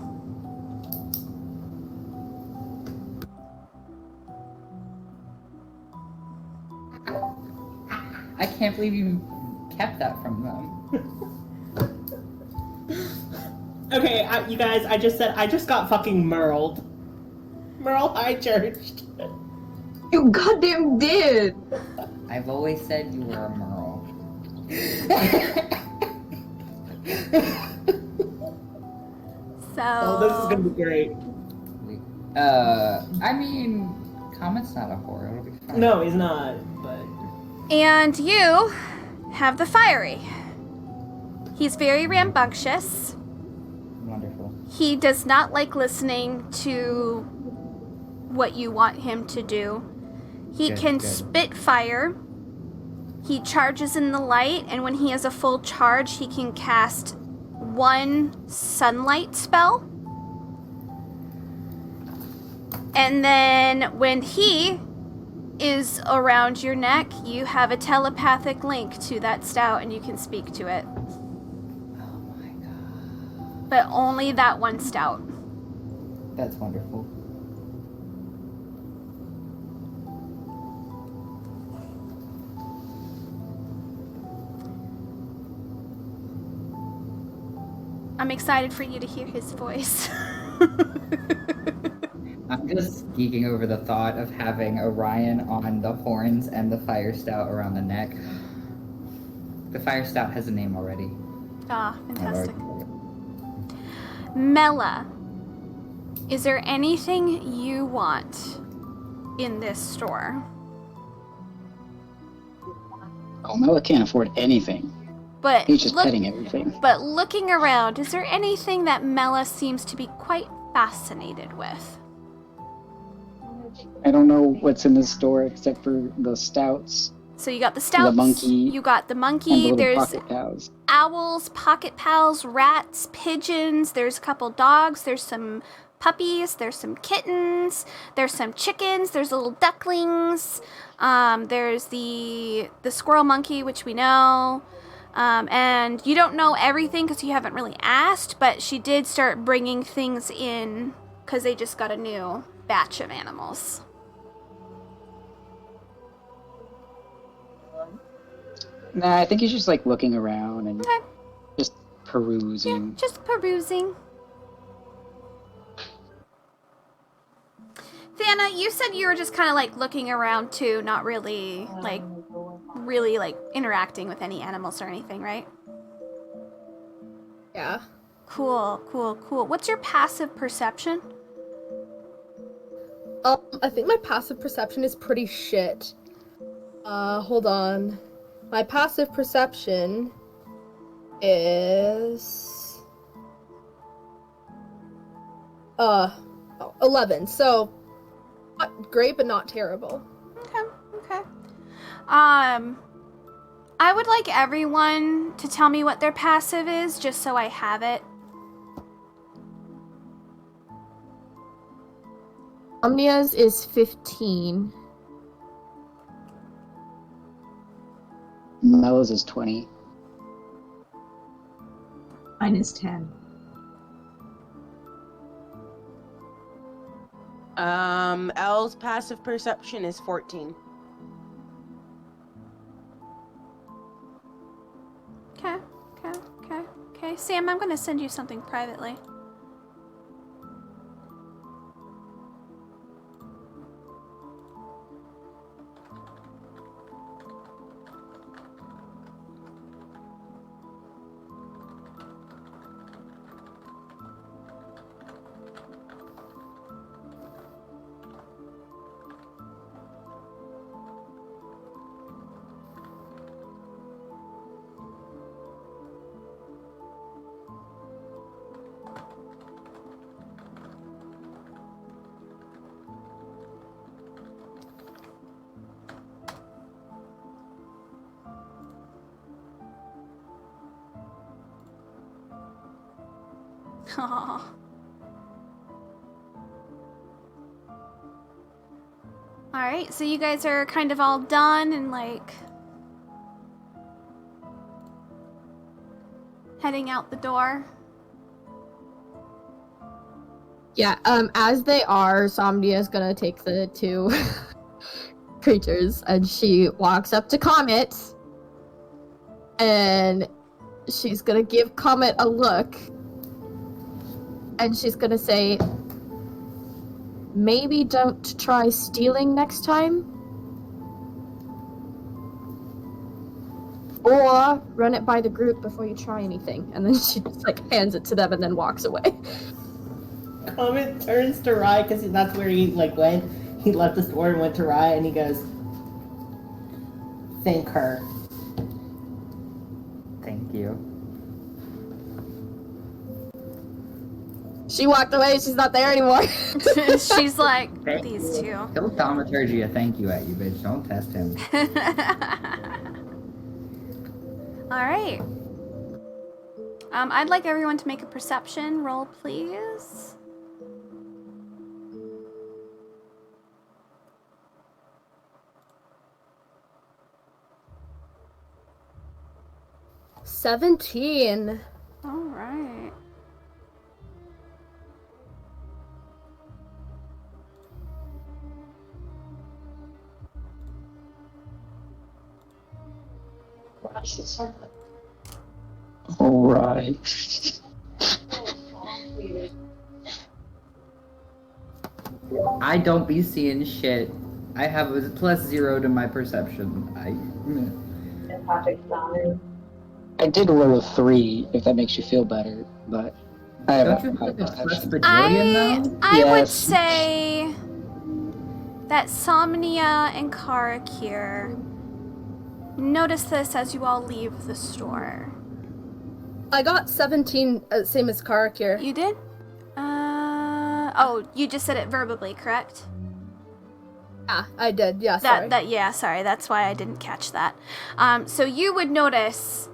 [SPEAKER 9] I can't believe you kept that from them.
[SPEAKER 2] Okay, you guys, I just got fucking Merled. Merle High Church.
[SPEAKER 5] You goddamn did!
[SPEAKER 9] I've always said you were a Merle.
[SPEAKER 2] Oh, this is gonna be great.
[SPEAKER 9] I mean, Comet's not a whore, it'll be fine.
[SPEAKER 2] No, he's not, but...
[SPEAKER 1] And you have the fiery. He's very rambunctious.
[SPEAKER 9] Wonderful.
[SPEAKER 1] He does not like listening to what you want him to do. He can spit fire. He charges in the light, and when he has a full charge, he can cast 1 sunlight spell. And then when he is around your neck, you have a telepathic link to that stout, and you can speak to it.
[SPEAKER 9] Oh my god.
[SPEAKER 1] But only that one stout.
[SPEAKER 9] That's wonderful.
[SPEAKER 1] I'm excited for you to hear his voice.
[SPEAKER 9] I'm just geeking over the thought of having Orion on the horns and the Fayre Stout around the neck. The Fayre Stout has a name already.
[SPEAKER 1] Ah, fantastic. Mela, is there anything you want in this store?
[SPEAKER 10] Oh, Mela can't afford anything.
[SPEAKER 1] But
[SPEAKER 10] He's just petting everything.
[SPEAKER 1] But looking around, is there anything that Mela seems to be quite fascinated with?
[SPEAKER 10] I don't know what's in the store except for the stouts.
[SPEAKER 1] So you got the stouts,
[SPEAKER 10] The monkey,
[SPEAKER 1] you got the
[SPEAKER 10] and
[SPEAKER 1] monkey,
[SPEAKER 10] the little
[SPEAKER 1] there's
[SPEAKER 10] pocket pals.
[SPEAKER 1] owls, pocket pals, rats, pigeons, there's a couple dogs, there's some puppies, there's some kittens, there's some chickens, there's little ducklings, there's the squirrel monkey, which we know, and you don't know everything because you haven't really asked, but she did start bringing things in because they just got a new batch of animals.
[SPEAKER 10] Nah, I think he's just like looking around and just perusing.
[SPEAKER 1] Yeah, just perusing. Fana, you said you were just kind of like looking around too, not really like interacting with any animals or anything, right?
[SPEAKER 8] Yeah.
[SPEAKER 1] Cool. What's your passive perception?
[SPEAKER 8] I think my passive perception is pretty shit. Hold on. My passive perception is 11. So not great, but not terrible.
[SPEAKER 1] Okay. I would like everyone to tell me what their passive is, just so I have it.
[SPEAKER 8] Omnia's is 15.
[SPEAKER 10] Mela's is 20.
[SPEAKER 5] Mine is 10.
[SPEAKER 3] Elle's passive perception is 14.
[SPEAKER 1] Okay. Sam, I'm gonna send you something privately. Aww. Alright, so you guys are kind of all done and like heading out the door.
[SPEAKER 8] Yeah, as they are, Somnia is gonna take the two creatures and she walks up to Comet and she's gonna give Comet a look and she's gonna say, maybe don't try stealing next time? Or run it by the group before you try anything. And then she just like hands it to them and then walks away.
[SPEAKER 2] Comet turns to Rye because that's where he like went. He left the store and went to Rye and he goes, "Thank her."
[SPEAKER 9] Thank you.
[SPEAKER 8] She walked away, she's not there anymore.
[SPEAKER 1] She's like, these two.
[SPEAKER 9] He'll thaumaturgy a thank you at you, bitch. Don't test him.
[SPEAKER 1] Alright. I'd like everyone to make a perception roll, please.
[SPEAKER 8] $17.
[SPEAKER 1] Alright.
[SPEAKER 10] Alright.
[SPEAKER 9] I don't be seeing shit. I have a +0 to my perception.
[SPEAKER 10] I did roll a 3, if that makes you feel better, but I have
[SPEAKER 9] Don't you
[SPEAKER 10] a
[SPEAKER 9] have a
[SPEAKER 10] question.
[SPEAKER 9] Presbyterian though?
[SPEAKER 1] I would
[SPEAKER 10] Yes.
[SPEAKER 1] say that Somnia and Karakir notice this as you all leave the store.
[SPEAKER 8] I got 17, same as Karakir.
[SPEAKER 1] You did? Oh, you just said it verbally, correct?
[SPEAKER 8] Yeah, I did. Yeah, sorry.
[SPEAKER 1] Sorry, that's why I didn't catch that. So you would notice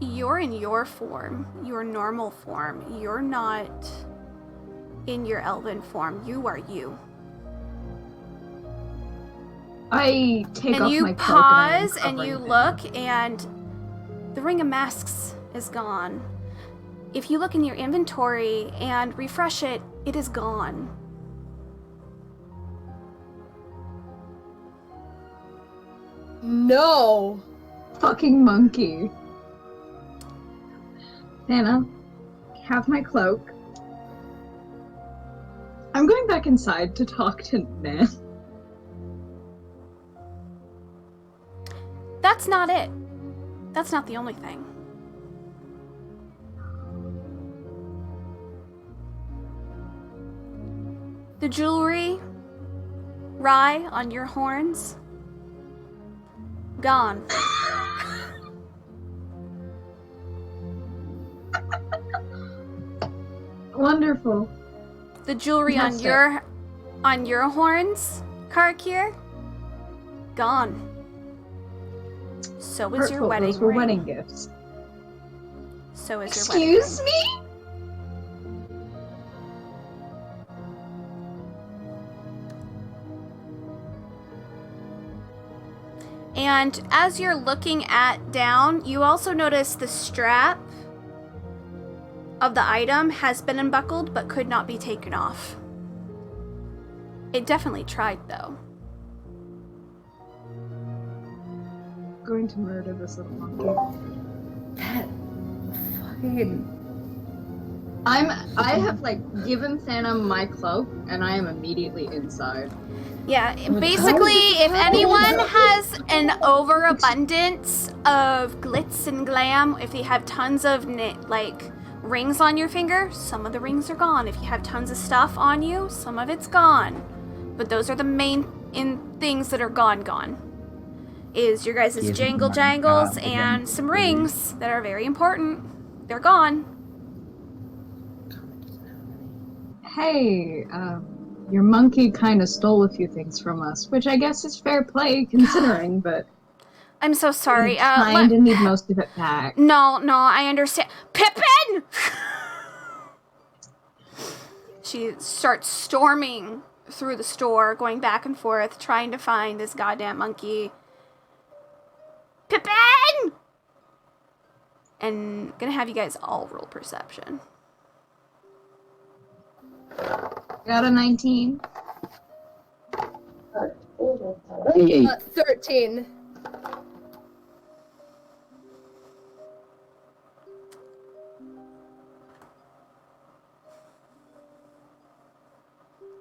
[SPEAKER 1] you're in your form, your normal form. You're not in your elven form. You are you.
[SPEAKER 5] I take
[SPEAKER 1] And
[SPEAKER 5] off
[SPEAKER 1] you
[SPEAKER 5] my cloak
[SPEAKER 1] pause
[SPEAKER 5] and,
[SPEAKER 1] and you look, and the Ring of Masks is gone. If you look in your inventory and refresh it, it is gone.
[SPEAKER 8] No.
[SPEAKER 5] fucking monkey. Anna, have my cloak. I'm going back inside to talk to Nan.
[SPEAKER 1] That's not it. That's not the only thing. The jewelry, Rye, on your horns, gone.
[SPEAKER 5] Wonderful.
[SPEAKER 1] The jewelry on your horns, Karakir, gone. So is your
[SPEAKER 5] Hurtful,
[SPEAKER 1] wedding
[SPEAKER 5] those were
[SPEAKER 1] ring.
[SPEAKER 5] wedding gifts.
[SPEAKER 1] So is your wedding ring.
[SPEAKER 5] Excuse me?
[SPEAKER 1] And as you're looking down, you also notice the strap of the item has been unbuckled but could not be taken off. It definitely tried, though.
[SPEAKER 5] Going to murder this little monkey.
[SPEAKER 9] That fucking.
[SPEAKER 5] I have given Thana my cloak, and I am immediately inside.
[SPEAKER 1] Yeah, basically, if anyone has an overabundance of glitz and glam, if you have tons of rings on your finger, some of the rings are gone. If you have tons of stuff on you, some of it's gone. But those are the main things that are gone. Is your guys' jangle jangles and some rings that are very important. They're gone.
[SPEAKER 5] Hey, your monkey kind of stole a few things from us, which I guess is fair play considering, but
[SPEAKER 1] I'm so sorry.
[SPEAKER 5] we kind of need most of it back.
[SPEAKER 1] No, I understand. Pippin! She starts storming through the store, going back and forth, trying to find this goddamn monkey. Pippin! And gonna have you guys all roll perception.
[SPEAKER 5] Got a 19.
[SPEAKER 10] 28.
[SPEAKER 8] 13.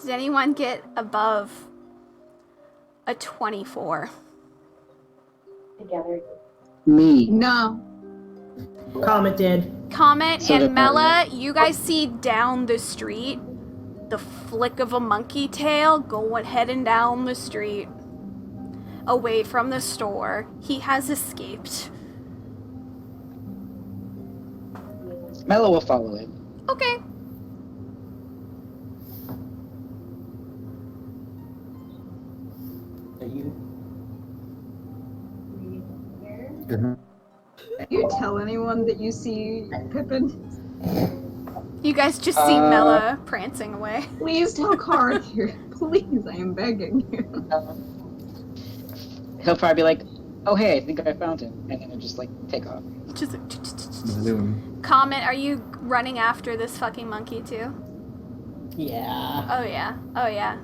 [SPEAKER 1] Did anyone get above a 24?
[SPEAKER 11] Together.
[SPEAKER 10] Me.
[SPEAKER 5] No.
[SPEAKER 2] Comet did.
[SPEAKER 1] Comet
[SPEAKER 10] So
[SPEAKER 1] and
[SPEAKER 10] did
[SPEAKER 1] Mela, you guys see down the street the flick of a monkey tail heading down the street away from the store. He has escaped.
[SPEAKER 10] Mello will follow him.
[SPEAKER 1] Okay.
[SPEAKER 2] Are you?
[SPEAKER 5] You tell anyone that you see Pippin?
[SPEAKER 1] You guys just see Mela prancing away.
[SPEAKER 5] Please tell Cara here. Please, I am begging you.
[SPEAKER 10] He'll probably be like, oh hey, I think I found him. And then he'll just take off.
[SPEAKER 1] Comet, are you running after this fucking monkey too?
[SPEAKER 2] Yeah.
[SPEAKER 1] Oh yeah.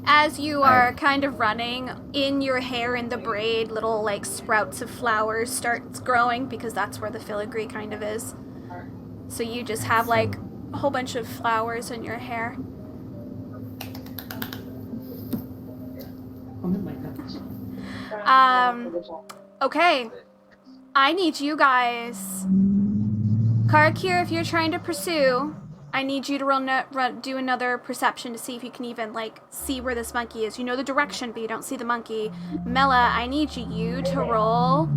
[SPEAKER 1] As you are kind of running, in your hair in the braid, little sprouts of flowers starts growing because that's where the filigree kind of is. So you just have a whole bunch of flowers in your hair. Okay. I need you guys. Karakir, if you're trying to pursue, I need you to do another perception to see if you can even, like, see where this monkey is. You know the direction, but you don't see the monkey. Mela, I need you to roll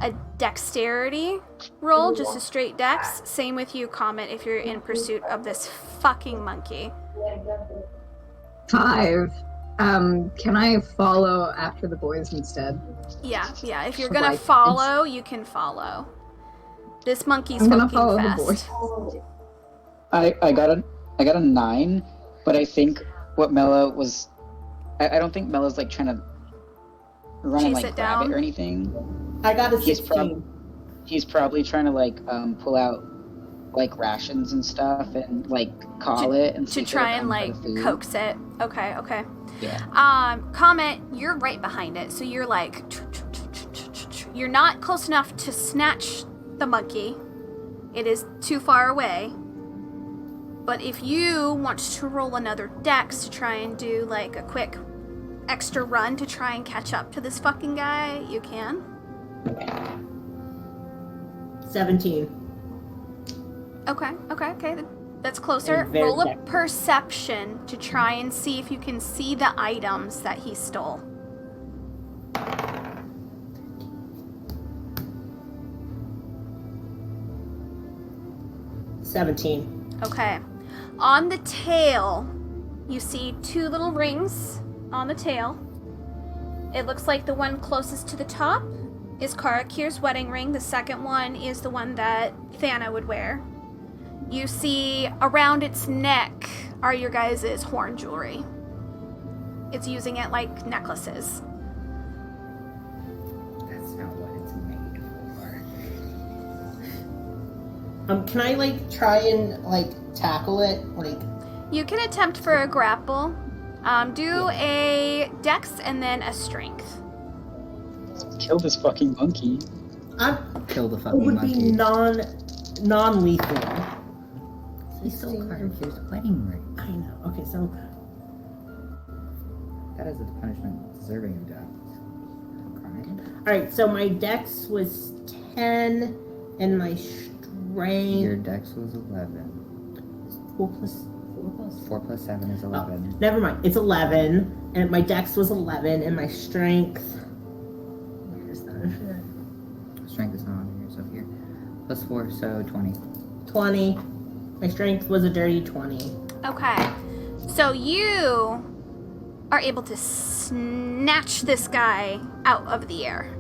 [SPEAKER 1] a dexterity roll, just a straight dex. Same with you, Comet, if you're in pursuit of this fucking monkey.
[SPEAKER 5] 5. Can I follow after the boys instead?
[SPEAKER 1] Yeah. If you're gonna follow, you can follow. This monkey's
[SPEAKER 5] I'm gonna
[SPEAKER 1] fucking
[SPEAKER 5] follow
[SPEAKER 1] fast.
[SPEAKER 5] the boys.
[SPEAKER 10] I got a 9, but I think what Mela was, I don't think Mela's like trying to run and
[SPEAKER 1] Chase
[SPEAKER 10] like
[SPEAKER 1] it
[SPEAKER 10] grab
[SPEAKER 1] down?
[SPEAKER 10] it or anything.
[SPEAKER 2] I got a 16.
[SPEAKER 10] He's probably trying to like pull out like rations and stuff and like call it and see
[SPEAKER 1] To
[SPEAKER 10] if it'll
[SPEAKER 1] try and
[SPEAKER 10] come for
[SPEAKER 1] like
[SPEAKER 10] the food.
[SPEAKER 1] coax it. Okay.
[SPEAKER 10] Yeah.
[SPEAKER 1] Comet, you're right behind it, so you're like, you're not close enough to snatch the monkey. It is too far away. But if you want to roll another dex to try and do like a quick extra run to try and catch up to this fucking guy, you can.
[SPEAKER 2] 17.
[SPEAKER 1] Okay. That's closer.
[SPEAKER 2] Very
[SPEAKER 1] Roll a
[SPEAKER 2] dex.
[SPEAKER 1] perception to try and see if you can see the items that he stole. Okay. On the tail, you see 2 little rings on the tail. It looks like the one closest to the top is Karakir's wedding ring. The second one is the one that Thana would wear. You see around its neck are your guys' horn jewelry. It's using it like necklaces.
[SPEAKER 9] That's not what it's made for.
[SPEAKER 2] Can I like try and like tackle it? Like,
[SPEAKER 1] You can attempt for a grapple. Do a dex and then a strength.
[SPEAKER 10] Kill this fucking monkey.
[SPEAKER 9] Kill the
[SPEAKER 2] it
[SPEAKER 9] fucking
[SPEAKER 2] would
[SPEAKER 9] monkey.
[SPEAKER 2] be non-lethal.
[SPEAKER 9] He stole Karakir's wedding ring.
[SPEAKER 2] I know. Okay, so
[SPEAKER 9] That is a punishment deserving of death. Crime.
[SPEAKER 2] all right. So my dex was 10, and my strength.
[SPEAKER 9] Your dex was 11.
[SPEAKER 2] 4 plus
[SPEAKER 9] 4 plus 7 is 11.
[SPEAKER 2] Never mind. It's 11, and my dex was 11, and my strength. Where is that?
[SPEAKER 9] Strength is not on here, so here. Plus 4, so 20.
[SPEAKER 2] 20. My strength was a dirty 20.
[SPEAKER 1] Okay. So you are able to snatch this guy out of the air.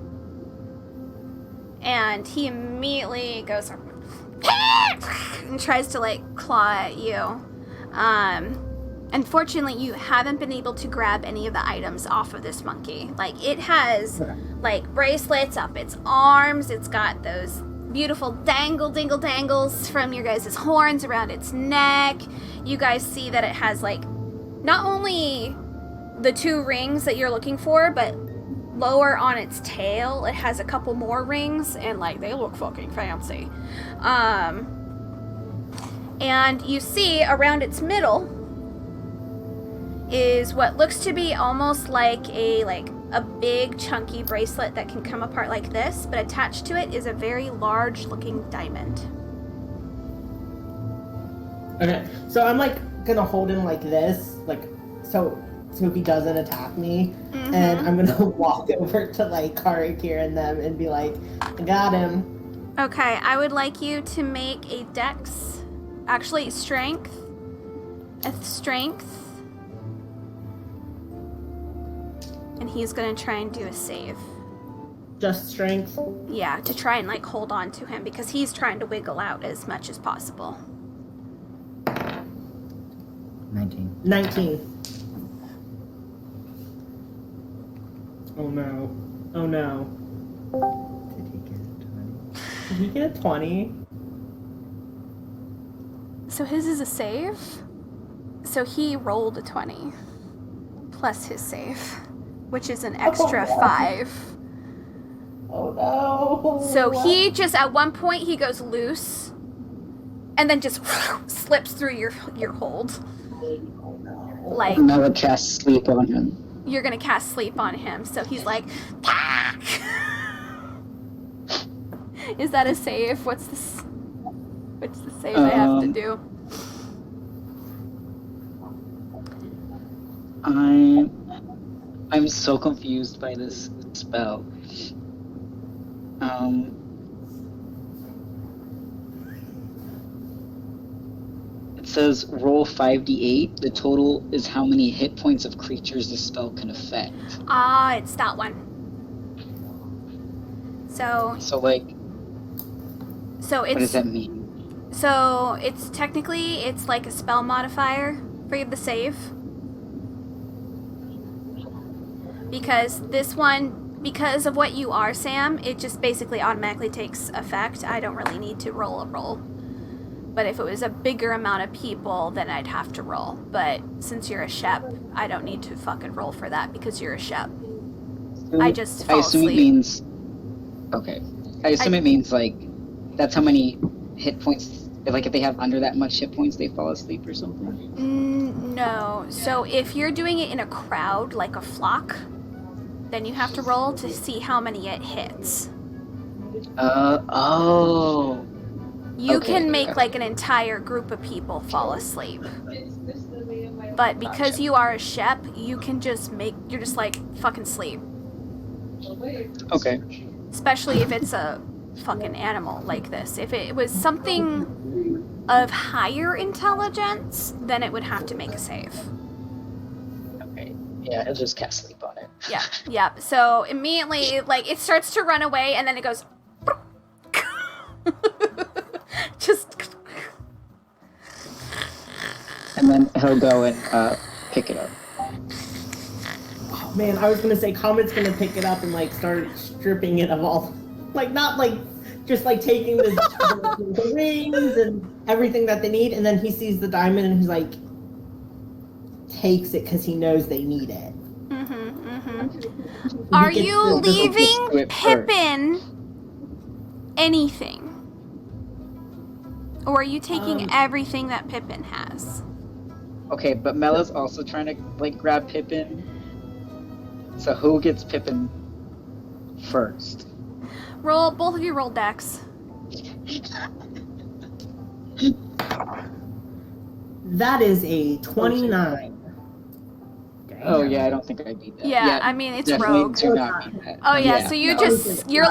[SPEAKER 1] And he immediately goes and tries to like claw at you. Unfortunately, you haven't been able to grab any of the items off of this monkey. Like, it has like bracelets up its arms. It's got those beautiful dangles from your guys' horns around its neck. You guys see that it has like not only the 2 rings that you're looking for, but lower on its tail it has a couple more rings, and like they look fucking fancy. And you see around its middle is what looks to be almost like a big chunky bracelet that can come apart like this, but attached to it is a very large looking diamond.
[SPEAKER 2] Okay, so I'm like gonna hold him like this, like so he doesn't attack me, and I'm gonna walk over to like Karakir and them and be like, I got him.
[SPEAKER 1] Okay, I would like you to make a dex, actually strength, and he's gonna try and do a save.
[SPEAKER 2] Just strength.
[SPEAKER 1] Yeah, to try and like hold on to him because he's trying to wiggle out as much as possible.
[SPEAKER 9] 19.
[SPEAKER 2] 19. Oh no. Oh no.
[SPEAKER 9] Did he get a 20?
[SPEAKER 2] Did he get a 20?
[SPEAKER 1] So his is a save. So he rolled a 20 plus his save, which is an extra 5.
[SPEAKER 2] Oh no.
[SPEAKER 1] So he just at one point he goes loose and then just slips through your hold. Like
[SPEAKER 10] Mela casts sleep on him.
[SPEAKER 1] you're gonna cast sleep on him, so he's like Is that a save? What's the save I have to do?
[SPEAKER 10] I'm so confused by this spell. It says roll 5d8. The total is how many hit points of creatures the spell can affect.
[SPEAKER 1] Ah, it's that one. So
[SPEAKER 10] What
[SPEAKER 1] it's
[SPEAKER 10] does that mean?
[SPEAKER 1] so it's technically it's like a spell modifier for the save. Because this one, because of what you are, Sam, it just basically automatically takes effect. I don't really need to roll a roll. But if it was a bigger amount of people, then I'd have to roll. But since you're a shep, I don't need to fucking roll for that because you're a shep. I just fall asleep.
[SPEAKER 10] It means... Okay. I assume it means, like, that's how many hit points... Like, if they have under that much hit points, they fall asleep or something?
[SPEAKER 1] No. So if you're doing it in a crowd, like a flock, then you have to roll to see how many it hits. You can make like an entire group of people fall asleep. But because you are a shep, you can just you're just like fucking sleep.
[SPEAKER 10] Okay.
[SPEAKER 1] Especially if it's a fucking animal like this. If it was something of higher intelligence, then it would have to make a save.
[SPEAKER 10] Okay. Yeah, it'll just cast sleep on it.
[SPEAKER 1] Yeah. So immediately, like, it starts to run away, and then it goes... just...
[SPEAKER 10] And then he'll go and pick it up.
[SPEAKER 2] Oh, man, I was gonna say Comet's gonna pick it up and like start stripping it of all, like not like just like taking the rings and everything that they need, and then he sees the diamond and he's like takes it because he knows they need it.
[SPEAKER 1] Are you leaving Pippin anything? Or are you taking everything that Pippin has?
[SPEAKER 10] Okay, but Mella's also trying to like grab Pippin. So who gets Pippin first?
[SPEAKER 1] Both of you roll dex.
[SPEAKER 2] That is a 29.
[SPEAKER 10] Oh yeah, I don't think I beat that.
[SPEAKER 1] Yeah, I mean it's
[SPEAKER 10] definitely
[SPEAKER 1] rogue.
[SPEAKER 10] Do not beat that.
[SPEAKER 1] Oh yeah, so you're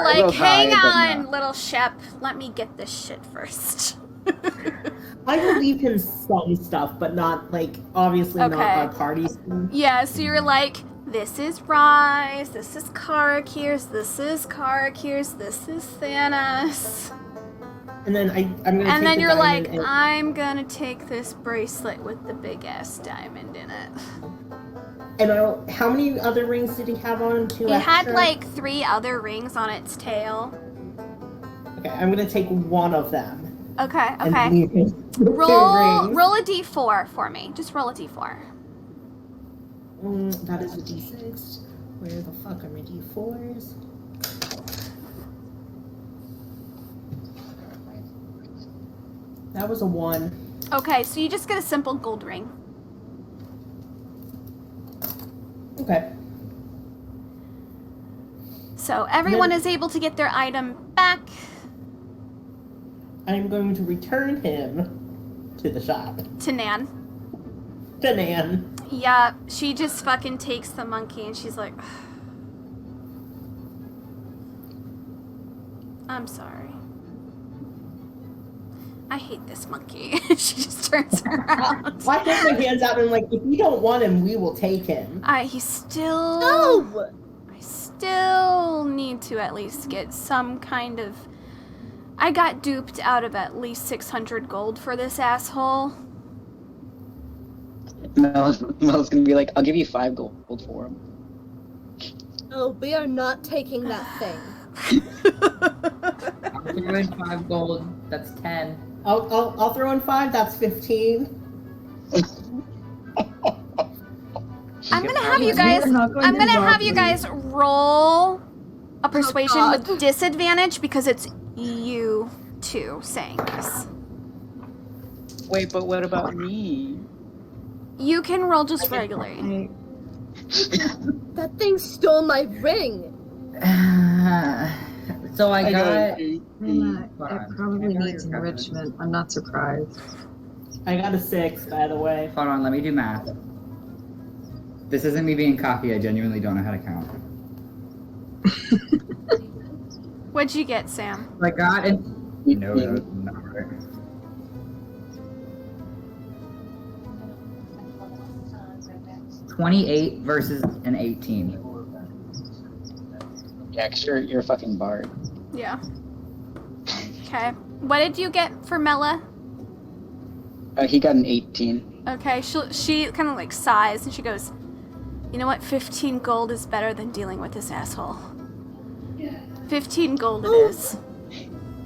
[SPEAKER 1] like,
[SPEAKER 10] Rogue
[SPEAKER 1] hang
[SPEAKER 10] high,
[SPEAKER 1] on, little Shep, let me get this shit first.
[SPEAKER 2] I will leave him some stuff, but not like obviously not our party stuff.
[SPEAKER 1] Yeah, so you're like, this is Rise, this is Karakir's, this is Karakir's, this is Thanos.
[SPEAKER 2] And then I'm gonna.
[SPEAKER 1] And
[SPEAKER 2] take
[SPEAKER 1] then
[SPEAKER 2] the
[SPEAKER 1] you're like,
[SPEAKER 2] diamond
[SPEAKER 1] I'm gonna take this bracelet with the big ass diamond in it.
[SPEAKER 2] And how many other rings did he have on him? Two
[SPEAKER 1] He
[SPEAKER 2] extra?
[SPEAKER 1] had like 3 other rings on its tail.
[SPEAKER 2] Okay, I'm gonna take one of them.
[SPEAKER 1] Okay.
[SPEAKER 2] And leave him with
[SPEAKER 1] Roll a d4 for me. Just roll a d4.
[SPEAKER 2] That is a d6. Where the fuck are my d4s? That was a 1.
[SPEAKER 1] Okay, so you just get a simple gold ring.
[SPEAKER 2] Okay.
[SPEAKER 1] So everyone is able to get their item back.
[SPEAKER 2] I'm going to return him to the shop.
[SPEAKER 1] To Nan.
[SPEAKER 2] To Nan.
[SPEAKER 1] Yeah, she just fucking takes the monkey and she's like, I'm sorry. I hate this monkey. She just turns around.
[SPEAKER 2] I put my hands out and I'm like, if you don't want him, we will take him.
[SPEAKER 1] He still... No! I still need to at least get some kind of... I got duped out of at least 600 gold for this asshole.
[SPEAKER 10] Mel's gonna be like, I'll give you 5 gold for him.
[SPEAKER 4] Oh, we are not taking that thing.
[SPEAKER 9] I'll throw in 5 gold. That's 10.
[SPEAKER 2] I'll throw in 5. That's 15.
[SPEAKER 1] I'm gonna have you guys. I'm gonna have you guys roll a persuasion with disadvantage because it's you two saying this.
[SPEAKER 10] Wait, but what about me?
[SPEAKER 1] You can roll just regularly.
[SPEAKER 4] That thing stole my ring.
[SPEAKER 9] So I got.
[SPEAKER 5] It probably needs enrichment. I'm not surprised.
[SPEAKER 2] I got a 6, by the way.
[SPEAKER 9] Hold on, let me do math. This isn't me being cocky, I genuinely don't know how to count.
[SPEAKER 1] What'd you get, Sam?
[SPEAKER 9] I got it. No, that was not right. 28 versus an 18.
[SPEAKER 10] Yeah, 'cause you're a fucking bard.
[SPEAKER 1] Yeah. Okay. What did you get for Mela?
[SPEAKER 10] He got an 18.
[SPEAKER 1] Okay, she kind of like sighs and she goes, you know what? 15 gold is better than dealing with this asshole. 15 gold it is.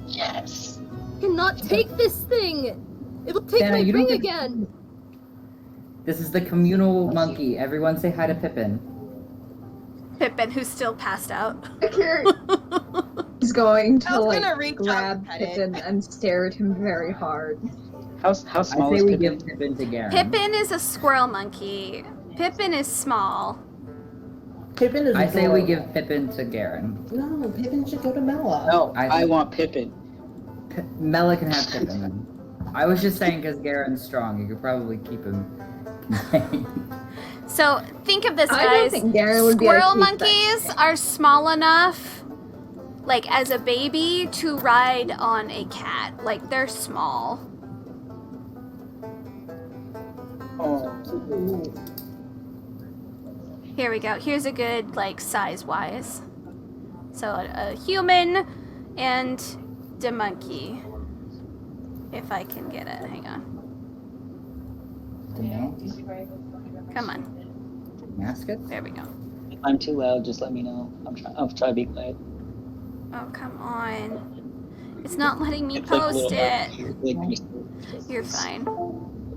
[SPEAKER 10] Yes.
[SPEAKER 4] Cannot take this thing. It will take
[SPEAKER 9] Dana,
[SPEAKER 4] my
[SPEAKER 9] you don't
[SPEAKER 4] ring
[SPEAKER 9] get-
[SPEAKER 4] again.
[SPEAKER 9] This is the communal monkey. Everyone say hi to Pippin.
[SPEAKER 1] Pippin, who's still passed out.
[SPEAKER 5] He's going
[SPEAKER 3] I
[SPEAKER 5] to
[SPEAKER 3] was gonna
[SPEAKER 5] like
[SPEAKER 3] reach out
[SPEAKER 5] grab
[SPEAKER 3] and pet it.
[SPEAKER 5] Pippin and stare at him very hard.
[SPEAKER 10] How
[SPEAKER 9] I
[SPEAKER 10] small
[SPEAKER 9] say
[SPEAKER 10] is
[SPEAKER 9] we
[SPEAKER 10] Pippin?
[SPEAKER 9] give Pippin to Garen.
[SPEAKER 1] Pippin is a squirrel monkey. Pippin is small.
[SPEAKER 2] Pippin is
[SPEAKER 9] I say we
[SPEAKER 2] adorable.
[SPEAKER 9] give Pippin to Garen.
[SPEAKER 2] No, Pippin should go to Mela.
[SPEAKER 10] No,
[SPEAKER 9] I-
[SPEAKER 10] I want Pippin.
[SPEAKER 9] Mela can have Pippin then. I was just saying because Garen's strong, you could probably keep him contained.
[SPEAKER 1] So think of this,
[SPEAKER 5] I don't
[SPEAKER 1] guys.
[SPEAKER 5] think Garen would be able to
[SPEAKER 1] Squirrel
[SPEAKER 5] keep that
[SPEAKER 1] monkeys
[SPEAKER 5] thing.
[SPEAKER 1] are small enough, like as a baby, to ride on a cat. Like they're small.
[SPEAKER 10] Oh.
[SPEAKER 1] Here we go. Here's a good, like, size-wise. So a human and the monkey. If I can get it. Hang on. Come on.
[SPEAKER 9] Mascot?
[SPEAKER 1] There we go.
[SPEAKER 10] If I'm too loud, just let me know. I'll try to be quiet.
[SPEAKER 1] Oh, come on. It's not letting me
[SPEAKER 10] It's like a
[SPEAKER 1] post
[SPEAKER 10] little
[SPEAKER 1] it.
[SPEAKER 10] Like,
[SPEAKER 1] You're fine.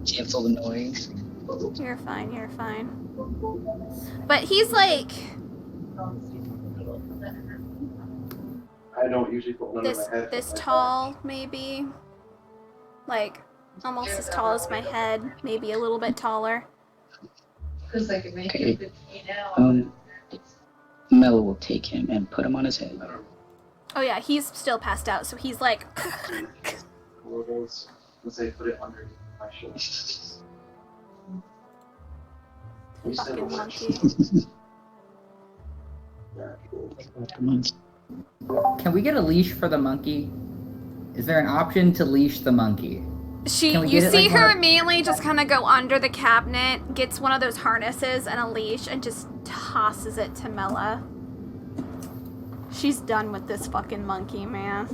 [SPEAKER 10] cancel the noise.
[SPEAKER 1] You're fine. You're fine. But he's like
[SPEAKER 11] I don't usually put one in my head.
[SPEAKER 1] this tall, maybe. Like almost as tall as my head, maybe a little bit taller.
[SPEAKER 10] Okay. Mela will take him and put him on his head.
[SPEAKER 1] Oh yeah, he's still passed out, so he's like
[SPEAKER 11] Let's say put it underneath my shirt. You said
[SPEAKER 1] fucking
[SPEAKER 11] it.
[SPEAKER 1] monkey.
[SPEAKER 10] Come on.
[SPEAKER 9] Can we get a leash for the monkey? Is there an option to leash the monkey? Can we
[SPEAKER 1] You
[SPEAKER 9] get it,
[SPEAKER 1] see
[SPEAKER 9] like,
[SPEAKER 1] her
[SPEAKER 9] one-
[SPEAKER 1] immediately just kind of go under the cabinet, gets one of those harnesses and a leash, and just tosses it to Mela. She's done with this fucking monkey, man.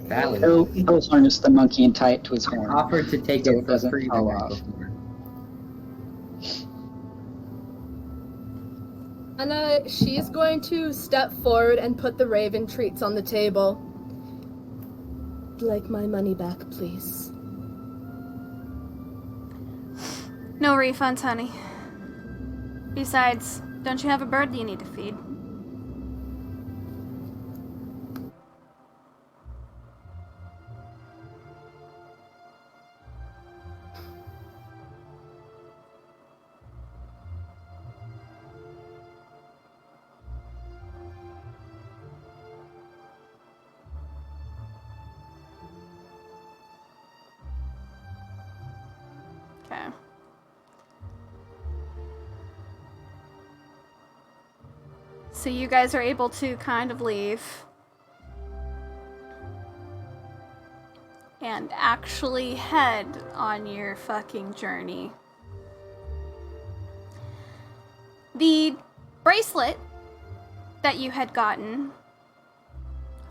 [SPEAKER 9] That was
[SPEAKER 10] He'll harness the monkey and tie it to his horn.
[SPEAKER 9] offered to take
[SPEAKER 10] So
[SPEAKER 9] it
[SPEAKER 10] it
[SPEAKER 9] for
[SPEAKER 10] doesn't
[SPEAKER 9] free
[SPEAKER 10] fall
[SPEAKER 9] the night
[SPEAKER 10] off.
[SPEAKER 9] before.
[SPEAKER 4] And she's going to step forward and put the raven treats on the table. Like my money back, please.
[SPEAKER 1] No refunds, honey. Besides, don't you have a bird that you need to feed? Okay. So you guys are able to kind of leave. And actually head on your fucking journey. The bracelet that you had gotten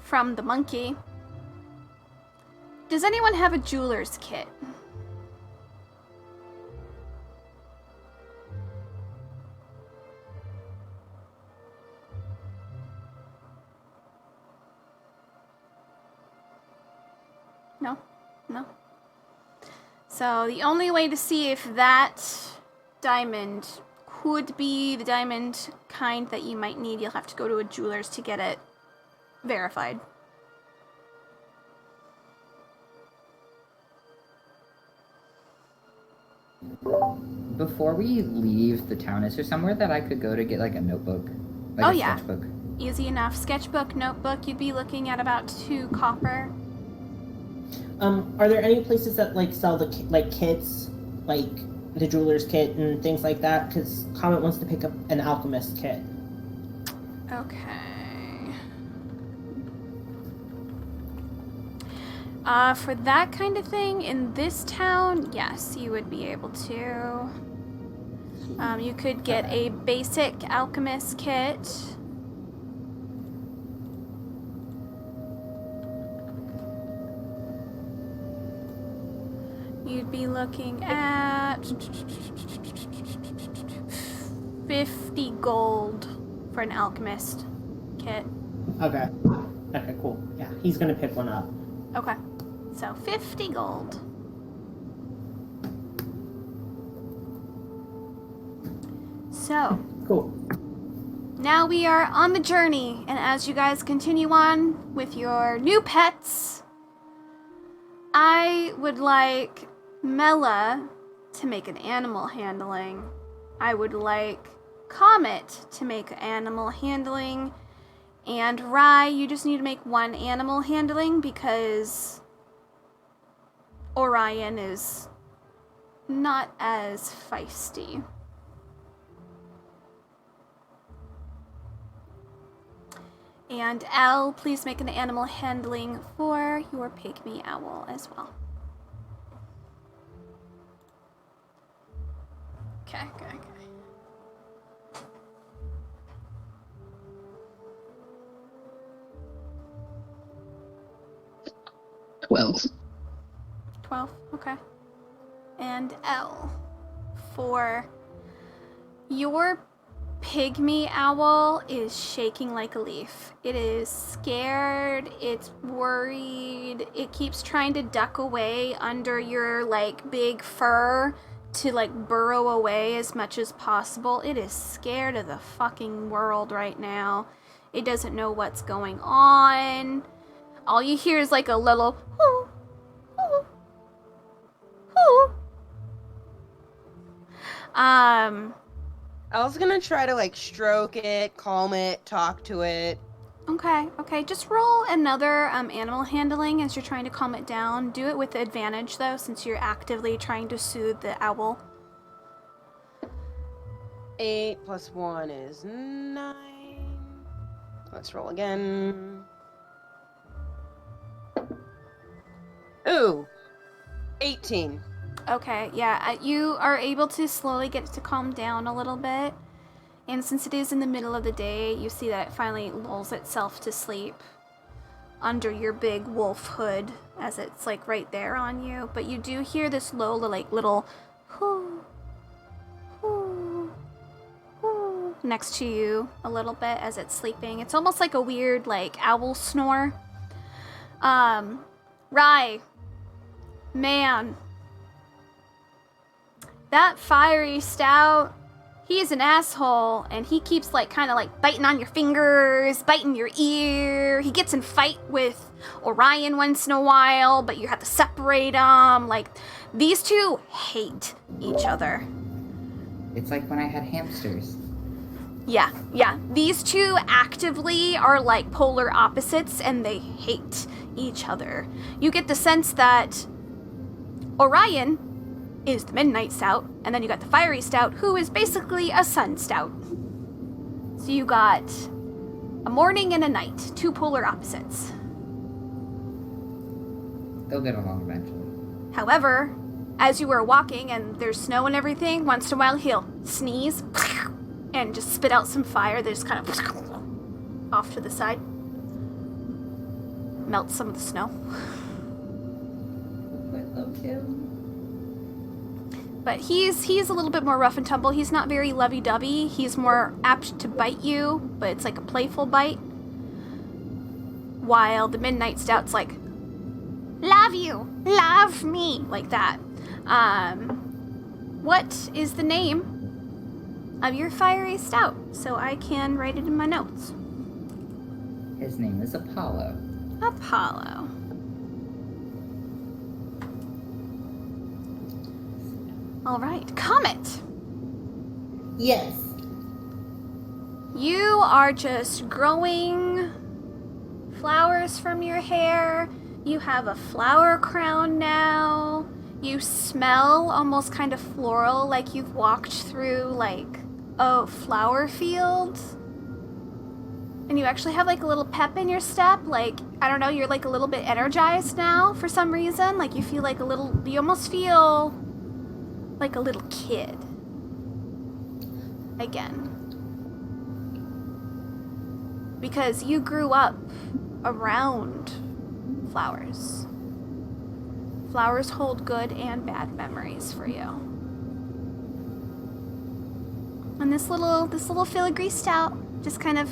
[SPEAKER 1] from the monkey. Does anyone have a jeweler's kit? No? No? So the only way to see if that diamond could be the diamond kind that you might need, you'll have to go to a jeweler's to get it verified.
[SPEAKER 9] Before we leave the town, is there somewhere that I could go to get like a notebook? Like
[SPEAKER 1] Oh,
[SPEAKER 9] a
[SPEAKER 1] yeah.
[SPEAKER 9] sketchbook?
[SPEAKER 1] Easy enough. Sketchbook, notebook, you'd be looking at about 2 copper.
[SPEAKER 2] Are there any places that like sell the kits, like the jeweler's kit and things like that? Because Comet wants to pick up an alchemist kit.
[SPEAKER 1] Okay. For that kind of thing in this town, yes, you would be able to. You could get a basic alchemist kit. You'd be looking at 50 gold for an alchemist kit.
[SPEAKER 2] Okay. Okay, cool. Yeah, he's gonna pick one up.
[SPEAKER 1] Okay. So 50 gold. So,
[SPEAKER 2] Cool.
[SPEAKER 1] now we are on the journey, and as you guys continue on with your new pets, I would like Mela to make an animal handling. I would like Comet to make animal handling. And Rye, you just need to make 1 animal handling because Orion is not as feisty. And Elle, please make an animal handling for your pygmy owl as well. Okay.
[SPEAKER 10] 12.
[SPEAKER 1] 12, okay. And L, for your pygmy owl is shaking like a leaf. It is scared, it's worried, it keeps trying to duck away under your like big fur to like burrow away as much as possible. It is scared of the fucking world right now. It doesn't know what's going on. All you hear is like a little hoo, hoo, hoo.
[SPEAKER 3] I was gonna try to like stroke it, calm it, talk to it.
[SPEAKER 1] Okay. Just roll another animal handling as you're trying to calm it down. Do it with advantage though, since you're actively trying to soothe the owl.
[SPEAKER 3] 8 + 1 is 9. Let's roll again. Ooh, 18.
[SPEAKER 1] Okay, yeah, you are able to slowly get it to calm down a little bit. And since it is in the middle of the day, you see that it finally lulls itself to sleep under your big wolf hood as it's like right there on you. But you do hear this low, like little whoo, whoo, whoo next to you a little bit as it's sleeping. It's almost like a weird like owl snore. Rye, man, that fiery stout, he's an asshole, and he keeps like kind of like biting on your fingers, biting your ear. He gets in fight with Orion once in a while, but you have to separate them. Like, these two hate each other.
[SPEAKER 9] It's like when I had hamsters.
[SPEAKER 1] Yeah. These two actively are like polar opposites, and they hate each other. You get the sense that Orion is the midnight stout, and then you got the fiery stout, who is basically a sun stout. So you got a morning and a night, 2 polar opposites.
[SPEAKER 9] They'll get along eventually.
[SPEAKER 1] However, as you were walking and there's snow and everything, once in a while he'll sneeze and just spit out some fire that just kind of off to the side. Melt some of the snow.
[SPEAKER 5] I love him.
[SPEAKER 1] But he's a little bit more rough and tumble. He's not very lovey-dovey. He's more apt to bite you, but it's like a playful bite. While the Midnight Stout's like, love you, love me, like that. What is the name of your fiery stout? So I can write it in my notes.
[SPEAKER 9] His name is Apollo.
[SPEAKER 1] Apollo. All right, Comet.
[SPEAKER 2] Yes.
[SPEAKER 1] You are just growing flowers from your hair. You have a flower crown now. You smell almost kind of floral, like you've walked through like a flower field. And you actually have like a little pep in your step. Like, I don't know, you're like a little bit energized now for some reason. Like you feel like you almost feel like a little kid. Again. Because you grew up around flowers. Flowers hold good and bad memories for you. And this little filigree stout just kind of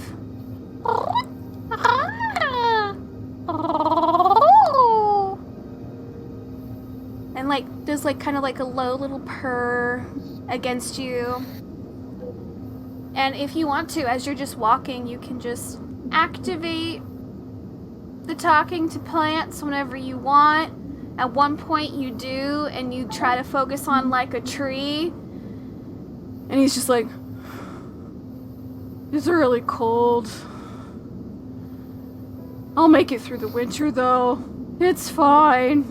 [SPEAKER 1] and like there's like kind of like a low little purr against you. And if you want to, as you're just walking, you can just activate the talking to plants whenever you want. At one point you do, and you try to focus on like a tree. And he's just like, it's really cold. I'll make it through the winter though. It's fine.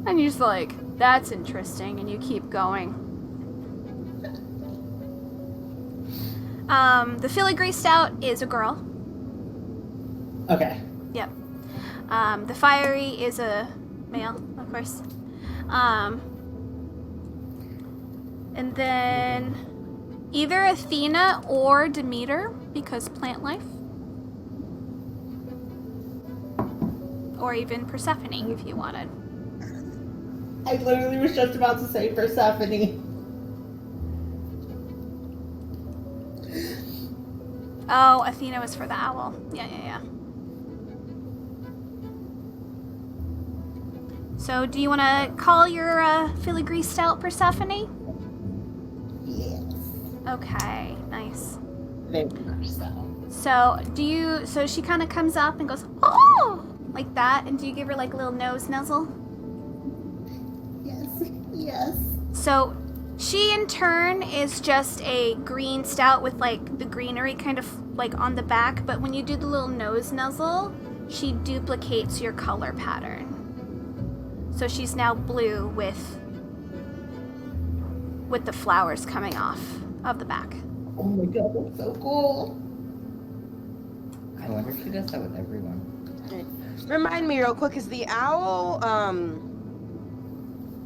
[SPEAKER 1] And you're just like, that's interesting, and you keep going. The filigree stout is a girl.
[SPEAKER 2] Okay.
[SPEAKER 1] Yep. The fiery is a male, of course. And then either Athena or Demeter, because plant life. Or even Persephone, if you wanted.
[SPEAKER 2] I literally was just about to say Persephone.
[SPEAKER 1] Oh, Athena was for the owl. Yeah. So, do you want to call your filigree stout Persephone?
[SPEAKER 2] Yes.
[SPEAKER 1] Okay, nice.
[SPEAKER 2] Very much so.
[SPEAKER 1] So she kind of comes up and goes, oh, like that, and do you give her like a little nose nuzzle?
[SPEAKER 2] Yes.
[SPEAKER 1] So she in turn is just a green stout with like the greenery kind of like on the back, but when you do the little nose nuzzle, she duplicates your color pattern. So she's now blue with the flowers coming off of the back.
[SPEAKER 2] Oh my god, that's so cool.
[SPEAKER 9] I wonder if she does that with everyone.
[SPEAKER 3] Remind me real quick, is the owl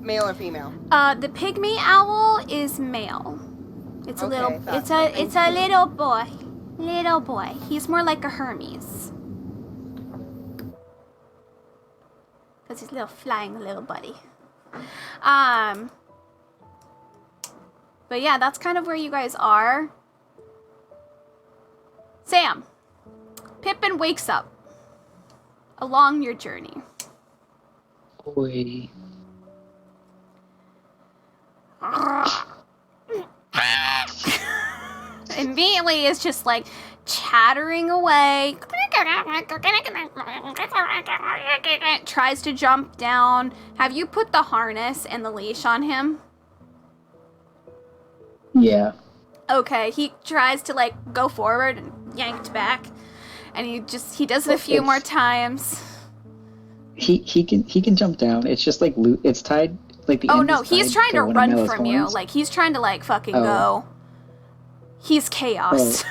[SPEAKER 3] male or female?
[SPEAKER 1] The pygmy owl is male. It's a little little boy. Little boy. He's more like a Hermes. Because he's a little flying little buddy. But yeah, that's kind of where you guys are. Sam, Pippin wakes up along your journey.
[SPEAKER 10] Boy.
[SPEAKER 1] Immediately is just like chattering away. Tries to jump down. Have you put the harness and the leash on him?
[SPEAKER 10] Yeah.
[SPEAKER 1] Okay, he tries to like go forward and yanked back, and he does it a few more times.
[SPEAKER 10] He can jump down. It's just like it's tied like the.
[SPEAKER 1] Oh
[SPEAKER 10] end
[SPEAKER 1] no,
[SPEAKER 10] is
[SPEAKER 1] he's
[SPEAKER 10] tied
[SPEAKER 1] trying to
[SPEAKER 10] one of
[SPEAKER 1] run
[SPEAKER 10] Mella's
[SPEAKER 1] from you.
[SPEAKER 10] horns.
[SPEAKER 1] Like he's trying to like fucking go. He's chaos.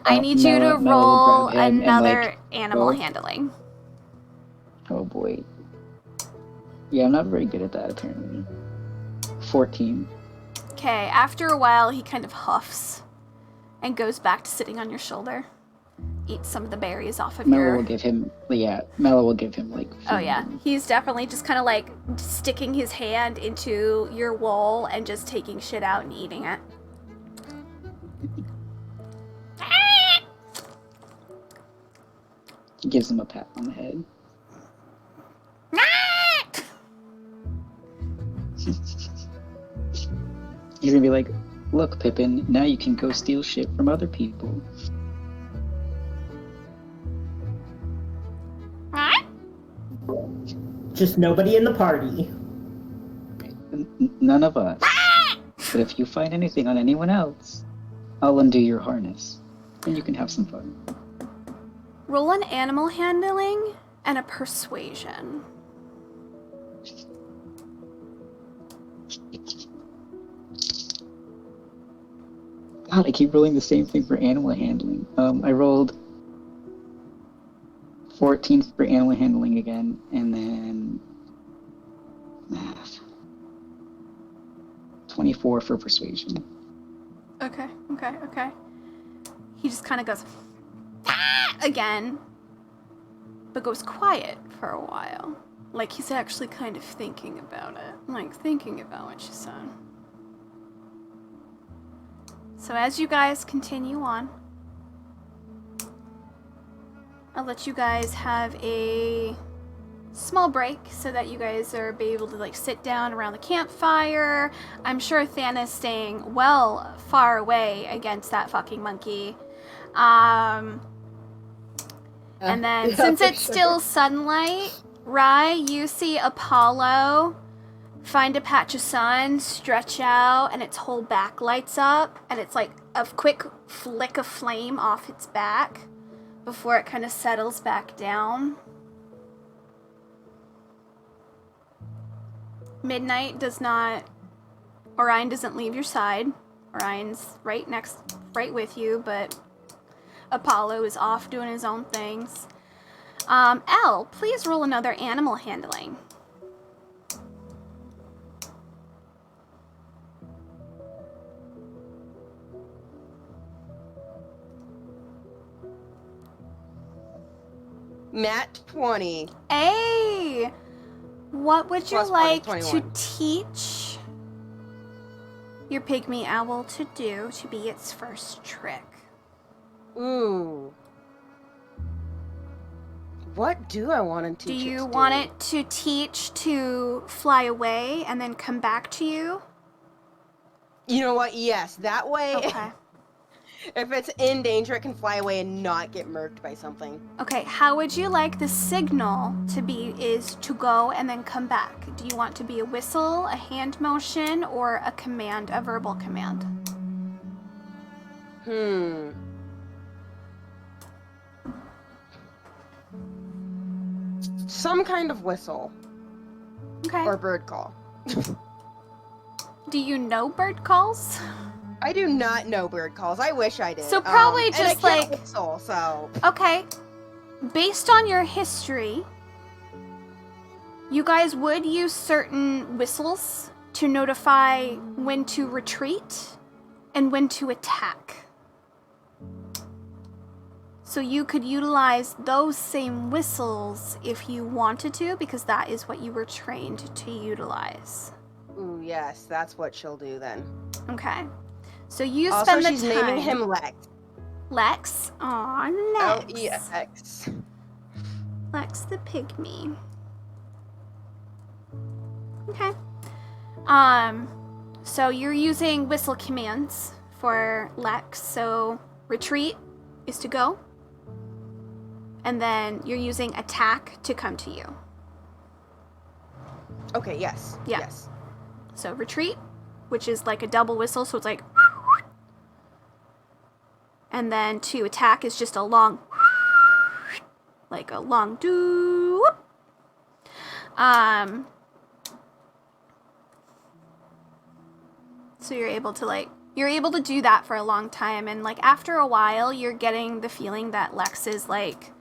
[SPEAKER 1] I need you to
[SPEAKER 10] Mella will
[SPEAKER 1] roll
[SPEAKER 10] grab him and,
[SPEAKER 1] another
[SPEAKER 10] like,
[SPEAKER 1] animal
[SPEAKER 10] go.
[SPEAKER 1] handling.
[SPEAKER 10] Oh boy. Yeah, I'm not very good at that apparently. 14.
[SPEAKER 1] Okay, after a while, he kind of huffs and goes back to sitting on your shoulder. Eats some of the berries off of
[SPEAKER 10] Mella will give him like.
[SPEAKER 1] Oh yeah, he's definitely just kind of like sticking his hand into your wool and just taking shit out and eating it.
[SPEAKER 10] He gives him a pat on the head. He's gonna be like, "Look, Pippin, now you can go steal shit from other people."
[SPEAKER 2] Just nobody in the party.
[SPEAKER 10] None of us. But if you find anything on anyone else, I'll undo your harness, and you can have some fun.
[SPEAKER 1] Roll an animal handling and a persuasion.
[SPEAKER 10] God, I keep rolling the same thing for animal handling. I rolled 14 for animal handling again, and then math. 24 for persuasion.
[SPEAKER 1] Okay. He just kind of goes "Ah!" again, but goes quiet for a while. Like he's actually kind of thinking about it. Like thinking about what she said. So as you guys continue on, I'll let you guys have a small break so that you guys are be able to like sit down around the campfire. I'm sure Thana's staying well far away against that fucking monkey. And then since it's still sunlight, Rai, you see Apollo find a patch of sun, stretch out, and its whole back lights up, and it's like a quick flick of flame off its back before it kind of settles back down. Midnight does not... Orion doesn't leave your side. Orion's right with you, but Apollo is off doing his own things. Elle, please roll another animal handling.
[SPEAKER 3] Nat 20.
[SPEAKER 1] Hey! What would you
[SPEAKER 3] Plus
[SPEAKER 1] like
[SPEAKER 3] 21.
[SPEAKER 1] to teach your pygmy owl to do to be its first trick?
[SPEAKER 3] Ooh. What do I want to teach
[SPEAKER 1] Do you
[SPEAKER 3] it to
[SPEAKER 1] want
[SPEAKER 3] do?
[SPEAKER 1] it to teach to fly away and then come back to you?
[SPEAKER 3] You know what? Yes. That way,
[SPEAKER 1] Okay.
[SPEAKER 3] if it's in danger, it can fly away and not get murked by something.
[SPEAKER 1] Okay, how would you like the signal to be is to go and then come back? Do you want to be a whistle, a hand motion, or a command, a verbal command?
[SPEAKER 3] Some kind of whistle.
[SPEAKER 1] Okay.
[SPEAKER 3] Or bird call.
[SPEAKER 1] Do you know bird calls?
[SPEAKER 3] I do not know bird calls. I wish I did.
[SPEAKER 1] So probably
[SPEAKER 3] and
[SPEAKER 1] just
[SPEAKER 3] I can't
[SPEAKER 1] like...
[SPEAKER 3] whistle, so...
[SPEAKER 1] Okay. Based on your history, you guys would use certain whistles to notify when to retreat and when to attack. So you could utilize those same whistles if you wanted to, because that is what you were trained to utilize.
[SPEAKER 3] Ooh, yes, that's what she'll do then.
[SPEAKER 1] Okay. So you
[SPEAKER 3] Also,
[SPEAKER 1] spend the
[SPEAKER 3] she's
[SPEAKER 1] time...
[SPEAKER 3] naming him Lex.
[SPEAKER 1] Lex? Aw, Lex.
[SPEAKER 3] Lex.
[SPEAKER 1] Lex the pygmy. Okay. So you're using whistle commands for Lex. So retreat is to go. And then you're using attack to come to you.
[SPEAKER 3] Okay, yes.
[SPEAKER 1] Yeah.
[SPEAKER 3] Yes.
[SPEAKER 1] So retreat, which is like a double whistle, so it's like... And then to attack is just a long... Like a long doo. So you're able to do that for a long time, and like after a while you're getting the feeling that Lex is like,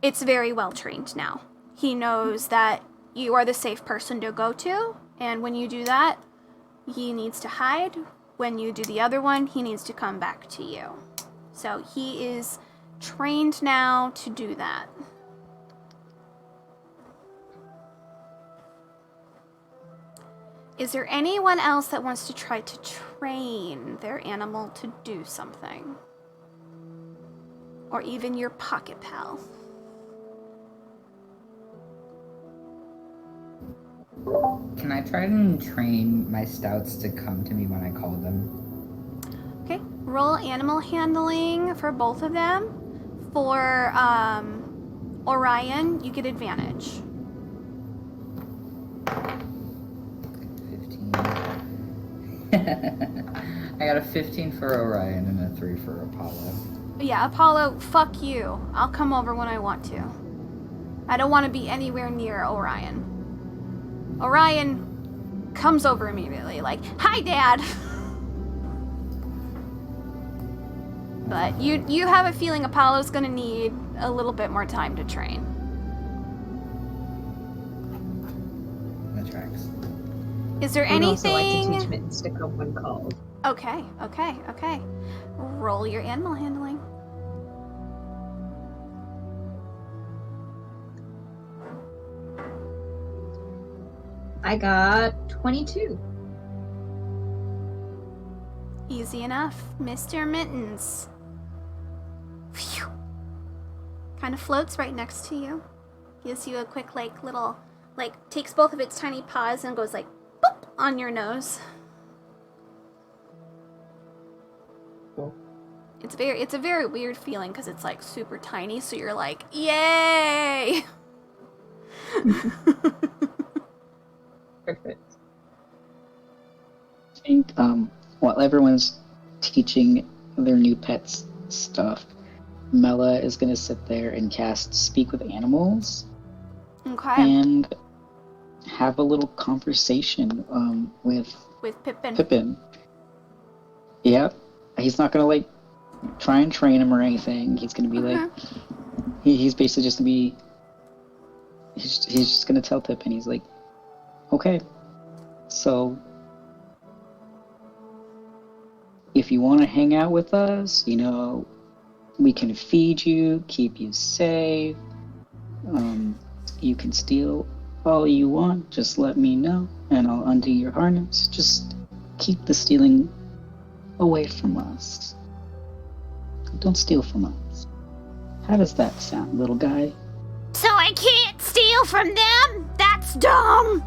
[SPEAKER 1] it's very well trained now. He knows that you are the safe person to go to, and when you do that, he needs to hide. When you do the other one, he needs to come back to you. So he is trained now to do that. Is there anyone else that wants to try to train their animal to do something? Or even your pocket pal?
[SPEAKER 9] Can I try and train my stouts to come to me when I call them?
[SPEAKER 1] Okay, roll animal handling for both of them. For Orion, you get advantage.
[SPEAKER 9] 15. I got a 15 for Orion and a 3 for Apollo.
[SPEAKER 1] Yeah, Apollo, fuck you. I'll come over when I want to. I don't want to be anywhere near Orion. Orion comes over immediately, like, hi, Dad! But you have a feeling Apollo's gonna need a little bit more time to train.
[SPEAKER 9] That tracks.
[SPEAKER 1] Is there
[SPEAKER 5] I would also like to
[SPEAKER 1] anything...
[SPEAKER 5] teach Mittens to come when called.
[SPEAKER 1] Okay. Roll your animal handling.
[SPEAKER 5] I got 22.
[SPEAKER 1] Easy enough, Mr. Mittens. Phew. Kind of floats right next to you. Gives you a quick, little, takes both of its tiny paws and goes, boop, on your nose.
[SPEAKER 5] Cool.
[SPEAKER 1] It's a very weird feeling because it's, super tiny, so you're like, yay!
[SPEAKER 5] Perfect.
[SPEAKER 10] I think, while everyone's teaching their new pets stuff, Mela is going to sit there and cast Speak with Animals.
[SPEAKER 1] Okay.
[SPEAKER 10] And have a little conversation with
[SPEAKER 1] Pippin.
[SPEAKER 10] Pippin. Yeah. He's not going to, try and train him or anything. He's going to be he's basically just going to be, he's just going to tell Pippin, he's like, okay, so if you want to hang out with us, we can feed you, keep you safe. You can steal all you want, just let me know, and I'll undo your harness. Just keep the stealing away from us. Don't steal from us. How does that sound, little guy?
[SPEAKER 1] So I can't steal from them? That's dumb!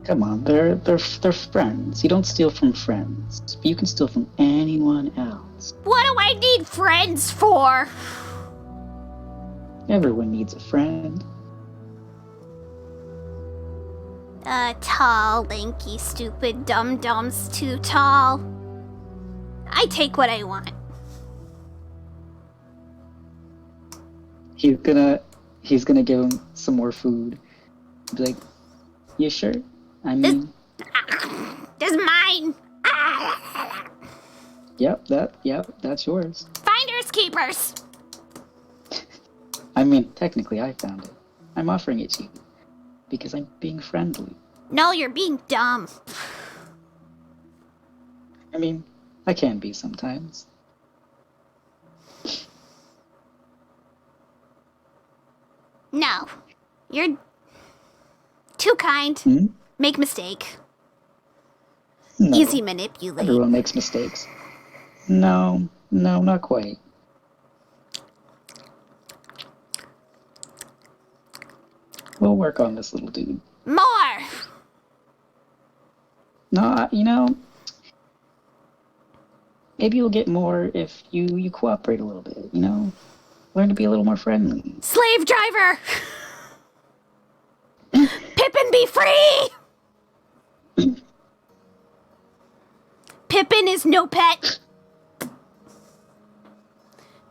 [SPEAKER 10] Come on, they're friends. You don't steal from friends, but you can steal from anyone else.
[SPEAKER 1] What do I need friends for?
[SPEAKER 10] Everyone needs a friend.
[SPEAKER 1] Tall, lanky, stupid, dum-dum's too tall. I take what I want.
[SPEAKER 10] He's gonna give him some more food. Be like, you sure? I mean,
[SPEAKER 1] This is mine.
[SPEAKER 10] Yep, that's yours.
[SPEAKER 1] Finders keepers.
[SPEAKER 10] I mean, technically I found it. I'm offering it to you because I'm being friendly.
[SPEAKER 1] No, you're being dumb.
[SPEAKER 10] I mean, I can be sometimes.
[SPEAKER 1] No. You're too kind.
[SPEAKER 10] Hmm?
[SPEAKER 1] Make mistake.
[SPEAKER 10] No,
[SPEAKER 1] Easy manipulate.
[SPEAKER 10] everyone makes mistakes. No, not quite. We'll work on this little dude.
[SPEAKER 1] More!
[SPEAKER 10] No, maybe you'll get more if you cooperate a little bit, Learn to be a little more friendly.
[SPEAKER 1] Slave driver! Pippin be free! Pippin is no pet.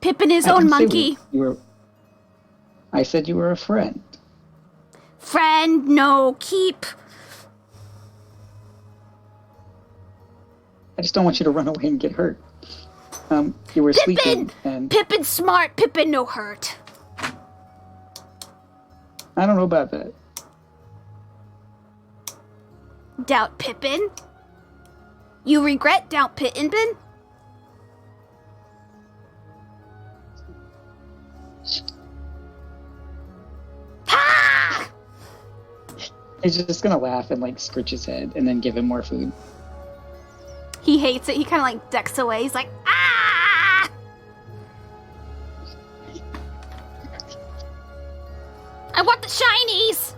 [SPEAKER 1] Pippin is own monkey.
[SPEAKER 10] I said you were a friend.
[SPEAKER 1] Friend, no keep.
[SPEAKER 10] I just don't want you to run away and get hurt. You were sleeping and...
[SPEAKER 1] Pippin smart, Pippin no hurt.
[SPEAKER 10] I don't know about that.
[SPEAKER 1] Doubt Pippin? You regret doubt Pippin? Ha!
[SPEAKER 10] He's just gonna laugh and scratch his head and then give him more food.
[SPEAKER 1] He hates it. He kind of ducks away. He's like, ah! I want the shinies!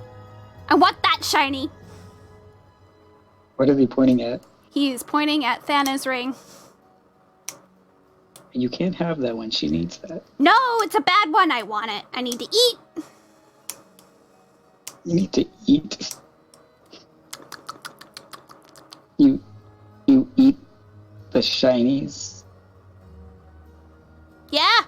[SPEAKER 1] I want that shiny.
[SPEAKER 10] What is he pointing at?
[SPEAKER 1] He's pointing at Thana's ring.
[SPEAKER 10] You can't have that one. She needs that.
[SPEAKER 1] No, it's a bad one. I want it. I need to eat.
[SPEAKER 10] You need to eat. the shinies.
[SPEAKER 1] Yeah.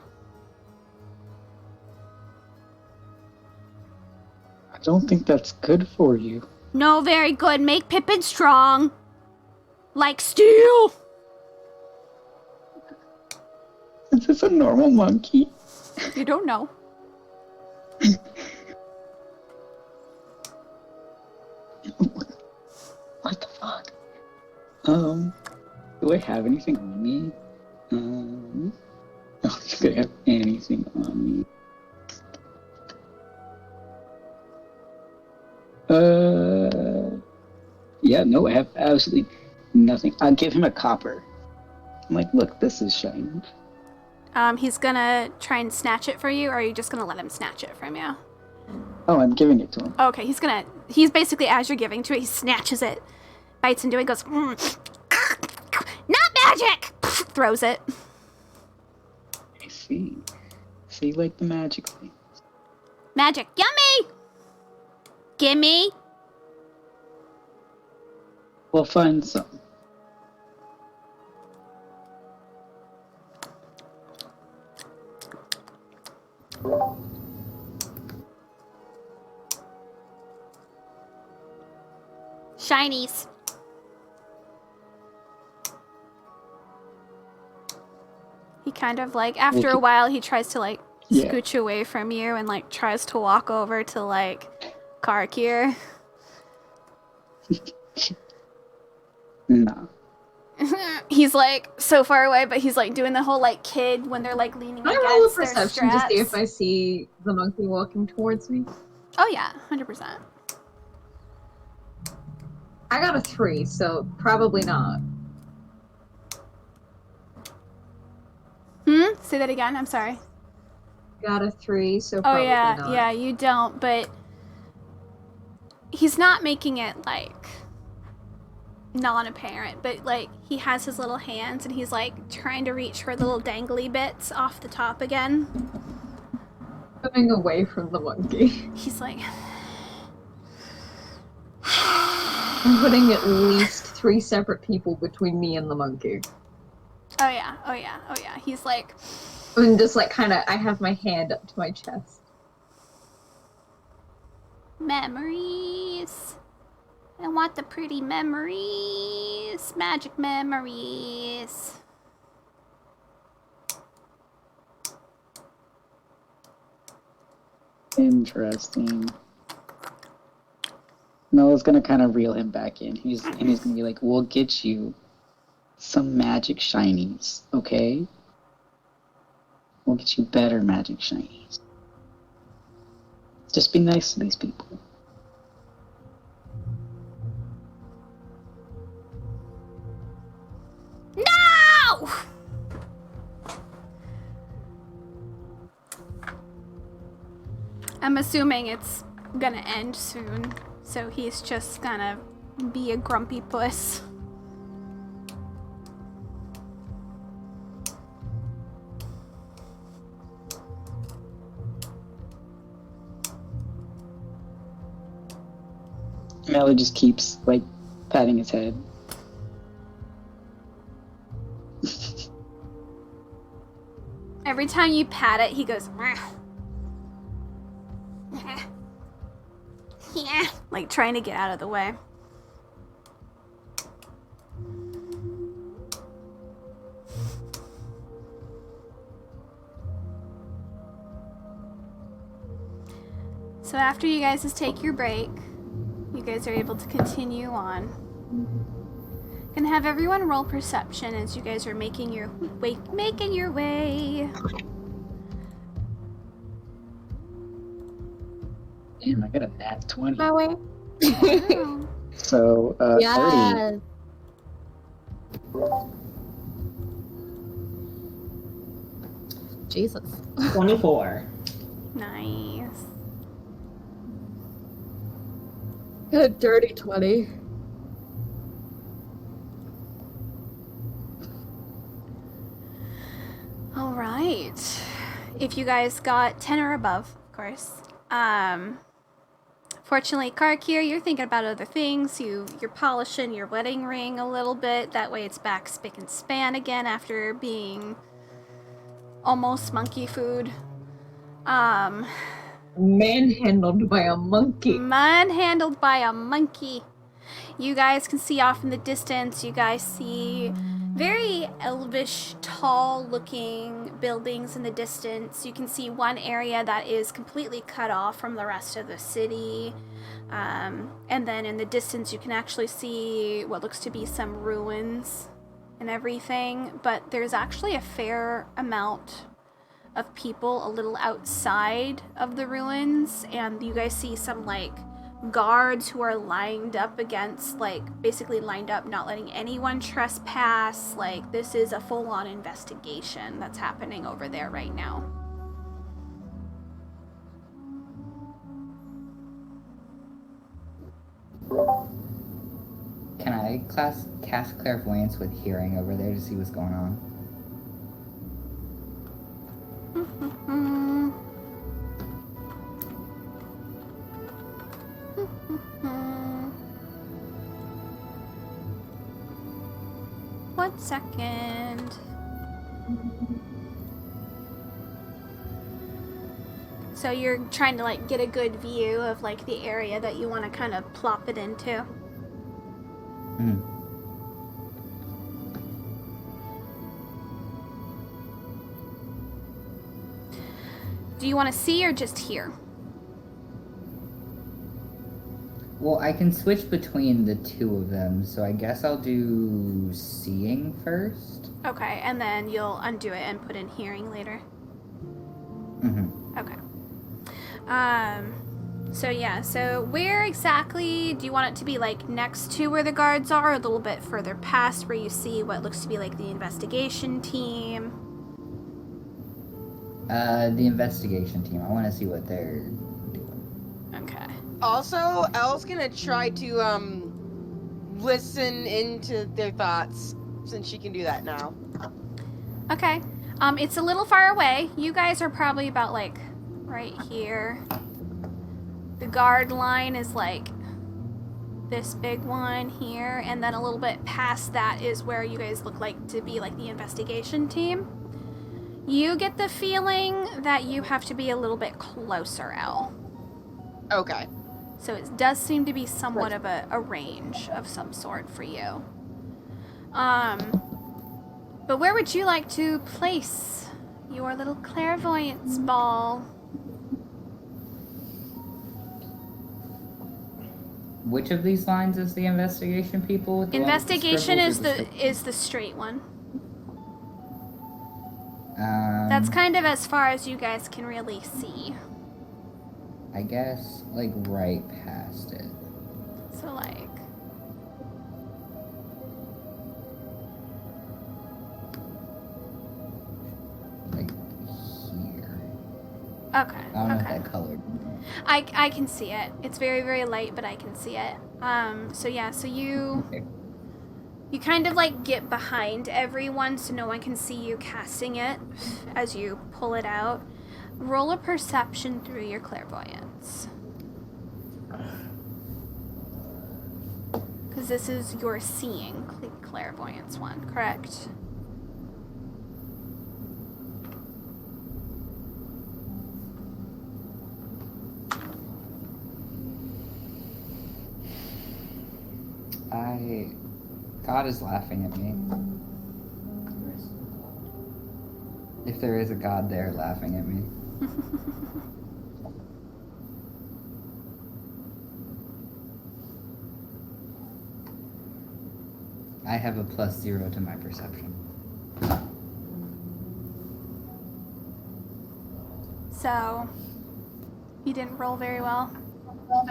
[SPEAKER 10] I don't think that's good for you.
[SPEAKER 1] No, very good. Make Pippin strong. Like steel.
[SPEAKER 10] Is this a normal monkey?
[SPEAKER 1] You don't know.
[SPEAKER 10] What the fuck? Do I have anything on me? I don't think I have anything on me. Yeah, no, I have absolutely nothing. I'll give him a copper. I'm like, look, this is shiny.
[SPEAKER 1] He's gonna try and snatch it for you, or are you just gonna let him snatch it from you?
[SPEAKER 10] Oh, I'm giving it to him.
[SPEAKER 1] Okay, he's basically, as you're giving to it, he snatches it, bites into it, goes, not magic! Throws it.
[SPEAKER 10] I see. See, like the magic thing.
[SPEAKER 1] Magic, yummy! Gimme!
[SPEAKER 10] We'll find some.
[SPEAKER 1] Shinies. He kind of like, after a while, he tries to like scooch away from you and like tries to walk over to like Karkir.
[SPEAKER 10] No.
[SPEAKER 1] He's like so far away, but he's like doing the whole like kid when they're like leaning
[SPEAKER 5] Can I
[SPEAKER 1] against
[SPEAKER 5] roll a
[SPEAKER 1] their
[SPEAKER 5] perception to
[SPEAKER 1] straps.
[SPEAKER 5] see if I see the monkey walking towards me?
[SPEAKER 1] Oh yeah, 100%.
[SPEAKER 5] I got a 3, so probably not.
[SPEAKER 1] Say that again. I'm sorry.
[SPEAKER 5] Got a 3, so
[SPEAKER 1] Oh
[SPEAKER 5] probably
[SPEAKER 1] yeah,
[SPEAKER 5] not.
[SPEAKER 1] yeah, you don't, but he's not making it like non-apparent, but like he has his little hands and he's like trying to reach for the little dangly bits off the top again.
[SPEAKER 5] Moving away from the monkey.
[SPEAKER 1] He's like,
[SPEAKER 5] I'm putting at least 3 separate people between me and the monkey.
[SPEAKER 1] oh yeah, oh yeah, oh yeah. He's like,
[SPEAKER 5] And just like kind of, I have my hand up to my chest.
[SPEAKER 1] memories. I want the pretty memories. Magic memories.
[SPEAKER 10] Interesting. Noah's gonna kind of reel him back in. He's gonna be like, "We'll get you some magic shinies, okay? We'll get you better magic shinies. Just be nice to these people."
[SPEAKER 1] No! I'm assuming it's gonna end soon, so he's just gonna be a grumpy puss.
[SPEAKER 10] Melly just keeps like patting his head.
[SPEAKER 1] Every time you pat it, he goes, yeah, like trying to get out of the way. So after you guys just take your break, you guys are able to continue on. Gonna have everyone roll perception as you guys are making your way.
[SPEAKER 10] Damn, I got a nat 20.
[SPEAKER 8] My way.
[SPEAKER 1] Wow.
[SPEAKER 10] So, 30.
[SPEAKER 8] Yeah. Jesus.
[SPEAKER 2] 24.
[SPEAKER 1] Nice.
[SPEAKER 8] Got a dirty 20.
[SPEAKER 1] All right. If you guys got 10 or above, of course. Fortunately, Karkir, you're thinking about other things. You're polishing your wedding ring a little bit. That way it's back spick and span again after being almost monkey food.
[SPEAKER 5] Manhandled by a monkey.
[SPEAKER 1] Manhandled by a monkey. You guys can see off in the distance, you guys see very elvish, tall-looking buildings in the distance. You can see one area that is completely cut off from the rest of the city. And then in the distance, you can actually see what looks to be some ruins and everything. But there's actually a fair amount of people a little outside of the ruins. And you guys see some, like, guards who are lined up against, like, basically lined up, not letting anyone trespass. Like, this is a full-on investigation that's happening over there right now.
[SPEAKER 9] Can I cast clairvoyance with hearing over there to see what's going on?
[SPEAKER 1] One second. So you're trying to, like, get a good view of, like, the area that you want to kind of plop it into. Do you want to see or just hear?
[SPEAKER 9] Well, I can switch between the two of them, so I guess I'll do seeing first.
[SPEAKER 1] Okay, and then you'll undo it and put in hearing later. Okay. So yeah, so where exactly do you want it to be, like, next to where the guards are, or a little bit further past where you see what looks to be, like, the investigation team?
[SPEAKER 9] The investigation team. I want to see what they're doing.
[SPEAKER 1] Okay.
[SPEAKER 3] Also, Elle's gonna try to, listen into their thoughts, since she can do that now.
[SPEAKER 1] Okay. It's a little far away. You guys are probably about, like, right here. The guard line is, like, this big one here, and then a little bit past that is where you guys look like to be, like, the investigation team. You get the feeling that you have to be a little bit closer, Elle.
[SPEAKER 3] Okay.
[SPEAKER 1] So it does seem to be somewhat of a range of some sort for you. But where would you like to place your little clairvoyance ball?
[SPEAKER 9] Which of these lines is the investigation people? With the
[SPEAKER 1] Investigation
[SPEAKER 9] ones with
[SPEAKER 1] is the straight one.
[SPEAKER 9] That's
[SPEAKER 1] kind of as far as you guys can really see.
[SPEAKER 9] I guess, like, right past it.
[SPEAKER 1] So, like...
[SPEAKER 9] Like, here.
[SPEAKER 1] Okay,
[SPEAKER 9] I don't know if that colored.
[SPEAKER 1] I can see it. It's very, very light, but I can see it. So yeah, so you...
[SPEAKER 9] Okay.
[SPEAKER 1] You kind of, like, get behind everyone so no one can see you casting it as you pull it out. Roll a perception through your clairvoyance. Because this is your seeing clairvoyance one, correct?
[SPEAKER 9] God is laughing at me. If there is a God there laughing at me. I have a +0 to my perception.
[SPEAKER 1] So, you didn't roll very well.
[SPEAKER 9] No,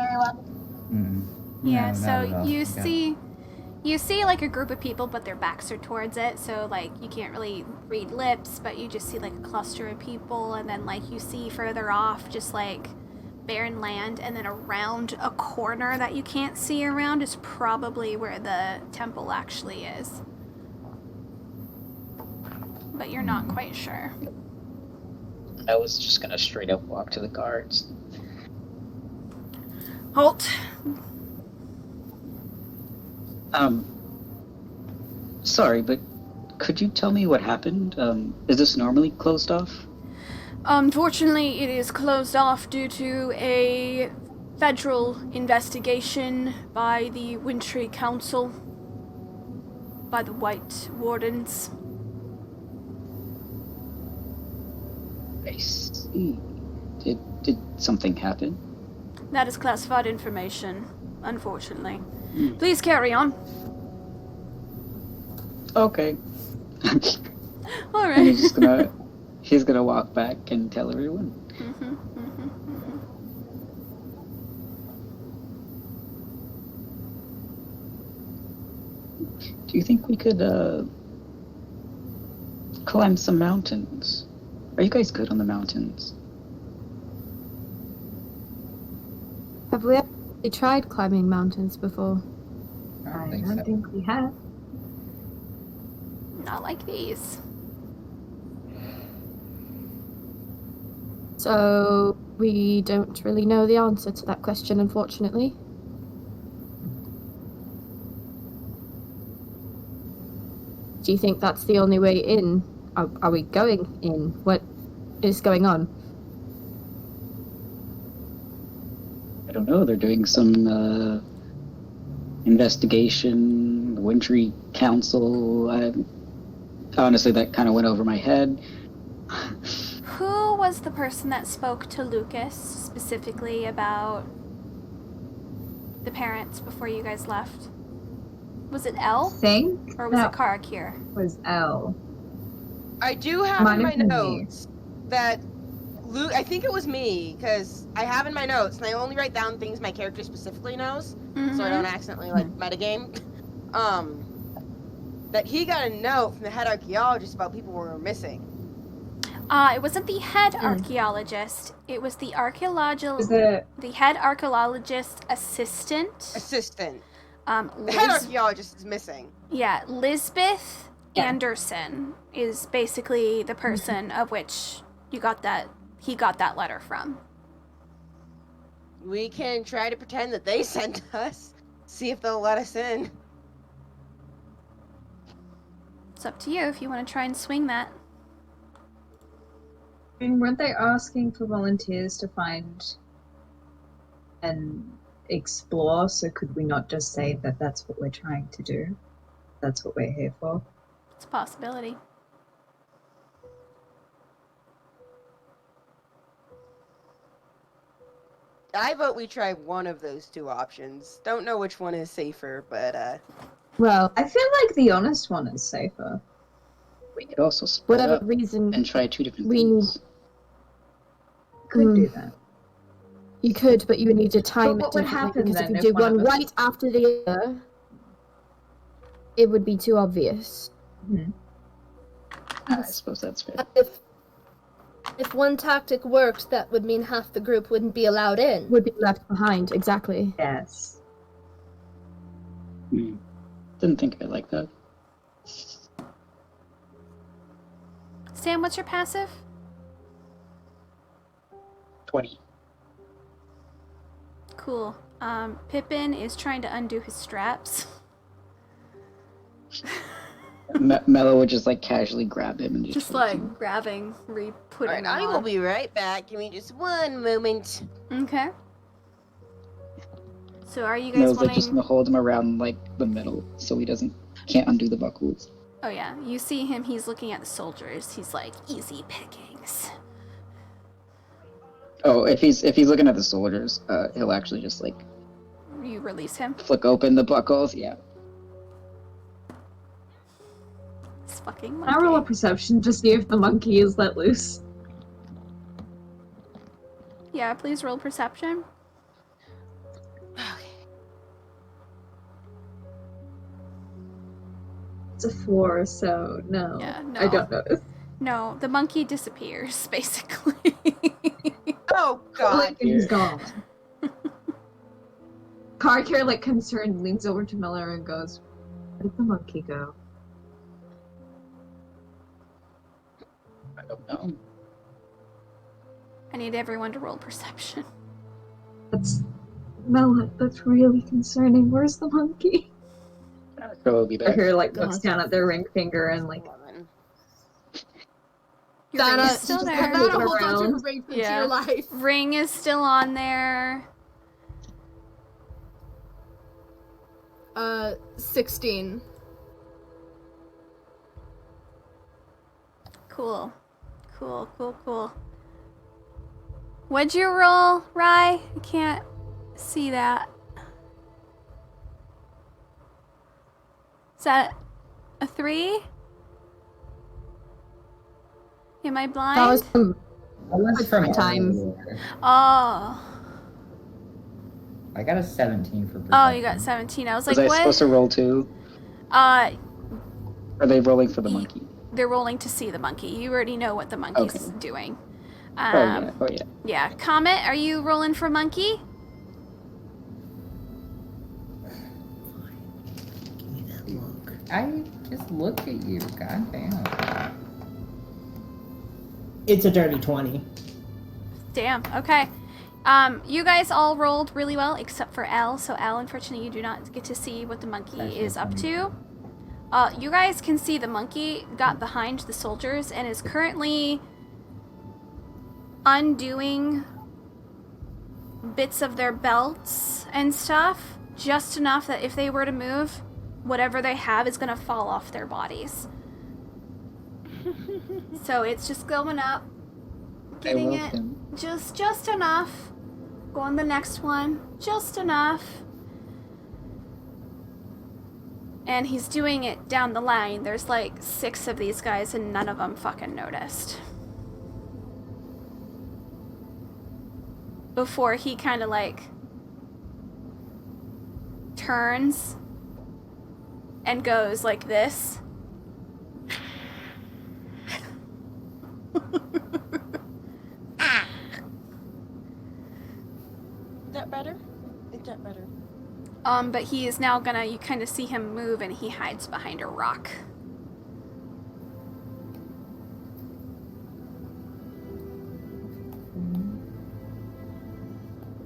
[SPEAKER 1] Yeah,
[SPEAKER 9] not
[SPEAKER 1] so
[SPEAKER 9] at all.
[SPEAKER 1] you see like a group of people, but their backs are towards it, so like you can't really read lips, but you just see like a cluster of people, and then like you see further off just like barren land, and then around a corner that you can't see around is probably where the temple actually is. But you're not quite sure.
[SPEAKER 10] I was just gonna straight up walk to the guards.
[SPEAKER 1] Halt.
[SPEAKER 10] Sorry, but could you tell me what happened? Is this normally closed off?
[SPEAKER 1] Unfortunately, it is closed off due to a federal investigation by the Wintry Council, by the White Wardens.
[SPEAKER 10] I see. Did something happen?
[SPEAKER 1] That is classified information, unfortunately. Please carry on.
[SPEAKER 10] Okay.
[SPEAKER 1] Alright.
[SPEAKER 10] And he's gonna walk back and tell everyone. Do you think we could climb some mountains? Are you guys good on the mountains?
[SPEAKER 8] Have we actually tried climbing mountains before?
[SPEAKER 5] I don't think we have.
[SPEAKER 1] Not like these.
[SPEAKER 8] So we don't really know the answer to that question, unfortunately. Do you think that's the only way in? Are we going in? What is going on?
[SPEAKER 10] I don't know. They're doing some investigation. The Wintry Council. Honestly, that kind of went over my head.
[SPEAKER 1] Who was the person that spoke to Lucas specifically about the parents before you guys left? Was it Elle?
[SPEAKER 5] Think
[SPEAKER 1] Or was
[SPEAKER 5] that
[SPEAKER 1] it Karakir?
[SPEAKER 5] was Elle.
[SPEAKER 3] I do have
[SPEAKER 5] Might
[SPEAKER 3] in my
[SPEAKER 5] have been me.
[SPEAKER 3] notes that Luke. I think it was me because I have in my notes, and I only write down things my character specifically knows, so I don't accidentally like metagame. That he got a note from the head archaeologist about people who were missing.
[SPEAKER 1] It wasn't the head archaeologist. It was the the head archaeologist assistant.
[SPEAKER 3] Assistant. The
[SPEAKER 1] Liz-
[SPEAKER 3] head archaeologist is missing.
[SPEAKER 1] Yeah, Lisbeth Anderson is basically the person of which he got that letter from.
[SPEAKER 3] We can try to pretend that they sent us. See if they'll let us in.
[SPEAKER 1] It's up to you if you want to try and swing that.
[SPEAKER 5] I mean, weren't they asking for volunteers to find and explore? So could we not just say that that's what we're trying to do? That's what we're here for?
[SPEAKER 1] It's a possibility.
[SPEAKER 3] I vote we try one of those two options. Don't know which one is safer, but
[SPEAKER 8] Well,
[SPEAKER 5] I feel like the honest one is safer.
[SPEAKER 10] We could also split
[SPEAKER 8] whatever
[SPEAKER 10] up
[SPEAKER 8] reason
[SPEAKER 10] and try two different
[SPEAKER 8] we
[SPEAKER 10] things.
[SPEAKER 5] Could do that.
[SPEAKER 8] You could, but you would need to time
[SPEAKER 5] But
[SPEAKER 8] it
[SPEAKER 5] what would
[SPEAKER 8] differently,
[SPEAKER 5] happen
[SPEAKER 8] because
[SPEAKER 5] then
[SPEAKER 8] if you
[SPEAKER 5] if
[SPEAKER 8] do
[SPEAKER 5] one
[SPEAKER 8] one
[SPEAKER 5] of us-
[SPEAKER 8] right after the other, it would be too obvious.
[SPEAKER 10] I suppose that's fair.
[SPEAKER 4] If one tactic worked, that would mean half the group wouldn't be allowed in.
[SPEAKER 8] Would be left behind, exactly.
[SPEAKER 5] Yes.
[SPEAKER 10] Didn't think of it like that.
[SPEAKER 1] Sam, what's your passive?
[SPEAKER 10] 20.
[SPEAKER 1] Cool. Pippin is trying to undo his straps.
[SPEAKER 10] Mello would just like casually grab him and
[SPEAKER 1] Just like grabbing, re-putting
[SPEAKER 3] Alright,
[SPEAKER 1] them
[SPEAKER 3] I will
[SPEAKER 1] on.
[SPEAKER 3] be right back. Give me just one moment.
[SPEAKER 1] Okay. So are you guys
[SPEAKER 10] Mello's
[SPEAKER 1] wanting...
[SPEAKER 10] like just gonna hold him around like the middle so he can't undo the buckles.
[SPEAKER 1] Oh yeah, you see him, he's looking at the soldiers. He's like, easy pickings.
[SPEAKER 10] Oh, if he's looking at the soldiers, he'll actually just like
[SPEAKER 1] You release him.
[SPEAKER 10] flick open the buckles. Yeah.
[SPEAKER 1] It's fucking
[SPEAKER 5] Can I roll a
[SPEAKER 1] monkey.
[SPEAKER 5] perception to see if the monkey is let loose?
[SPEAKER 1] Yeah, please roll perception.
[SPEAKER 5] It's a 4, so no.
[SPEAKER 1] Yeah, no.
[SPEAKER 5] I don't notice.
[SPEAKER 1] No, the monkey disappears, basically.
[SPEAKER 3] Oh god.
[SPEAKER 5] Like, he's gone. Carter, like concerned, leans over to Miller and goes, "Where did the monkey go?"
[SPEAKER 10] I don't know.
[SPEAKER 1] I need everyone to roll perception.
[SPEAKER 5] That's Mela, that's really concerning. Where's the monkey?
[SPEAKER 9] So we'll be back.
[SPEAKER 5] Her like looks
[SPEAKER 4] God.
[SPEAKER 5] down at their ring finger and like
[SPEAKER 3] 11.
[SPEAKER 1] Your ring
[SPEAKER 8] Dana,
[SPEAKER 1] is still
[SPEAKER 8] just
[SPEAKER 1] there.
[SPEAKER 8] Dana holds on to her
[SPEAKER 5] around.
[SPEAKER 8] ring for
[SPEAKER 1] Yeah.
[SPEAKER 8] dear life.
[SPEAKER 1] Ring is still on there.
[SPEAKER 8] 16.
[SPEAKER 1] Cool. Cool. What'd you roll, Rye? I can't see that. Is that a 3? Am I blind?
[SPEAKER 8] That was
[SPEAKER 9] That was from
[SPEAKER 8] time.
[SPEAKER 9] earlier.
[SPEAKER 1] Oh.
[SPEAKER 9] I got a 17 for perception.
[SPEAKER 1] Oh, you got 17. I was like,
[SPEAKER 10] Was I
[SPEAKER 1] what?
[SPEAKER 10] supposed to roll too?
[SPEAKER 1] Uh,
[SPEAKER 10] Are they rolling for the monkey?
[SPEAKER 1] they're rolling to see the monkey. You already know what the monkey's
[SPEAKER 10] Okay.
[SPEAKER 1] doing.
[SPEAKER 10] Oh yeah.
[SPEAKER 1] Yeah. Comet, are you rolling for monkey?
[SPEAKER 2] Give me that look.
[SPEAKER 9] I just look at you. God damn.
[SPEAKER 2] It's a dirty 20.
[SPEAKER 1] Damn. Okay. You guys all rolled really well except for Al. So Al, unfortunately, you do not get to see what the monkey
[SPEAKER 9] That's
[SPEAKER 1] is up
[SPEAKER 9] funny.
[SPEAKER 1] to. You guys can see the monkey got behind the soldiers and is currently undoing bits of their belts and stuff, just enough that if they were to move, whatever they have is gonna fall off their bodies. So it's just going up, getting
[SPEAKER 10] love
[SPEAKER 1] it
[SPEAKER 10] him.
[SPEAKER 1] just enough. Go on the next one, just enough. And he's doing it down the line. There's like 6 of these guys and none of them fucking noticed. Before he kind of like turns and goes like this.
[SPEAKER 3] Is that better? Is that better?
[SPEAKER 1] But he is now gonna, you kind of see him move and he hides behind a rock.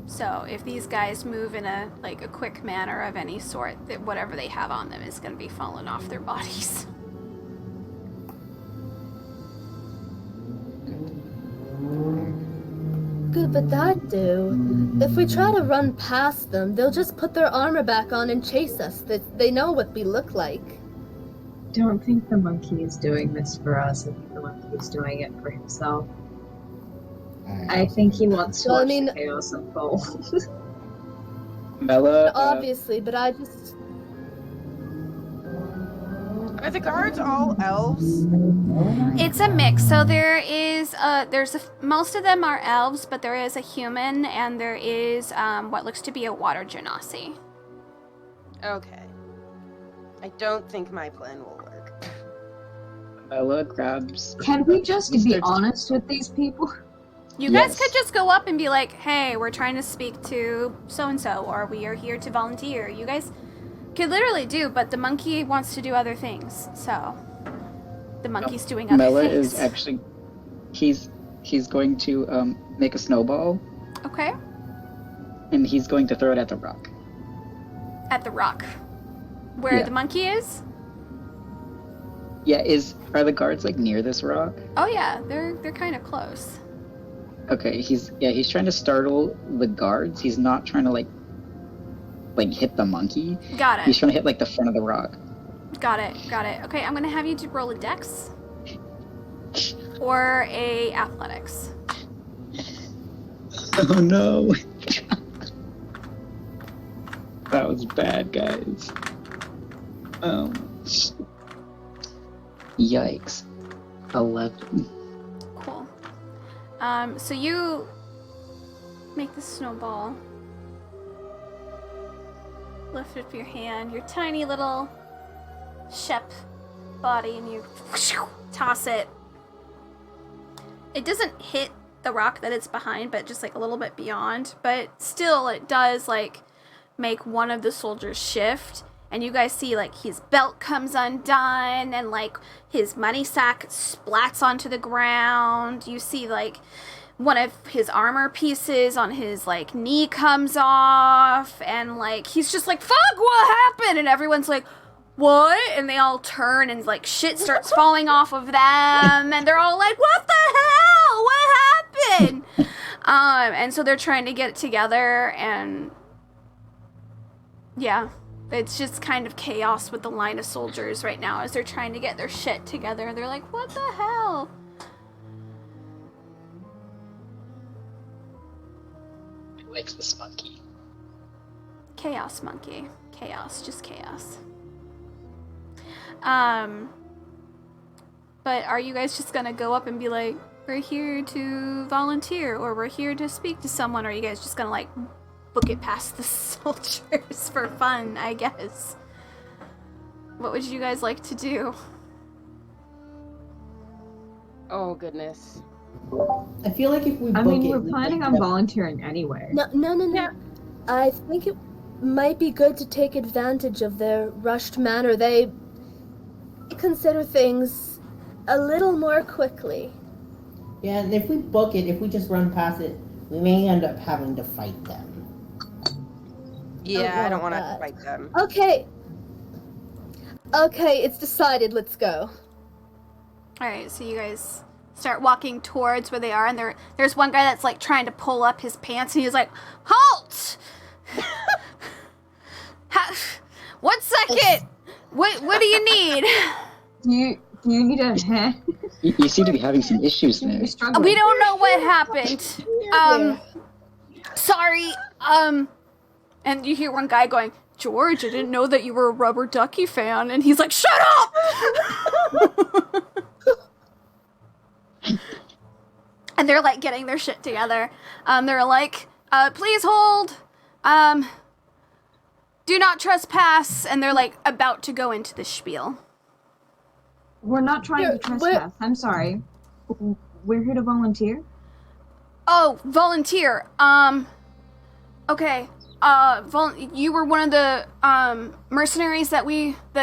[SPEAKER 1] So if these guys move in a quick manner of any sort, that whatever they have on them is gonna be falling off their bodies.
[SPEAKER 4] Good would that do? If we try to run past them, they'll just put their armor back on and chase us. They know what we look like.
[SPEAKER 5] Don't think the monkey is doing this for us. I think the monkey is doing it for himself. I think he wants to
[SPEAKER 4] Well, I
[SPEAKER 5] watch
[SPEAKER 4] mean-
[SPEAKER 5] the chaos unfold.
[SPEAKER 10] Mela.
[SPEAKER 4] Obviously, but I just...
[SPEAKER 3] Are the guards all elves?
[SPEAKER 1] It's a mix. So there is most of them are elves, but there is a human and there is what looks to be a water genasi.
[SPEAKER 3] Okay. I don't think my plan will work.
[SPEAKER 10] Mela grabs.
[SPEAKER 5] Can we just be
[SPEAKER 10] Starts-
[SPEAKER 5] honest with these people?
[SPEAKER 1] You guys
[SPEAKER 10] Yes.
[SPEAKER 1] could just go up and be like, "Hey, we're trying to speak to so and so, or we are here to volunteer." You guys could literally do, but the monkey wants to do other things, so the monkey's doing other
[SPEAKER 10] Mela
[SPEAKER 1] things.
[SPEAKER 10] is actually. He's going to make a snowball
[SPEAKER 1] Okay,
[SPEAKER 10] and he's going to throw it at the rock.
[SPEAKER 1] at the rock, where
[SPEAKER 10] Yeah.
[SPEAKER 1] the monkey is.
[SPEAKER 10] Yeah. Are the guards like near this rock?
[SPEAKER 1] Oh yeah, they're kind of close.
[SPEAKER 10] Okay. He's trying to startle the guards. He's not trying to like hit the monkey.
[SPEAKER 1] Got
[SPEAKER 10] He's
[SPEAKER 1] it.
[SPEAKER 10] trying to hit like the front of the rock.
[SPEAKER 1] Got it. Okay, I'm gonna have you to roll a dex or a athletics.
[SPEAKER 10] Oh no. That was bad, guys. Yikes. 11.
[SPEAKER 1] Cool. So you make the snowball. Lift up your hand, your tiny little Shep body, and you toss it. It doesn't hit the rock that it's behind, but just like a little bit beyond. But still, it does like make one of the soldiers shift. And you guys see like his belt comes undone and like his money sack splats onto the ground. You see like one of his armor pieces on his, like, knee comes off, and, like, he's just like, fuck, what happened? And everyone's like, what? And they all turn, and, like, shit starts falling off of them, and they're all like, what the hell? What happened? And so they're trying to get it together, and yeah, it's just kind of chaos with the line of soldiers right now as they're trying to get their shit together. They're like, what the hell?
[SPEAKER 10] Who likes this monkey?
[SPEAKER 1] Chaos monkey. Chaos, just chaos. But are you guys just gonna go up and be like, we're here to volunteer, or we're here to speak to someone, or are you guys just gonna, like, book it past the soldiers for fun, I guess? What would you guys like to do?
[SPEAKER 3] Oh, goodness.
[SPEAKER 2] I feel like if we book
[SPEAKER 5] mean,
[SPEAKER 2] it,
[SPEAKER 5] we're
[SPEAKER 2] we
[SPEAKER 5] planning
[SPEAKER 2] might
[SPEAKER 5] on
[SPEAKER 2] have-
[SPEAKER 5] volunteering anyway.
[SPEAKER 4] No. I think it might be good to take advantage of their rushed manner. They consider things a little more quickly.
[SPEAKER 2] Yeah, and if we book it, if we just run past it, we may end up having to fight them.
[SPEAKER 3] Yeah, I don't want to
[SPEAKER 4] that.
[SPEAKER 3] fight them.
[SPEAKER 4] Okay, it's decided. Let's go.
[SPEAKER 1] Alright, so you guys start walking towards where they are, and there's one guy that's, like, trying to pull up his pants, and he's like, halt! 1 second! What do you need?
[SPEAKER 5] Do you need a hand?
[SPEAKER 10] You seem to be having some issues there.
[SPEAKER 5] You're struggling.
[SPEAKER 1] We don't know what happened. Sorry, and you hear one guy going, George, I didn't know that you were a Rubber Ducky fan, and he's like, shut up! And they're, like, getting their shit together. They're like, please hold, do not trespass, and they're, like, about to go into the spiel.
[SPEAKER 5] We're not trying to trespass. I'm sorry. We're here to volunteer.
[SPEAKER 1] Oh, volunteer. Okay. You were one of the mercenaries that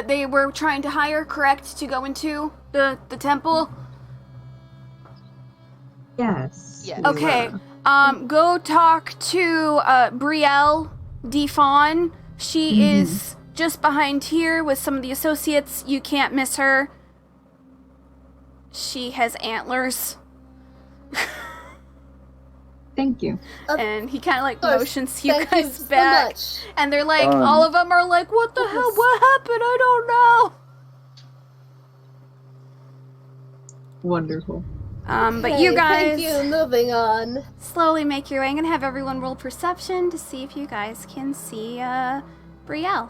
[SPEAKER 1] they were trying to hire, correct, to go into the temple?
[SPEAKER 5] Yes.
[SPEAKER 3] Yes.
[SPEAKER 1] Okay. Go talk to Brielle Defon. She is just behind here with some of the associates. You can't miss her. She has antlers.
[SPEAKER 5] Thank you.
[SPEAKER 1] And he kind of, like,
[SPEAKER 4] course.
[SPEAKER 1] motions you
[SPEAKER 4] Thank
[SPEAKER 1] guys
[SPEAKER 4] you so
[SPEAKER 1] back.
[SPEAKER 4] much.
[SPEAKER 1] And they're like, all of them are like, what the hell? What happened? I don't know.
[SPEAKER 5] Wonderful.
[SPEAKER 1] But you guys
[SPEAKER 4] Thank you. Moving on.
[SPEAKER 1] slowly make your way. I'm gonna have everyone roll perception to see if you guys can see Brielle.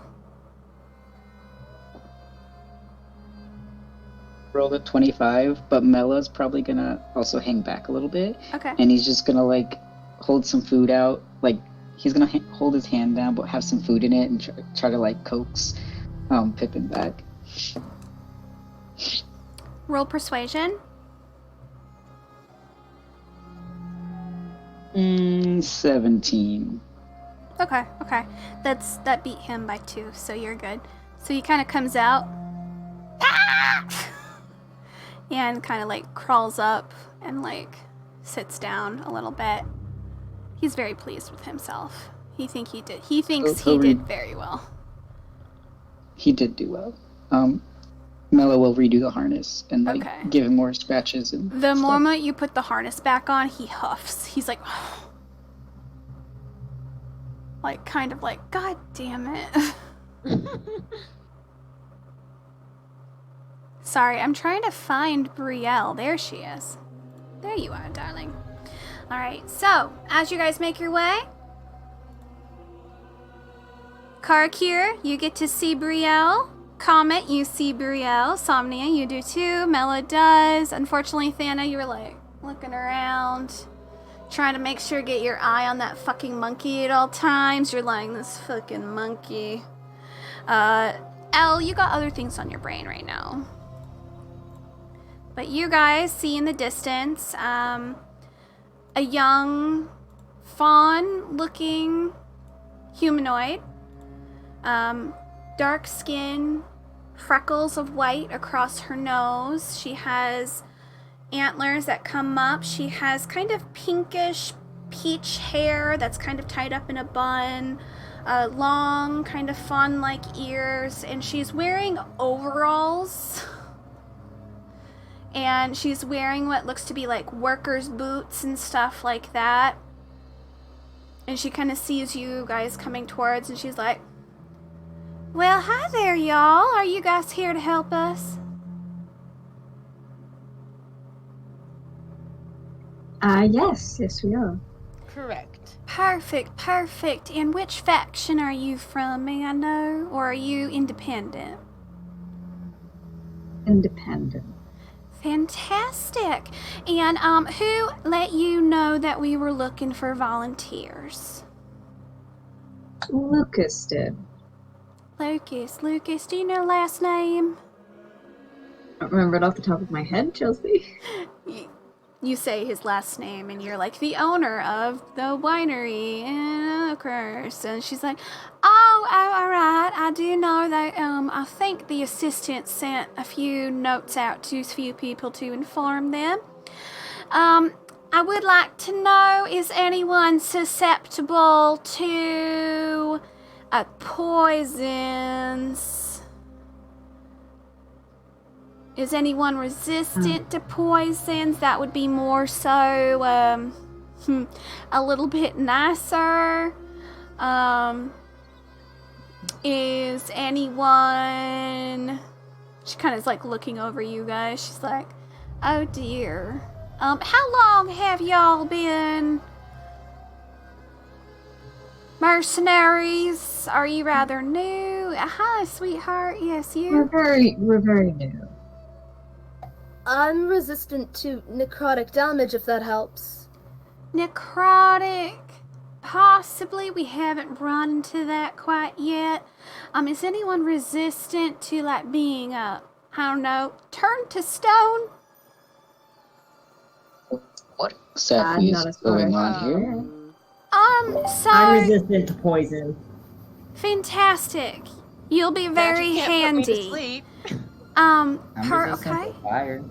[SPEAKER 10] Roll a 25, but Mella's probably gonna also hang back a little bit.
[SPEAKER 1] Okay.
[SPEAKER 10] And he's just gonna, like, hold some food out. Like, he's gonna hold his hand down, but have some food in it, and try to, like, coax Pippin back.
[SPEAKER 1] Roll persuasion.
[SPEAKER 10] 17.
[SPEAKER 1] Okay. That beat him by 2, so you're good. So he kind of comes out. And kind of, like, crawls up and, like, sits down a little bit. He's very pleased with himself. He thinks he did very well.
[SPEAKER 10] He did do well. Mella will redo the harness and, like,
[SPEAKER 1] Okay.
[SPEAKER 10] give him more scratches and
[SPEAKER 1] The
[SPEAKER 10] stuff.
[SPEAKER 1] moment you put the harness back on, he huffs. He's like, like, kind of like, God damn it. Sorry, I'm trying to find Brielle. There she is. There you are, darling. Alright, so, as you guys make your way, Karakir, you get to see Brielle. Comet, you see Brielle. Somnia, you do too. Mela does. Unfortunately, Thana, you were, like, looking around, trying to make sure get your eye on that fucking monkey at all times. You're like, this fucking monkey. Elle, you got other things on your brain right now. But you guys see in the distance, a young, fawn-looking humanoid. Dark skin, freckles of white across her nose. She has antlers that come up. She has kind of pinkish peach hair that's kind of tied up in a bun, long, kind of fawn-like ears, and she's wearing overalls. And she's wearing what looks to be like workers' boots and stuff like that. And she kind of sees you guys coming towards, and she's like, "Well, hi there, y'all. Are you guys here to help us?"
[SPEAKER 5] Yes, we are.
[SPEAKER 3] Correct.
[SPEAKER 1] Perfect. And which faction are you from, may I know? Or are you independent?
[SPEAKER 5] Independent.
[SPEAKER 1] Fantastic. And who let you know that we were looking for volunteers?
[SPEAKER 5] Lucas did.
[SPEAKER 1] Lucas, do you know last name?
[SPEAKER 5] I don't remember it off the top of my head, Chelsea.
[SPEAKER 1] You say his last name, and you're like, the owner of the winery in Oakhurst. And she's like, oh, all right. I do know that, I think the assistant sent a few notes out to a few people to inform them. I would like to know, is anyone susceptible to poisons? Is anyone resistant to poisons? That would be more so a little bit nicer. Is anyone... She kind of is like looking over you guys. She's like, oh dear. How long have y'all been mercenaries? Are you rather new? Hi, sweetheart. Yes, you.
[SPEAKER 5] We're very new.
[SPEAKER 4] I'm resistant to necrotic damage, if that helps.
[SPEAKER 1] Necrotic? Possibly. We haven't run into that quite yet. Is anyone resistant to, like, being, I don't know, turned to stone?
[SPEAKER 10] What exactly is going on here?
[SPEAKER 1] So...
[SPEAKER 2] I'm resistant to poison.
[SPEAKER 1] Fantastic. You'll be very
[SPEAKER 3] Magic can't
[SPEAKER 1] handy.
[SPEAKER 3] put me to sleep.
[SPEAKER 9] I'm resistant to fire.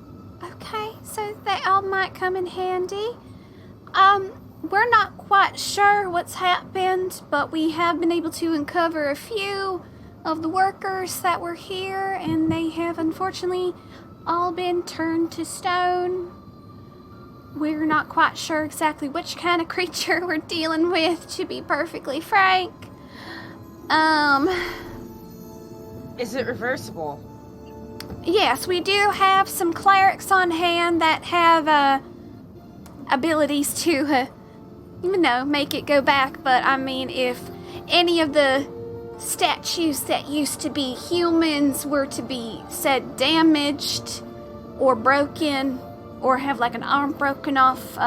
[SPEAKER 1] Okay, so they all might come in handy. We're not quite sure what's happened, but we have been able to uncover a few of the workers that were here, and they have unfortunately all been turned to stone. We're not quite sure exactly which kind of creature we're dealing with, to be perfectly frank.
[SPEAKER 3] Is it reversible?
[SPEAKER 1] Yes, we do have some clerics on hand that have abilities to, make it go back. But I mean, if any of the statues that used to be humans were to be said damaged or broken or have like an arm broken off,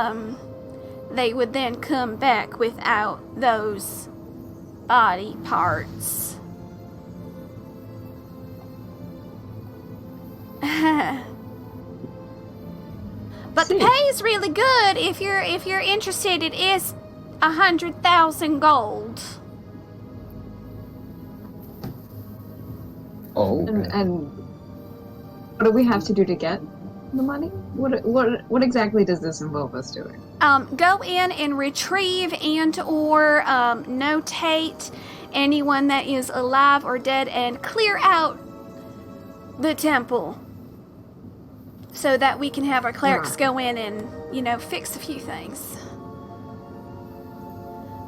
[SPEAKER 1] they would then come back without those body parts. But the pay is really good. If you're interested, it is 100,000 gold.
[SPEAKER 9] Oh.
[SPEAKER 5] And what do we have to do to get the money? What exactly does this involve us doing?
[SPEAKER 1] Go in and retrieve and or notate anyone that is alive or dead and clear out the temple so that we can have our clerics go in and, fix a few things.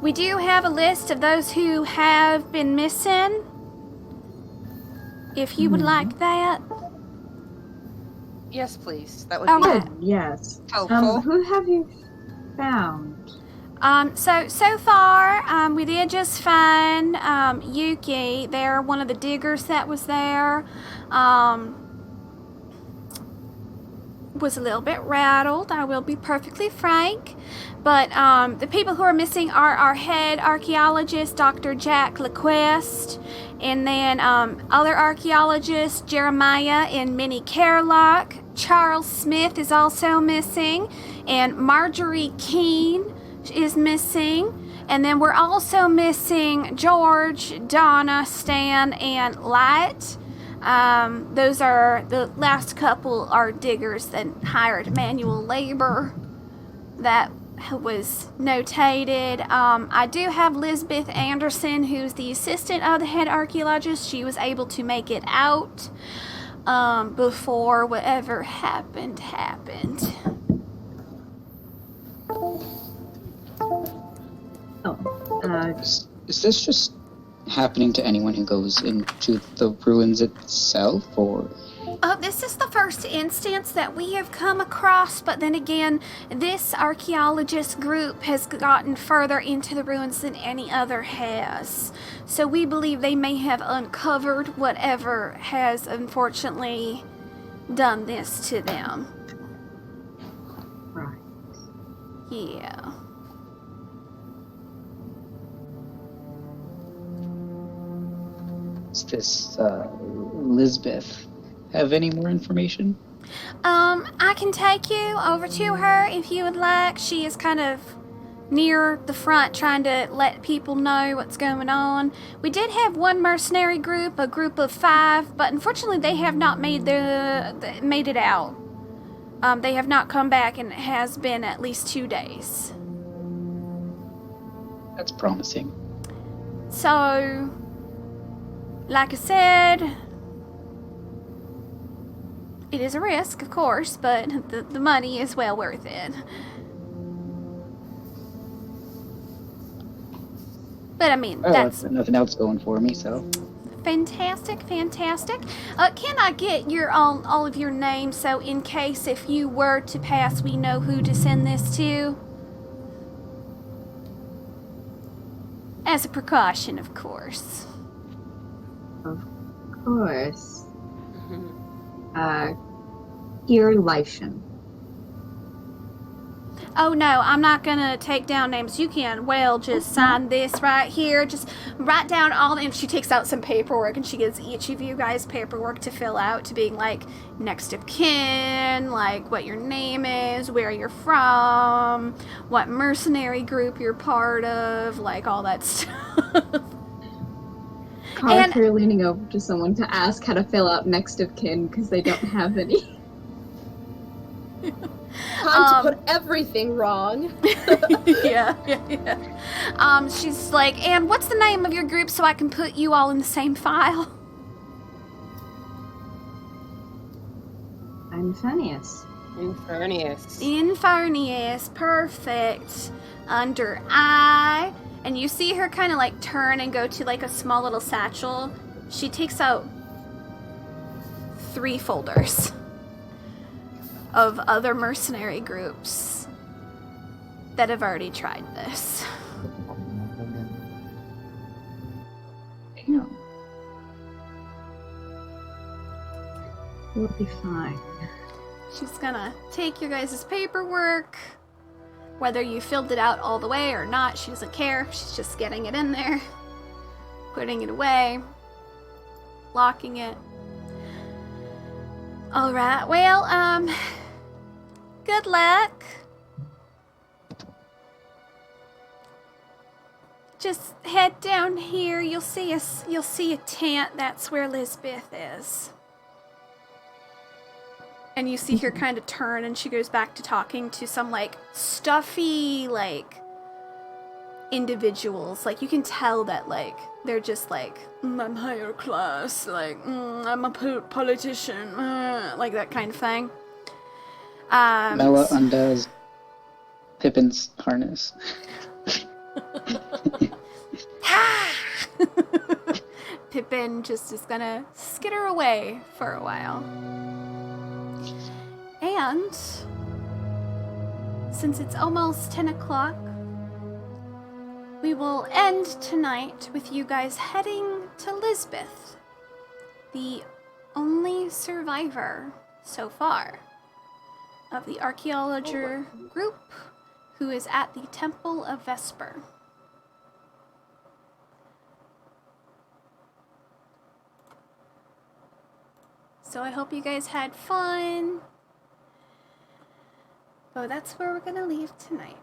[SPEAKER 1] We do have a list of those who have been missing, if you would like that.
[SPEAKER 3] Yes, please. That would
[SPEAKER 1] All
[SPEAKER 3] be
[SPEAKER 1] right.
[SPEAKER 5] Yes.
[SPEAKER 3] helpful.
[SPEAKER 5] Who have you found?
[SPEAKER 1] So far, we did just find Yuki. They're one of the diggers that was there. Was a little bit rattled, I will be perfectly frank. But the people who are missing are our head archaeologist, Dr. Jack LeQuest, and then other archaeologists, Jeremiah and Minnie Carlock. Charles Smith is also missing, and Marjorie Keene is missing. And then we're also missing George, Donna, Stan, and Light. Those are the last couple are diggers that hired manual labor. That was notated. I do have Lisbeth Anderson, who's the assistant of the head archaeologist. She was able to make it out before whatever happened.
[SPEAKER 10] Is this just happening to anyone who goes into the ruins itself, or?
[SPEAKER 1] This is the first instance that we have come across, but then again, this archaeologist group has gotten further into the ruins than any other has. So we believe they may have uncovered whatever has unfortunately done this to them.
[SPEAKER 5] Right.
[SPEAKER 1] Yeah.
[SPEAKER 10] Is this, Lisbeth have any more information?
[SPEAKER 1] I can take you over to her if you would like. She is kind of near the front trying to let people know what's going on. We did have one mercenary group, a group of 5, but unfortunately they have not made it out. They have not come back, and it has been at least 2 days.
[SPEAKER 10] That's promising.
[SPEAKER 1] So, like I said, it is a risk, of course, but the money is well worth it. But I mean, that's
[SPEAKER 10] nothing else going for me, so.
[SPEAKER 1] fantastic. Can I get all of your names, so in case if you were to pass, we know who to send this to? As a precaution, of course.
[SPEAKER 5] Of course. Dear Lycian.
[SPEAKER 1] Oh no, I'm not gonna take down names. You can, just sign this right here. Just write down all and she takes out some paperwork and she gives each of you guys paperwork to fill out, to being like next of kin, like what your name is, where you're from, what mercenary group you're part of, like all that stuff.
[SPEAKER 5] You're leaning over to someone to ask how to fill out next of kin because they don't have any.
[SPEAKER 8] Time to put everything wrong.
[SPEAKER 1] yeah. She's like, and what's the name of your group so I can put you all in the same file?
[SPEAKER 3] Infernius,
[SPEAKER 1] perfect. Under I. And you see her kind of like turn and go to like a small little satchel. She takes out 3 folders of other mercenary groups that have already tried this.
[SPEAKER 5] Damn. We'll be fine.
[SPEAKER 1] She's gonna take your guys' paperwork. Whether you filled it out all the way or not, she doesn't care. She's just getting it in there, putting it away, locking it. Alright, well, good luck. Just head down here. You'll see a tent. That's where Lisbeth is. And you see her kind of turn, and she goes back to talking to some, like, stuffy, like, individuals. Like, you can tell that, like, they're just like, I'm higher class, like, I'm a politician, like that kind of thing.
[SPEAKER 10] Mela undoes Pippin's harness.
[SPEAKER 1] Pippin just is gonna skitter away for a while. And since it's almost 10 o'clock, we will end tonight with you guys heading to Lisbeth, the only survivor so far of the archaeology group who is at the Temple of Vesper. So I hope you guys had fun. Oh, that's where we're gonna leave tonight.